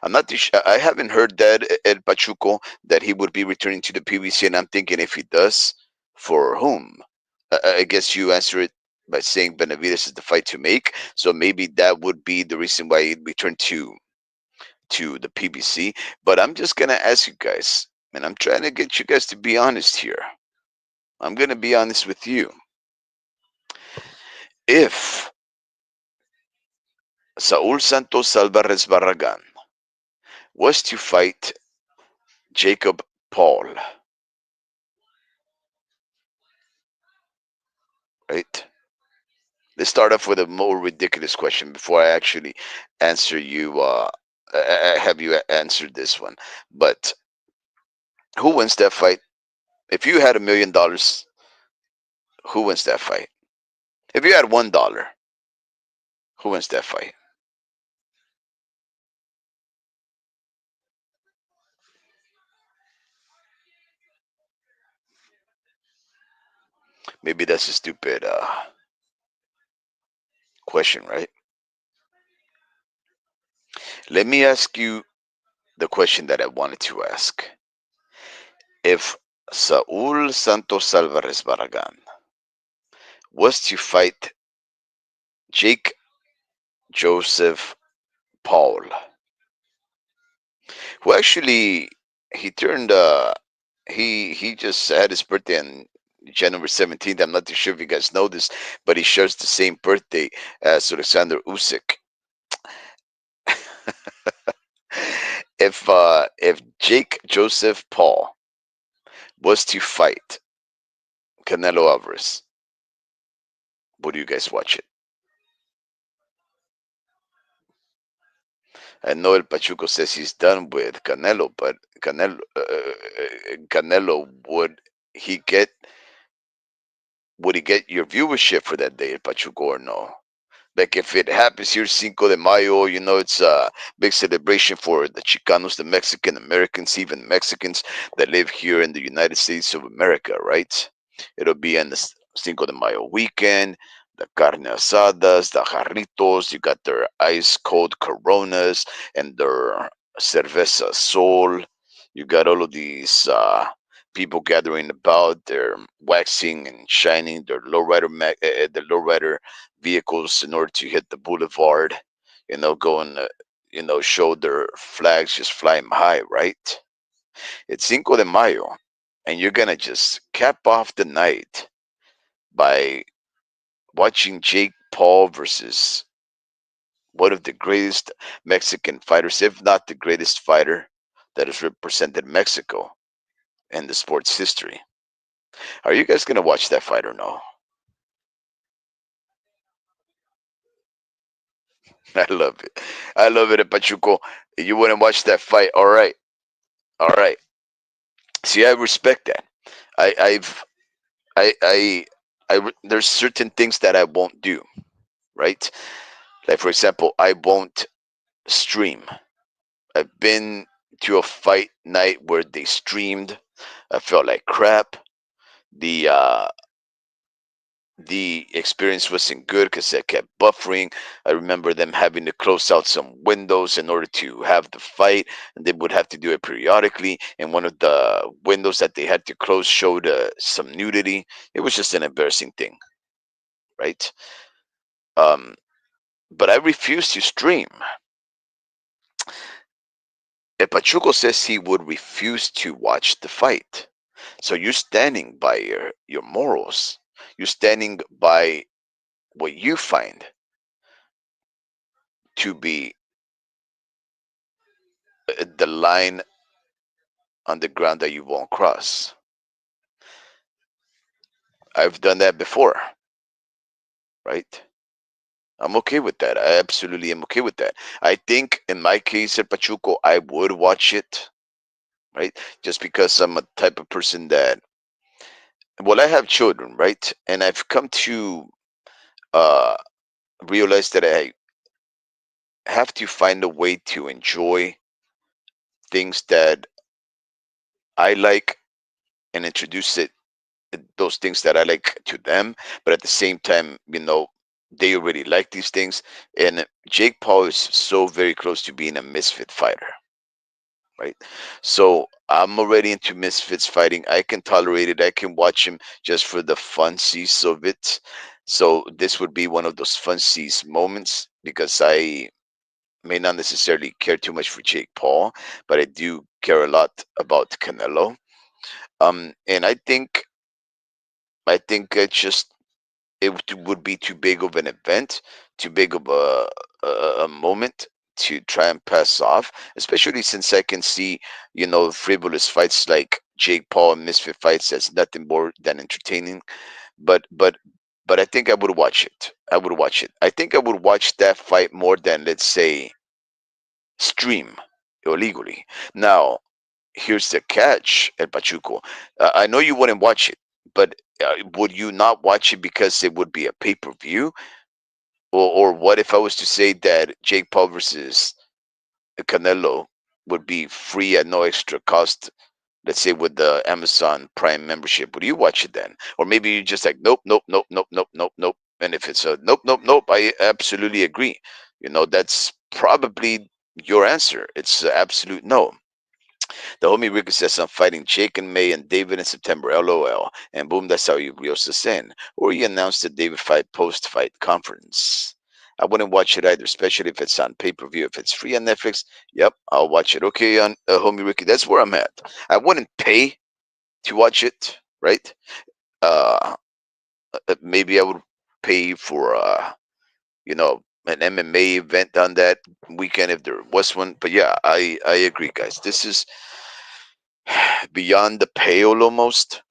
I'm not. I haven't heard that El Pachuco that he would be returning to the PBC, and I'm thinking if he does, for whom? I guess you answer it by saying Benavides is the fight to make. So maybe that would be the reason why he returned to to the PBC. But I'm just gonna ask you guys, and I'm trying to get you guys to be honest here. I'm gonna be honest with you. If Saul Santos Alvarez Barragan was to fight Jacob Paul, right? Let's start off with a more ridiculous question before I actually answer you. Have you answered this one? But who wins that fight? If you had $1 million, who wins that fight? If you had $1, who wins that fight? Maybe that's a stupid question, right? Let me ask you the question that I wanted to ask. If Saul Santos Alvarez Barragan was to fight Jake Joseph Paul, who actually he turned he just had his birthday on January 17th. I'm not too sure if you guys know this, but he shares the same birthday as Alexander Usyk. If Jake Joseph Paul was to fight Canelo Alvarez, would you guys watch it? I know El Pachuco says he's done with Canelo, but Canelo he get would he get your viewership for that day, El Pachuco, or no? Like if it happens here Cinco de Mayo, it's a big celebration for the Chicanos, the Mexican Americans, even Mexicans that live here in the United States of America, right? It'll be on the Cinco de Mayo weekend. The carne asadas, the jarritos, you got their ice cold Coronas and their cerveza sol. You got all of these people gathering about. They're waxing and shining their the lowrider vehicles in order to hit the boulevard. Go and show their flags just flying high, right? It's Cinco de Mayo, and you're gonna just cap off the night by watching Jake Paul versus one of the greatest Mexican fighters, if not the greatest fighter that has represented Mexico in the sports history. Are you guys gonna watch that fight or no? I love it. I love it, Pachuco. You wouldn't watch that fight. All right. All right. See, I respect that. I, I've, there's certain things that I won't do, right? Like, for example, I won't stream. I've been to a fight night where they streamed. I felt like crap. The uh, the experience wasn't good because it kept buffering. I remember them having to close out some windows in order to have the fight, and they would have to do it periodically. And one of the windows that they had to close showed some nudity. It was just an embarrassing thing, right? Um, but I refused to stream. If Pachuco says he would refuse to watch the fight, so you're standing by your morals. You're standing by what you find to be the line on the ground that you won't cross. I've done that before, right? I'm okay with that. I absolutely am okay with that. I think in my case at Pachuco, I would watch it, right? Just because I'm a type of person that, well, I have children, right? And I've come to uh, realize that I have to find a way to enjoy things that I like and introduce those things that I like to them, but at the same time, they already like these things. And Jake Paul is so very close to being a misfit fighter, right? So I'm already into misfits fighting. I can tolerate it. I can watch him just for the funsies of it. So this would be one of those funsies moments because may not necessarily care too much for Jake Paul, but I do care a lot about Canelo. And I think it's just would be too big of an event, too big of a moment to try and pass off, especially since I can see, frivolous fights like Jake Paul and Misfit fights as nothing more than entertaining. But but but I think I would watch it. I would watch it. I think I would watch that fight more than, let's say, stream illegally. Now, here's the catch, El Pachuco. I know you wouldn't watch it, but would you not watch it because it would be a pay per view? Or what if I was to say that Jake Paul versus Canelo would be free at no extra cost? Let's say with the Amazon Prime membership, would you watch it then? Or maybe you just like, nope, nope, nope, nope, nope, nope, nope. And if it's a nope, nope, nope, I absolutely agree. That's probably your answer. It's absolute no. The homie Ricky says I'm fighting Jake in May and David in September. LOL. And boom, that's how you reels us in. Or he announced the David fight post fight conference. I wouldn't watch it either, especially if it's on pay per view. If it's free on Netflix, yep, I'll watch it. Okay, on homie Ricky, that's where I'm at. I wouldn't pay to watch it, right? Uh, Maybe I would pay for an MMA event on that weekend if there was one. But yeah, I agree, guys. This is beyond the pale almost.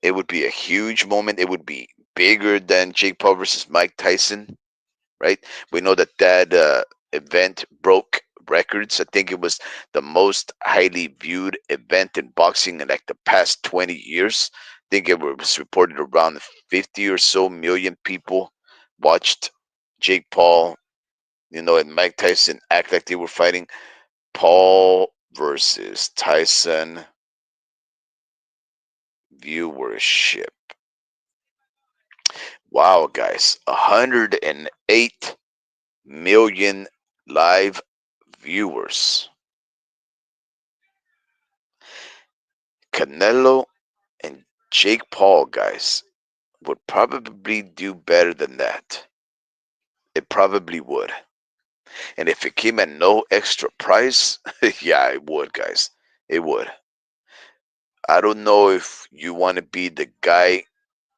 It would be a huge moment. It would be bigger than Jake Paul versus Mike Tyson, right? We know that event broke records. I think it was the most highly viewed event in boxing in like the past 20 years. I think it was reported around 50 or so million people watched Jake Paul, and Mike Tyson act like they were fighting. Paul versus Tyson viewership. Wow, guys, 108 million live viewers. Canelo and Jake Paul, guys, would probably do better than that. It probably would. And if it came at no extra price, yeah, it would, guys. It would. I don't know if you want to be the guy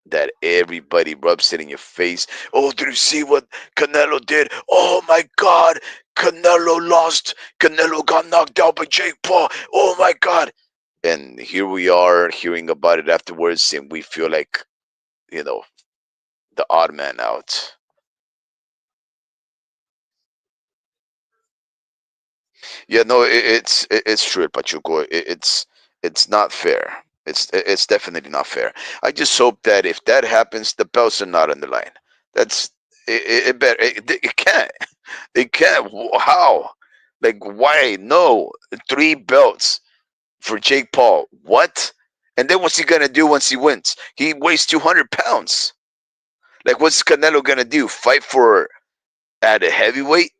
that everybody rubs it in your face. Oh, did you see what Canelo did? Oh my God, Canelo lost. Canelo got knocked out by Jake Paul. Oh my God. And here we are hearing about it afterwards, and we feel like, you know, the odd man out. Yeah, no, it's true, Pachuco. It's not fair. It's definitely not fair. I just hope that if that happens, the belts are not on the line. That's it. It can't. It can't. How? Like why? No, 3 belts for Jake Paul. What? And then what's he gonna do once he wins? He weighs 200 pounds. Like what's Canelo gonna do? Fight for at a heavyweight?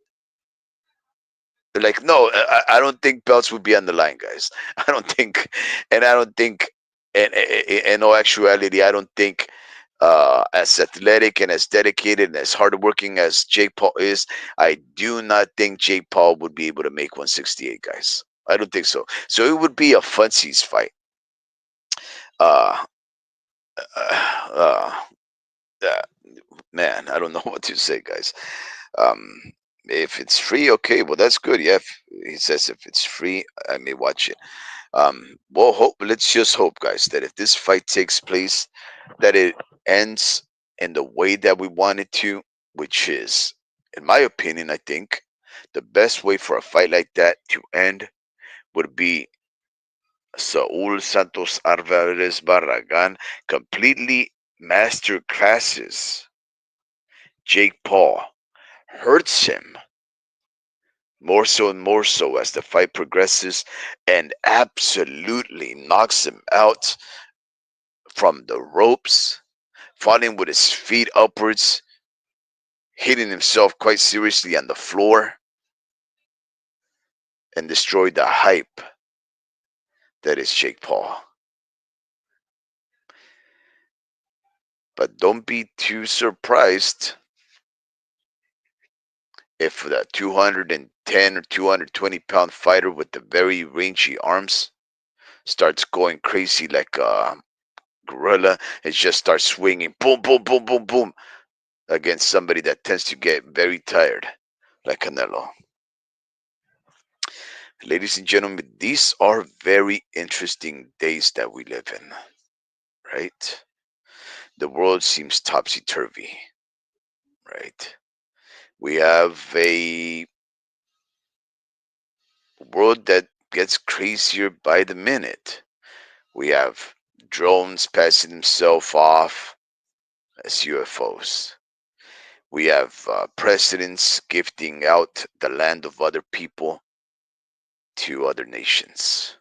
Like no, I don't think belts would be on the line, guys. I don't think, and I don't think, and in all actuality, I don't think, as athletic and as dedicated and as hardworking as Jake Paul is, I do not think Jake Paul would be able to make 168, guys. I don't think so. So it would be a funsies fight. Uh, uh, uh, Man, I don't know what to say, guys. Um, if it's free, okay, well that's good. Yeah, he says if it's free, I may watch it. Well, hope. Let's just hope, guys, that if this fight takes place, that it ends in the way that we want it to, which is, in my opinion, I think the best way for a fight like that to end would be Saul Santos Alvarez Barragan completely master classes Jake Paul, hurts him more so and more so as the fight progresses, and absolutely knocks him out from the ropes, falling with his feet upwards, hitting himself quite seriously on the floor, and destroy the hype that is Jake Paul. But don't be too surprised if the 210 or 220-pound fighter with the very rangy arms starts going crazy like a gorilla, it just starts swinging, boom, boom, boom, boom, boom, against somebody that tends to get very tired, like Canelo. Ladies and gentlemen, these are very interesting days that we live in, right? The world seems topsy turvy, right? We have a world that gets crazier by the minute. We have drones passing themselves off as UFOs. We have presidents gifting out the land of other people to other nations.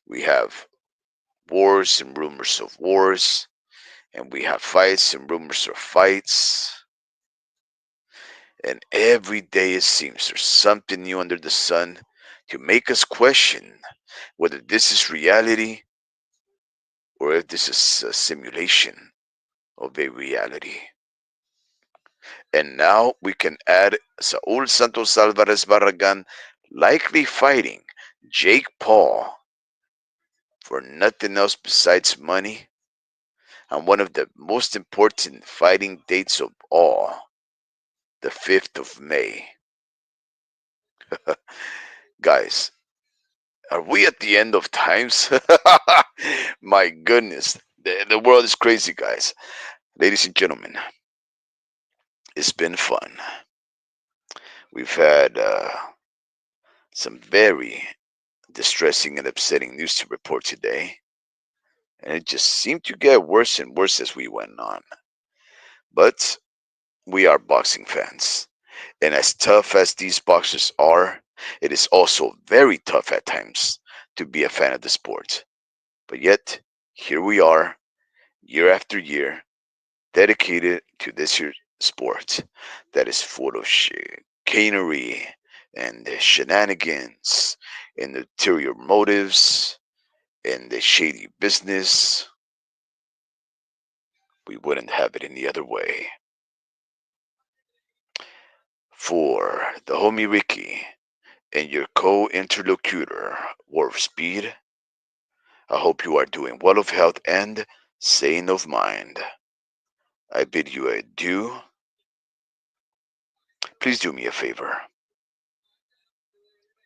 We have wars and rumors of wars, and we have fights and rumors of fights. And every day it seems there's something new under the sun to make us question whether this is reality or if this is a simulation of a reality. And now we can add Saul Santos Alvarez Barragan likely fighting Jake Paul for nothing else besides money on one of the most important fighting dates of all, the 5th of May. Guys, are we at the end of times? My goodness, the world is crazy, guys. Ladies and gentlemen, it's been fun. We've had some very distressing and upsetting news to report today, and it just seemed to get worse and worse as we went on. But we are boxing fans, and as tough as these boxers are, it is also very tough at times to be a fan of the sport. But yet, here we are, year after year, dedicated to this here sport that is full of chicanery and shenanigans and ulterior motives and the shady business. We wouldn't have it any other way. For the homie Ricky and your co-interlocutor, Warp Speed, I hope you are doing well of health and sane of mind. I bid you adieu. Please do me a favor.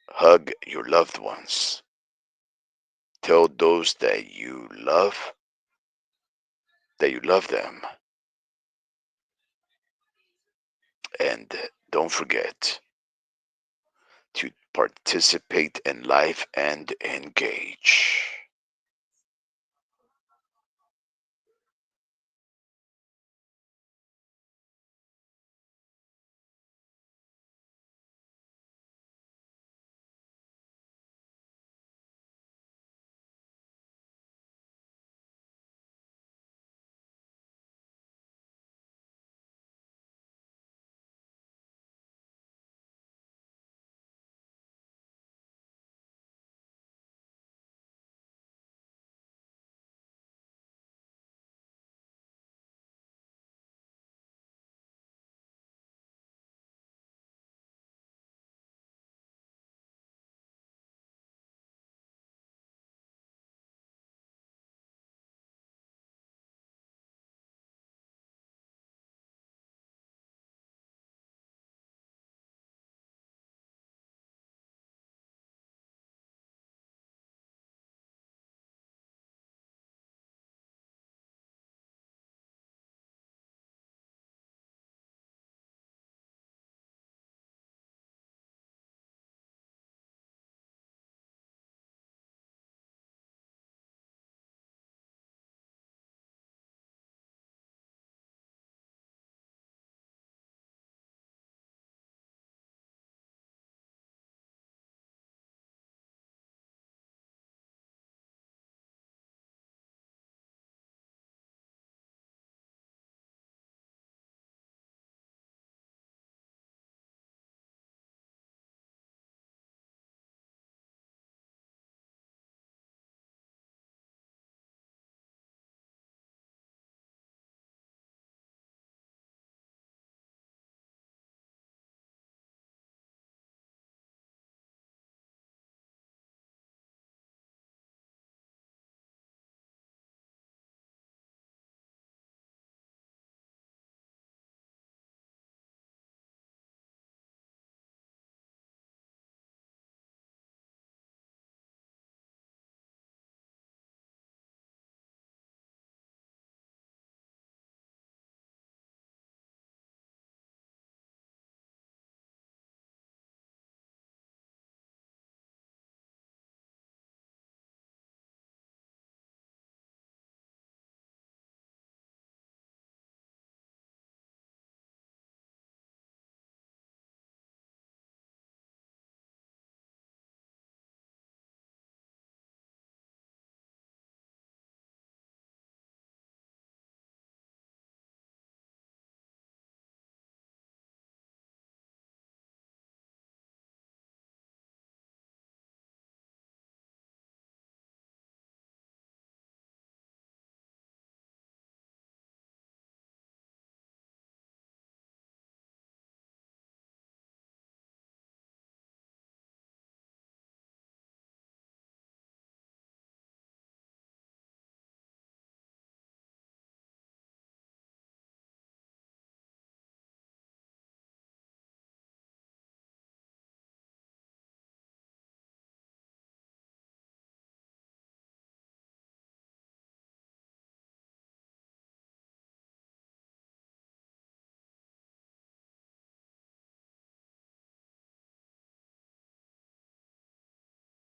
Hug your loved ones. Tell those that you love them. And don't forget to participate in life and engage.